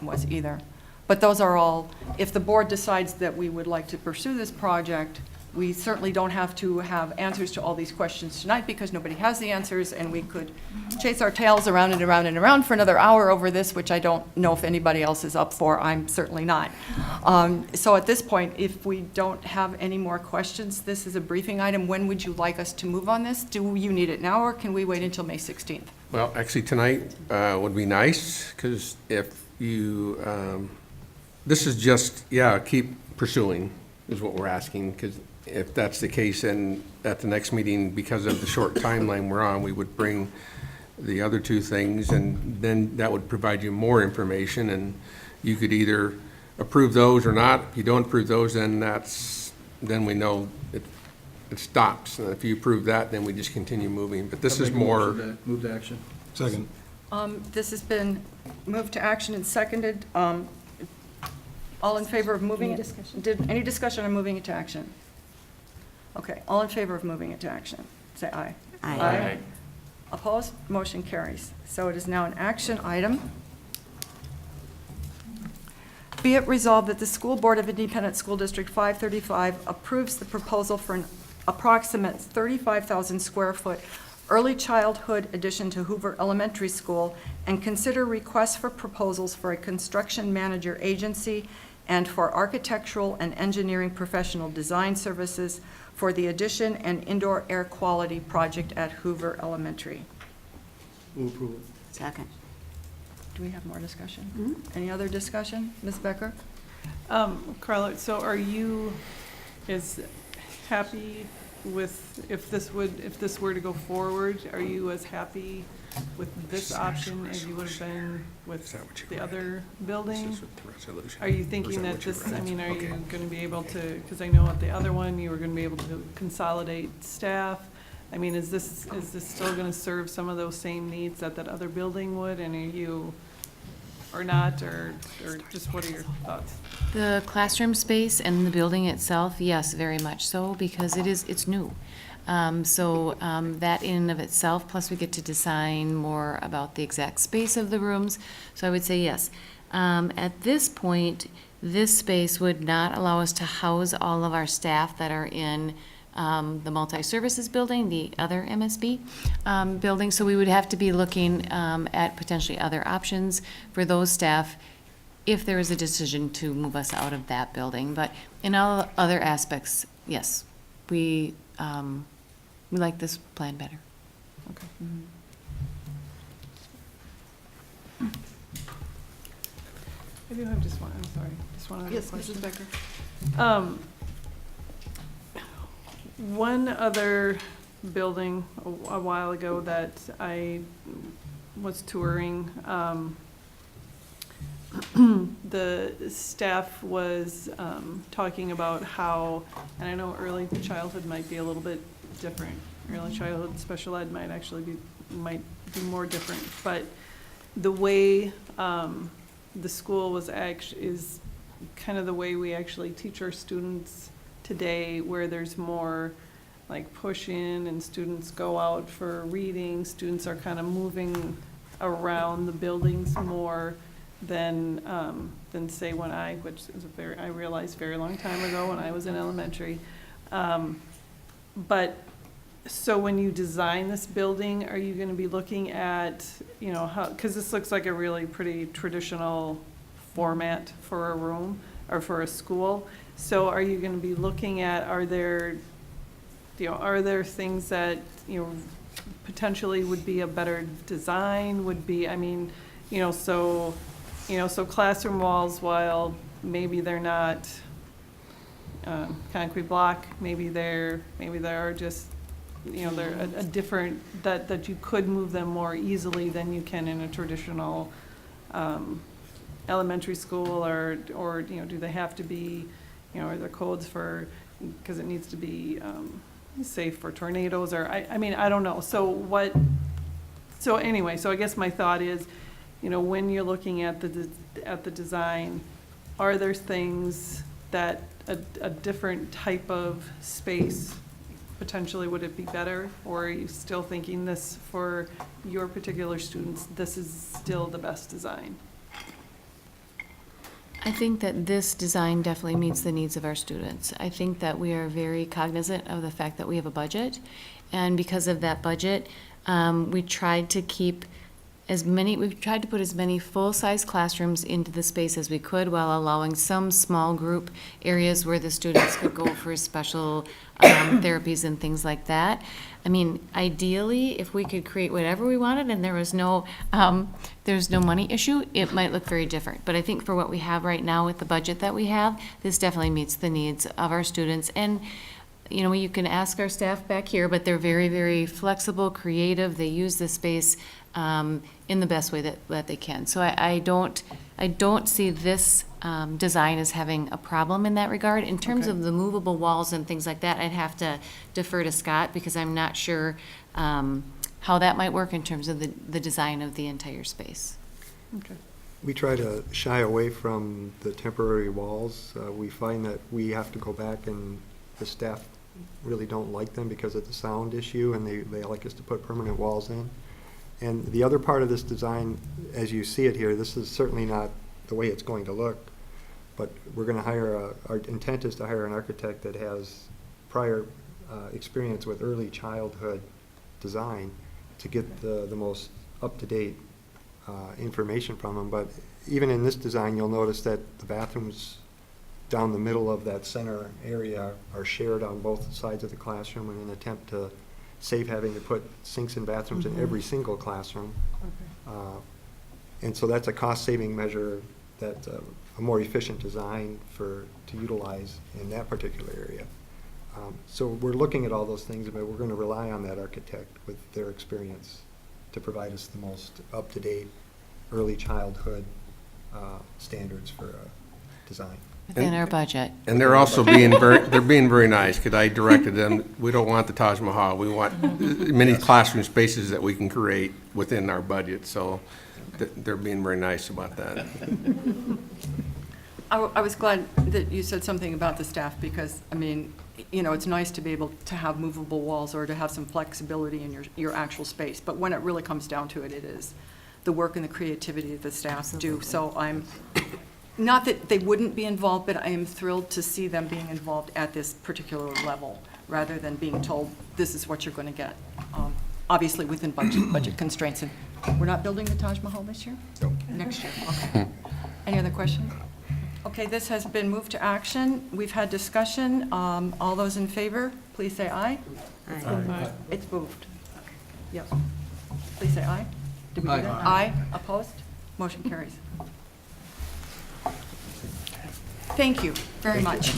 was either. But those are all, if the board decides that we would like to pursue this project, we certainly don't have to have answers to all these questions tonight, because nobody has the answers, and we could chase our tails around and around and around for another hour over this, which I don't know if anybody else is up for. I'm certainly not. So at this point, if we don't have any more questions, this is a briefing item. When would you like us to move on this? Do you need it now, or can we wait until May 16th? Well, actually, tonight would be nice, because if you, this is just, keep pursuing is what we're asking, because if that's the case, then at the next meeting, because of the short timeline we're on, we would bring the other two things, and then that would provide you more information, and you could either approve those or not. If you don't approve those, then then we know it stops. And if you approve that, then we just continue moving. But this is more. Move to action. Second. This has been moved to action and seconded. All in favor of moving it? Any discussion on moving it to action? Okay, all in favor of moving it to action, say aye. Aye. Opposed? Motion carries. So it is now an action item. Be it resolved that the School Board of Independent School District 535 approves the proposal for an approximate 35,000 square foot early childhood addition to Hoover Elementary School, and consider requests for proposals for a construction manager agency and for architectural and engineering professional design services for the addition and indoor air quality project at Hoover Elementary. Move approval. Second. Do we have more discussion? Any other discussion? Ms. Becker? Carla, so are you as happy with, if this were to go forward, are you as happy with this option as you would have been with the other building? Are you thinking that this, are you going to be able to, because I know at the other one, you were going to be able to consolidate staff. I mean, is this still going to serve some of those same needs that other building would, and are you, or not, or just what are your thoughts? The classroom space and the building itself, yes, very much so, because it's new. That in and of itself, plus we get to design more about the exact space of the rooms, so I would say yes. At this point, this space would not allow us to house all of our staff that are in the multi-services building, the other MSB building, so we would have to be looking at potentially other options for those staff if there is a decision to move us out of that building. But in all other aspects, yes, we like this plan better. Okay. I do have just one, I'm sorry, just one other Yes, question. Mrs. Becker. One other building a while ago that I was touring, the staff was talking about how, and I know early childhood might be a little bit different. Early childhood special ed might be more different, but the way the school is kind of the way we actually teach our students today, where there's more like push in and students go out for reading. Students are kind of moving around the buildings more than, say when which is I realized very long time ago when I was in elementary. But, so when you design this building, are you gonna be looking at, you know, how, because this looks like a really pretty traditional format for a room or for a school. So are you gonna be looking at, are there things that, you know, potentially would be a better design, would be, I mean, so classroom walls, while maybe they're not concrete block, maybe they are just, they're a different, that you could move them more easily than you can in a traditional elementary school, or do they have to be, are there codes for, because it needs to be safe for tornadoes, or I mean, I don't know. So anyway, so I guess my thought is, when you're looking at the design, are there things that a different type of space potentially would it be better, or are you still thinking this for your particular students, this is still the best design? I think that this design definitely meets the needs of our students. I think that we are very cognizant of the fact that we have a budget, and because of that budget, we tried to keep we've tried to put as many full-size classrooms into the space as we could, while allowing some small group areas where the students could go for special therapies and things like that. I mean, ideally, if we could create whatever we wanted and there was no, there's no money issue, it might look very different. But I think for what we have right now with the budget that we have, this definitely meets the needs of our students. And you can ask our staff back here, but they're very, very flexible, creative. They use the space in the best way that they can. So I don't see this design as having a problem in that regard. In terms of the movable walls and things like that, I'd have to defer to Scott, because I'm not sure how that might work in terms of the design of the entire space. Okay. We try to shy away from the temporary walls. We find that we have to go back, and the staff really don't like them because of the sound issue, and they like us to put permanent walls in. And the other part of this design, as you see it here, this is certainly not the way it's going to look, but we're going to hire, our intent is to hire an architect that has prior experience with early childhood design to get the most up-to-date information from them. But even in this design, you'll notice that the bathrooms down the middle of that center area are shared on both sides of the classroom, in an attempt to save having to put sinks and bathrooms in every single classroom. And so that's a cost-saving measure, that's a more efficient design to utilize in that particular area. So we're looking at all those things, but we're going to rely on that architect with their experience to provide us the most up-to-date early childhood standards for design. Within our budget. And they're also being very nice, because I directed them, we don't want the Taj Mahal. We want as many classroom spaces that we can create within our budget, so they're being very nice about that. I was glad that you said something about the staff, because, I mean, it's nice to be able to have movable walls or to have some flexibility in your actual space, but when it really comes down to it, it is the work and the creativity that the staff do. So I'm, not that they wouldn't be involved, but I am thrilled to see them being involved at this particular level, rather than being told, this is what you're going to get. Obviously, within budget constraints. And we're not building the Taj Mahal this year? No. Next year, okay. Any other questions? Okay, this has been moved to action. We've had discussion. All those in favor, please say aye. Aye. It's moved. Yep. Please say aye. Did we do that? Aye. Aye. Opposed? Motion carries. Thank you very much.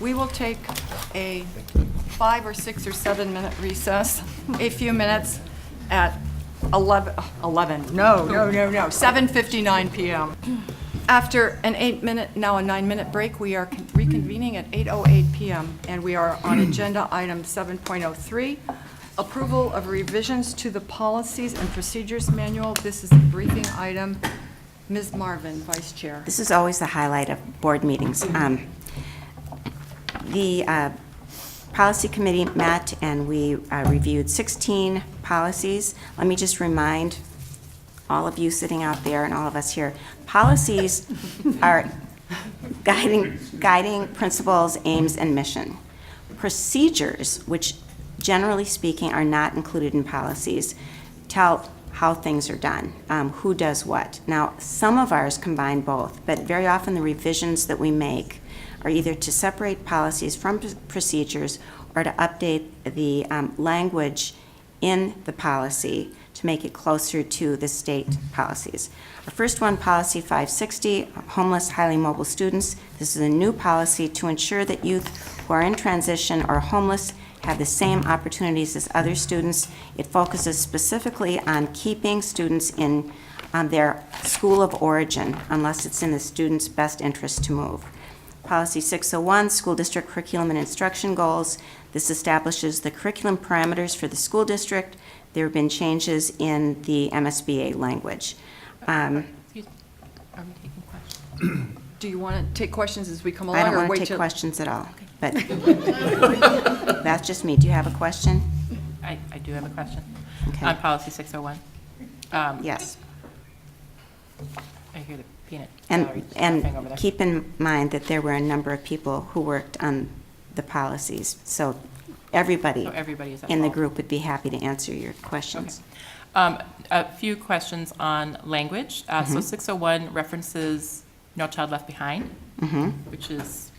We will take a 5 or 6 or 7 minute recess, a few minutes at 7:59 p.m. After an 8-minute, now a 9-minute break, we are reconvening at 8:08 p.m. and we are on agenda item 7.03, approval of revisions to the policies and procedures manual. This is a briefing item. Ms. Marvin, Vice Chair. This is always the highlight of board meetings. The Policy Committee met and we reviewed 16 policies. Let me just remind all of you sitting out there and all of us here, policies are guiding principles, aims, and mission. Procedures, which generally speaking are not included in policies, tell how things are done, who does what. Now, some of ours combine both, but very often the revisions that we make are either to separate policies from procedures or to update the language in the policy to make it closer to the state policies. Our first one, Policy 560, homeless, highly mobile students. This is a new policy to ensure that youth who are in transition or homeless have the same opportunities as other students. It focuses specifically on keeping students in their school of origin unless it's in the student's best interest to move. Policy 601, school district curriculum and instruction goals. This establishes the curriculum parameters for the school district. There have been changes in the MSBA language. Excuse me, are we taking questions? Do you want to take questions as we come I along? don't or want wait to take till- questions at all, but that's just me. Do you have a question? I do have a question. Okay. On policy 601. Yes. I hear the peanut And, gallery laughing over and there. keep in mind that there were a number of people who worked on the policies, so everybody So everybody is in the involved. group would be happy to answer your questions. A few questions on language. So Mhm. 601 references No Child Left Behind, Mhm. which is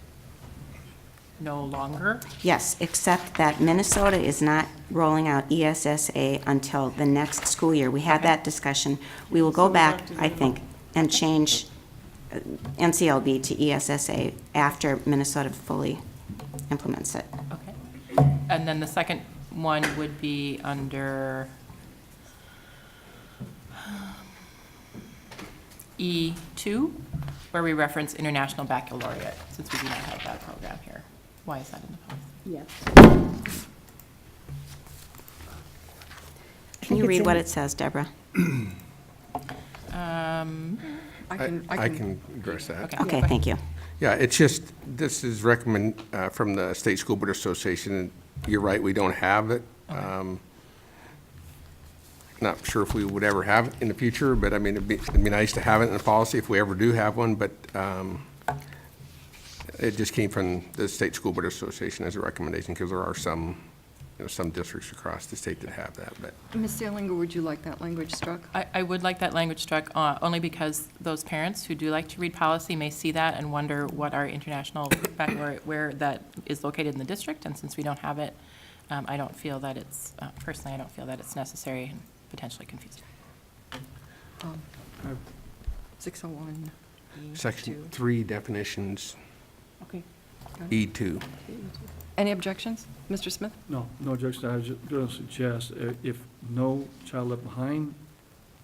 no longer. Yes, except that Minnesota is not rolling out ESSA until the next school year. We had that discussion. We will go back, I think, and change NCLB to ESSA after Minnesota fully implements it. Okay. And then the second one would be under E2, where we reference International Baccalaureate, since we do not have that program here. Why is that in the policy? Yes. Can you read what it says, Deborah? I can address that. Okay, thank you. Yeah, it's just, this is recommend, from the State School Board Association, and you're right, we don't have it. Not sure if we would ever have it in the future, but I mean, it'd be nice to have it in the policy if we ever do have one, but it just came from the State School Board Association as a recommendation, because there are some, some districts across the state that have that, but. Ms. Salinger, would you like that language struck? I would like that language struck, only because those parents who do like to read policy may see that and wonder what our international baccalaureate, where that is located in the district, and since we don't have it, I don't feel that it's, personally, I don't feel that it's necessary and potentially confusing. 601. Section 3 definitions, Okay. E2. Any objections? Mr. Smith? No objection. I was just going to suggest, if No Child Left Behind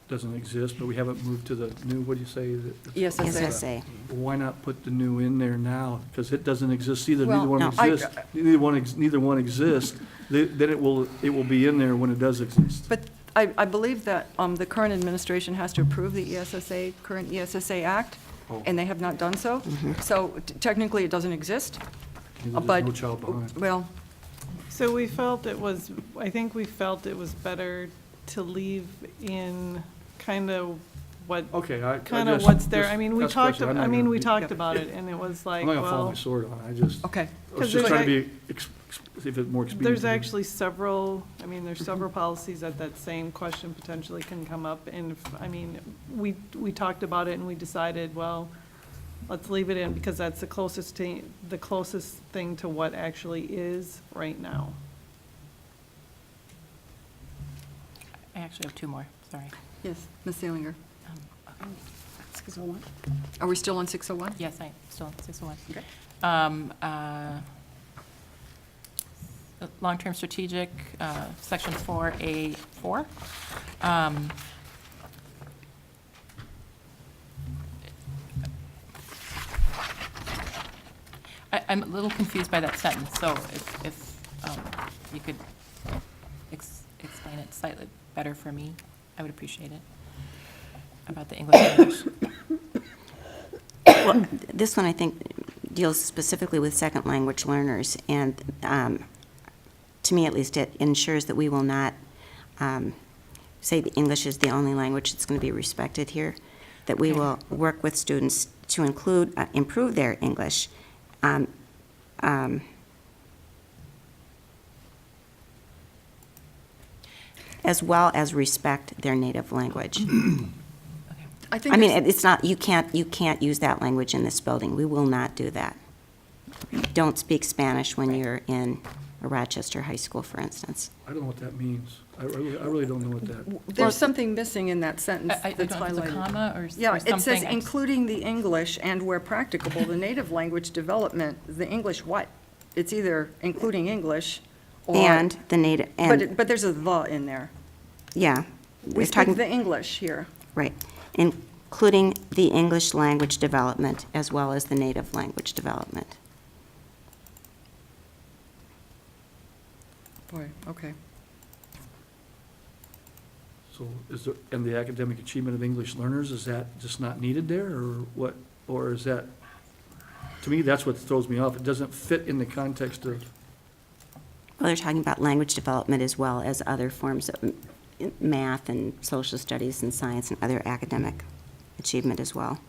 doesn't exist, but we haven't moved to the new, what do you say? ESSA. ESSA. Why not put the new in there now? Because it doesn't exist either. Well, Neither one no, exists. Neither one exists. Then it will be in there when it does exist. But I believe that the current administration has to approve the ESSA, current ESSA Act, and they have not done so. So technically, it doesn't exist. Neither does But, No Child Behind. well, So we felt it was, I think we felt it was better to leave in kind of what, Okay, I kind of just- what's there. just I mean, we ask talked, questions. I'm not I mean, gonna we be- talked about it, and it was like, I'm not going to follow well, my sword on it. I just, okay. I was 'Cause just there's trying to be, see if it's more expedient. there's to do. actually several, I mean, there's several policies that same question potentially can come up. And if, I mean, we talked about it and we decided, well, let's leave it in because that's the closest thing to what actually is right now. I actually have two more, sorry. Yes, Ms. Salinger. 601. Are we still on 601? Yes, I'm still on 601. Okay. Long-term strategic, section 4A4. I'm a little confused by that sentence, so if you could explain it slightly better for me, I would appreciate it, about the English language. Well, this one, I think, deals specifically with second language learners, and to me at least, it ensures that we will not say the English is the only language that's going to be respected here, that we will work with students to improve their English. As well as respect their native language. I mean, it's not, you can't use that language in this building. We will not do that. Don't speak Spanish when you're in a Rochester high school, for instance. I don't know what that means. I really don't know what that. There's something missing in that sentence I that's don't know if it's a highlighted. comma or Yeah, it says something. including the English and where practicable, the native language development, the English what? It's either including English or. And the native, and, But there's a "the" in there. yeah. We We're speak talking, the English here. right, including the English language development as well as the native language development. Boy, okay. So is there, and the academic achievement of English learners, is that just not needed there, or what? Or is that, to me, that's what throws me off. It doesn't fit in the context of, Well, they're talking about language development as well as other forms of math and social studies and science and other academic achievement as well.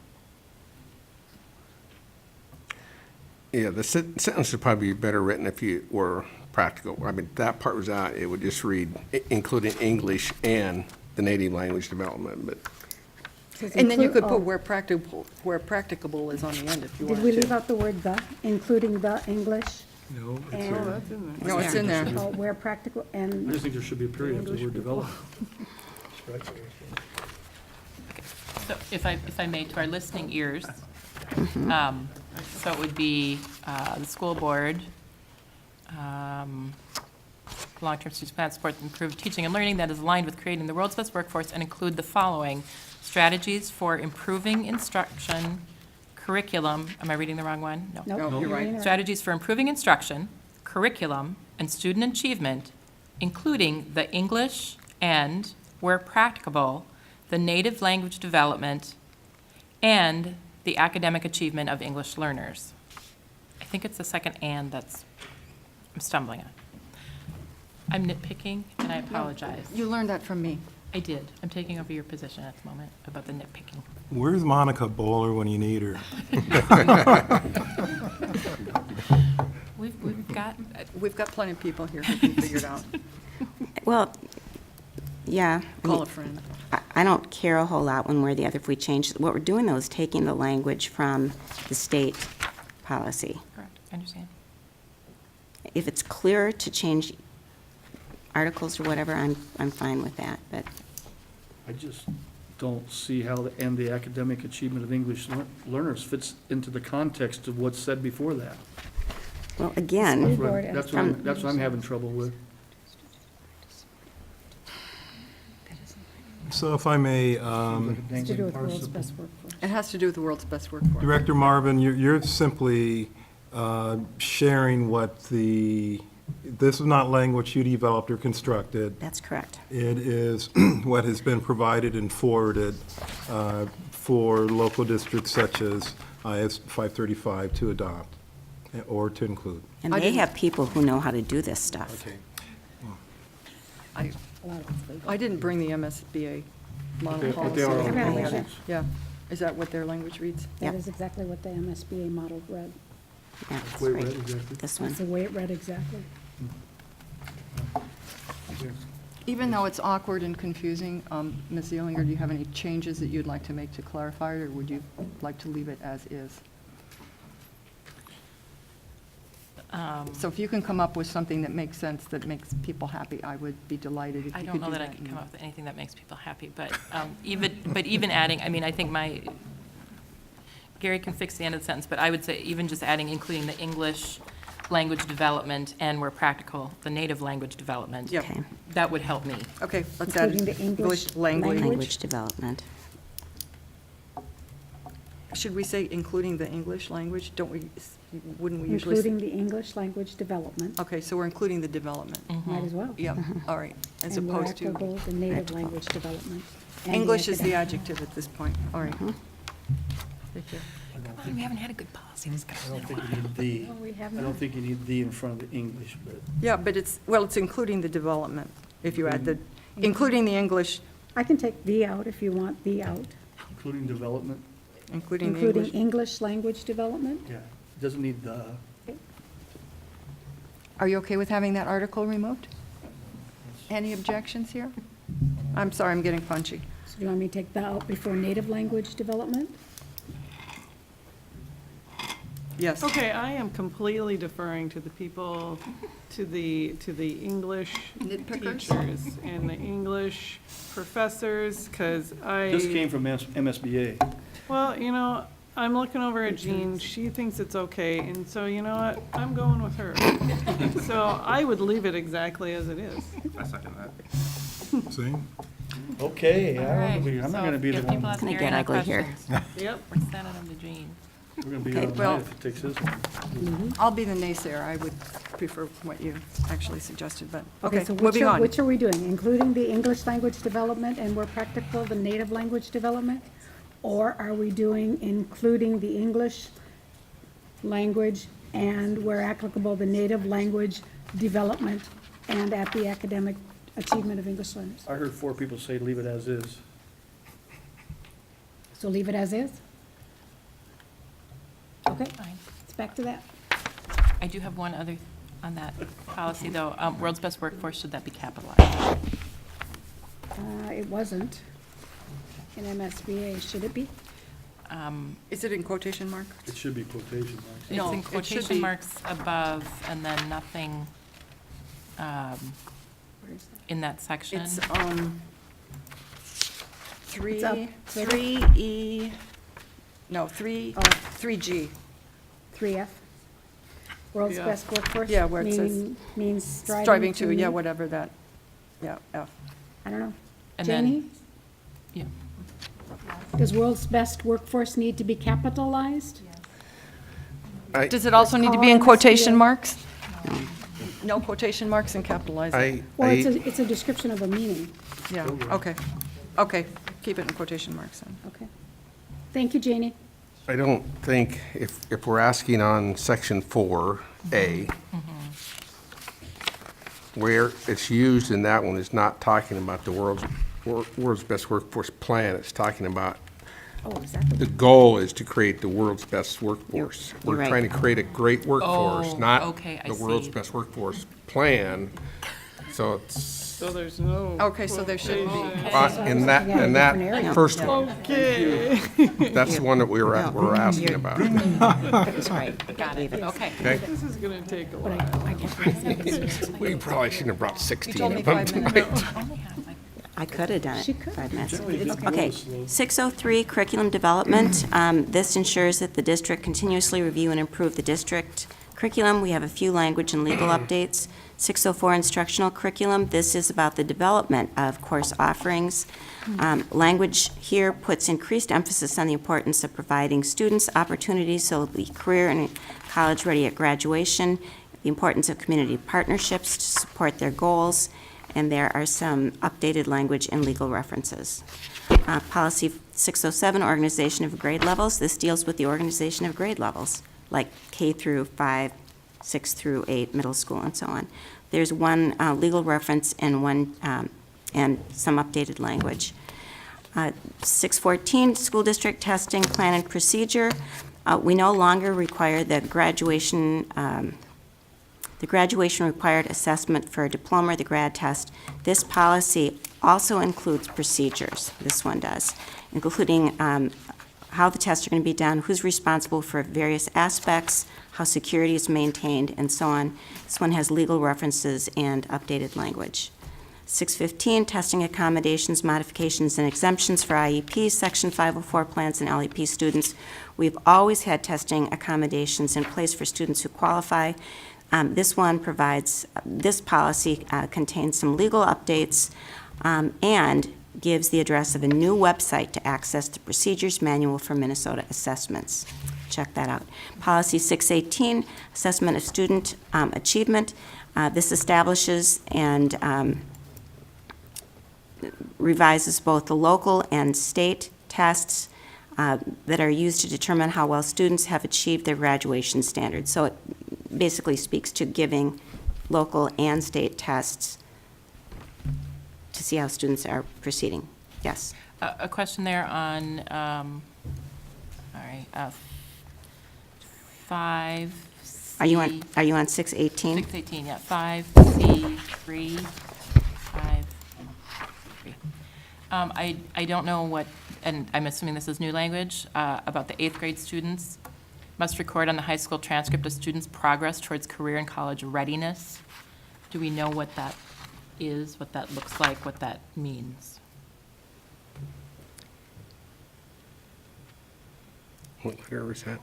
Yeah, the sentence would probably be better written if you were practical. I mean, that part was out, it would just read, including English and the native language development, but. And then you could put where practicable is on the end if you Did wanted we to. leave out the word "the," including the English? no, it's And- there. No, it's in there. Oh, where practical, I and just think there should be a period after the word develop. So if I may, to our listening ears, so it would be the school board, long-term strategic plan supports improved teaching and learning that is aligned with creating the world's best workforce and include the following: strategies for improving instruction, curriculum, am I reading the wrong one? no, you're right. Strategies for improving instruction, curriculum, and student achievement, including the English and, where practicable, the native language development, and the academic achievement of English learners. I think it's the second "and" that's, I'm stumbling on. I'm nitpicking, and I apologize. You learned that from me. I did. I'm taking over your position at the moment about the nitpicking. Where's Monica Bowler when you need her? We've got plenty of people here who can figure it out. Well, yeah. I Call mean, a friend. I don't care a whole lot one way or the other if we change, what we're doing though is taking the language from the state policy. Correct, I understand. If it's clearer to change articles or whatever, I'm fine with that, but I just don't see how the academic achievement of English learners fits into the context of what's said before that. well, again, That's what I'm having trouble with. So if I may, It's to do with the world's best workforce. It has to do with the world's best workforce. Director Marvin, you're simply sharing what this is not language you developed or constructed. that's correct. It is what has been provided and forwarded for local districts such as IS 535 to adopt or to include. And they have people who know how to do this stuff. Okay. I didn't bring the MSBA model But they are policy. our policies. Yeah. Is that what their language reads? That is exactly what the MSBA model read. Yeah, that's Wait, right. what, exactly? This That's the one. way it read exactly. Even though it's awkward and confusing, Ms. Zeilinger, do you have any changes that you'd like to make to clarify it, or would you like to leave it as is? So if you can come up with something that makes sense, that makes people happy, I would be delighted if I you don't could know do that I that. can come up with anything that makes people happy, but even adding, I mean, I think Gary can fix the end of the sentence, but I would say even just adding, including the English language development and where practical, the native language development. Yep. Okay. That would help me. Okay, let's add Including the English language. Language development. Should we say including the English language? Wouldn't we usually? Including the English language development, Okay, so we're including the development. might as well. Yep, all right, as And where opposed to, applicable, the native language development. and the English is the academic. adjective at this point, all right. Thank you. We haven't had a good policy discussion. I don't think you need the, we have I don't think you need the in front of the English, but. Yeah, but it's including the development, if you add the, including the English, I can take the out if you want the out. Including development? including the Including English. English language development? Yeah, it doesn't need the. Are you okay with having that article removed? Any objections here? I'm sorry, I'm getting punchy. So do you want me to take that out before native language development? Yes. Okay, I am completely deferring to the people, to the English Nitpickers? teachers and the English professors, because I. This came from MSBA. Well, you know, I'm looking over at Jean, she thinks it's okay, and so you know what, I'm going with her. So I would leave it exactly as it is. I second that. See? Okay, All right, I'm not gonna be the so if people one, out Gonna there get have ugly here. questions, Yep. We're sending them to Jean. we're gonna be Okay, all well- night if it takes this one. I'll be the naysayer. I would prefer what you actually suggested, but, okay, So moving on. which are we doing? Including the English language development and where practical, the native language development? Or are we doing including the English language and where applicable, the native language development and at the academic achievement of English learners? I heard 4 people say leave it as is. So leave it as is? Okay, Fine. it's back to that. I do have one other on that policy, though. World's Best Workforce, should that be capitalized? It wasn't in MSBA, should it be? Is it in quotation mark? It should be quotation marks. It's No, in it should quotation be- marks above, and then nothing in that section. It's, It's up. 3E, no, 3G. 3F? World's Yeah. best workforce? Yeah, where it says Means Striving to, yeah, meet- whatever that, yeah, F. I don't know. And Janie? then, yeah. Does world's best workforce need to be capitalized? Does it also need to be in quotation marks? No quotation marks and capitalize it? Well, it's a description of a meaning. Yeah, okay. Okay, keep it in quotation marks then. Okay. Thank you, Janie. I don't think, if we're asking on section 4A, where it's used in that one is not talking about the world's best workforce plan. It's talking about Oh, exactly. the goal is to create the world's best workforce. You're We're right. trying to create a great workforce, Oh, not okay, I the world's see. best workforce plan. So it's, So there's no. Okay, so there shouldn't be. in that, Yeah, in different area. that first one, Okay. that's the one that we're asking about. That's right. Got it, okay. Okay? This is gonna take a But while. I can't. We probably shouldn't have brought 16 told me of them 5 minutes. tonight. I could have done it. She could. 5 minutes. Generally, it doesn't Okay, go slow. 603, curriculum development. This ensures that the district continuously review and improve the district curriculum. We have a few language and legal updates. 604, instructional curriculum. This is about the development of course offerings. Language here puts increased emphasis on the importance of providing students opportunities so they'll be career and college ready at graduation, the importance of community partnerships to support their goals, and there are some updated language and legal references. Policy 607, organization of grade levels. This deals with the organization of grade levels, like K through 5, 6 through 8, middle school, and so on. There's one legal reference and one, and some updated language. 614, school district testing plan and procedure. We no longer require the graduation required assessment for a diploma or the grad test. This policy also includes procedures, this one does, including how the tests are going to be done, who's responsible for various aspects, how security is maintained, and so on. This one has legal references and updated language. 615, testing accommodations, modifications, and exemptions for IEPs, Section 504 plans and LEP students. We've always had testing accommodations in place for students who qualify. This one provides, this policy contains some legal updates and gives the address of a new website to access the procedures manual for Minnesota assessments. Check that out. Policy 618, assessment of student achievement. This establishes and revises both the local and state tests that are used to determine how well students have achieved their graduation standards. So it basically speaks to giving local and state tests to see how students are proceeding. Yes. A question there on, all right, 5C. Are you on 618? 618, yeah, 5C3, 5C3. I don't know what, and I'm assuming this is new language, about the 8th grade students must record on the high school transcript a student's progress towards career and college readiness. Do we know what that is, what that looks like, what that means? What letter was that?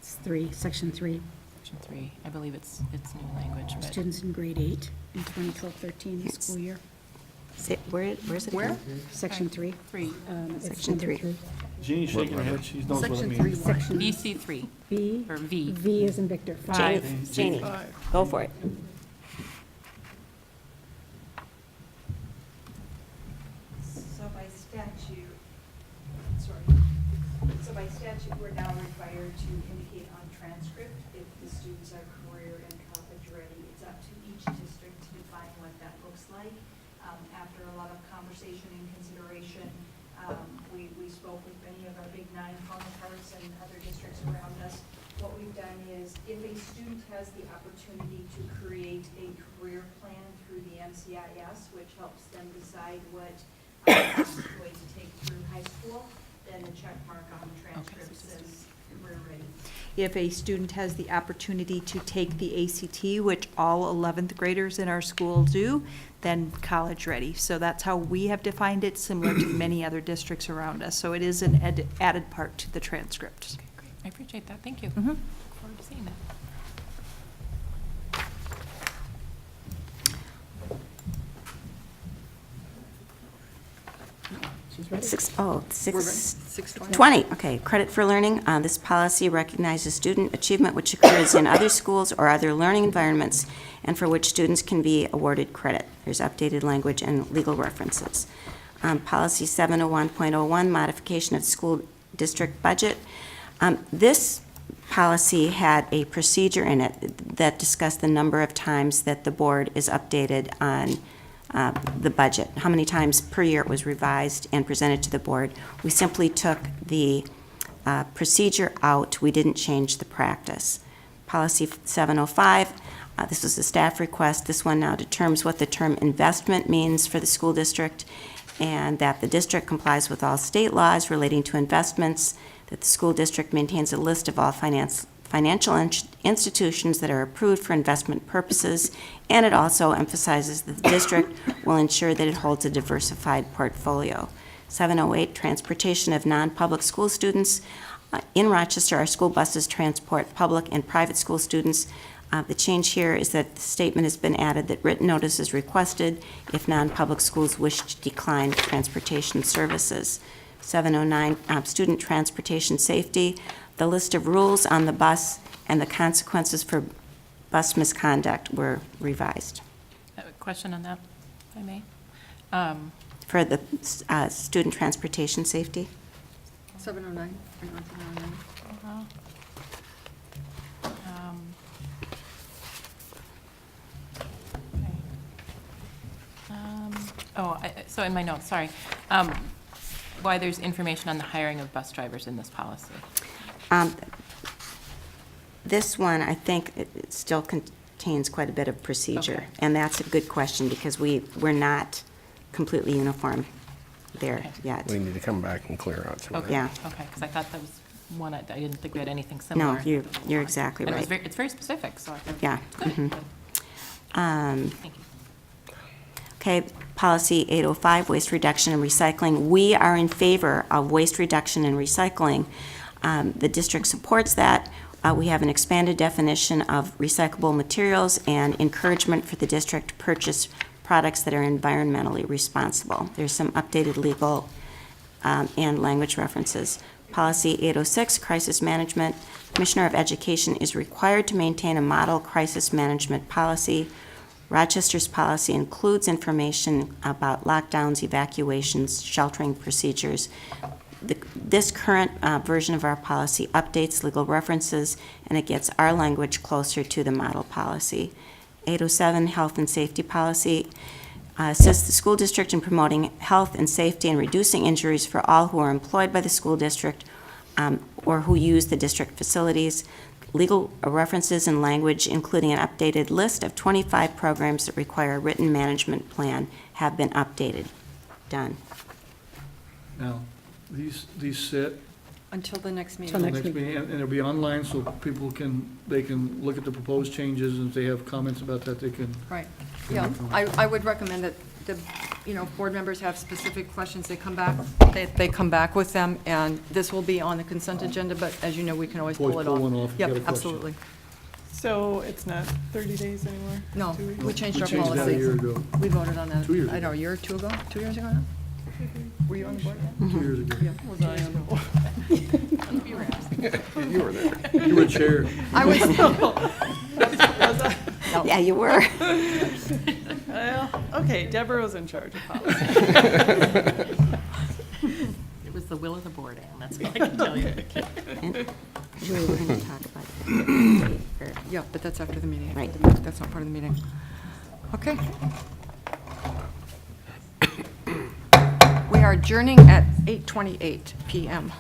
It's 3, section 3. Section 3, I believe it's new language, but. Students in grade 8 in 2012-13 school year. Where's it? Where? Section 3. 3. It's Section number 3. Jeannie's shaking her head, she knows what it Section means. 3. Section VC3, B. or V. V is in Victor. Janie, 5. Janie, go for it. So by statute, we're now required to indicate on transcript if the students are career and college ready. It's up to each district to define what that looks like. After a lot of conversation and consideration, we spoke with many of our Big 9 counterparts and other districts around us. What we've done is, if a student has the opportunity to create a career plan through the MCIS, which helps them decide what pathway to take through high school, then the check mark on the transcript says career ready. If a student has the opportunity to take the ACT, which all 11th graders in our school do, then college ready. So that's how we have defined it, similar to many other districts around us. So it is an added part to the transcript. Okay, great. I appreciate that. Thank you. Look forward to seeing that. She's ready. 620. Okay, credit for learning. This policy recognizes student achievement which occurs in other schools or other learning environments and for which students can be awarded credit. There's updated language and legal references. Policy 701.01, modification of school district budget. This policy had a procedure in it that discussed the number of times that the board is updated on the budget, how many times per year it was revised and presented to the board. We simply took the procedure out. We didn't change the practice. Policy 705, this was a staff request. This one now determines what the term investment means for the school district and that the district complies with all state laws relating to investments, that the school district maintains a list of all financial institutions that are approved for investment purposes, and it also emphasizes that the district will ensure that it holds a diversified portfolio. 708, transportation of non-public school students. In Rochester, our school buses transport public and private school students. The change here is that the statement has been added that written notice is requested if non-public schools wish to decline transportation services. 709, student transportation safety. The list of rules on the bus and the consequences for bus misconduct were revised. A question on that, if I may? For the student transportation safety. 709. So in my notes, sorry, why there's information on the hiring of bus drivers in this policy? This one, I think it still contains quite a bit of procedure. Okay. And that's a good question because we're not completely uniform there yet. We need to come back and clear out some of that. Yeah. Okay, because I thought that was one, I didn't think we had anything similar. No, you're exactly And right. it's very specific, so I think Yeah. it's good. Mhm. Thank you. Okay, policy 805, waste reduction and recycling. We are in favor of waste reduction and recycling. The district supports that. We have an expanded definition of recyclable materials and encouragement for the district to purchase products that are environmentally responsible. There's some updated legal and language references. Policy 806, crisis management. Commissioner of Education is required to maintain a model crisis management policy. Rochester's policy includes information about lockdowns, evacuations, sheltering procedures. This current version of our policy updates legal references, and it gets our language closer to the model policy. 807, health and safety policy, assists the school district in promoting health and safety and reducing injuries for all who are employed by the school district or who use the district facilities. Legal references and language, including an updated list of 25 programs that require a written management plan, have been updated. Done. Now, these sit Until the next meeting. till next meeting, and it'll be online, so people they can look at the proposed changes, and if they have comments about that, they can. Right, yeah, I would recommend that board members have specific questions, they come back with them, and this will be on the consent agenda, but as you know, we can always pull it off. Always pull one off if you Yep, got a question. absolutely. So it's not 30 days anymore? No, 2 weeks? we changed We our changed that a policy. year ago. We voted on that. 2 years I know, a year or two ago, 2 years ago now? Were you on the board then? 2 years ago. Yeah. Was I on? You were there. You were chair. I was, Yeah, you were. Well, okay, Deborah was in charge of policy. It was the will of the board, Ann, that's all I can tell you. We were going to talk about it. yeah, but that's after the meeting. Right. That's not part of the meeting. Okay. We are adjourning at 8:28 PM.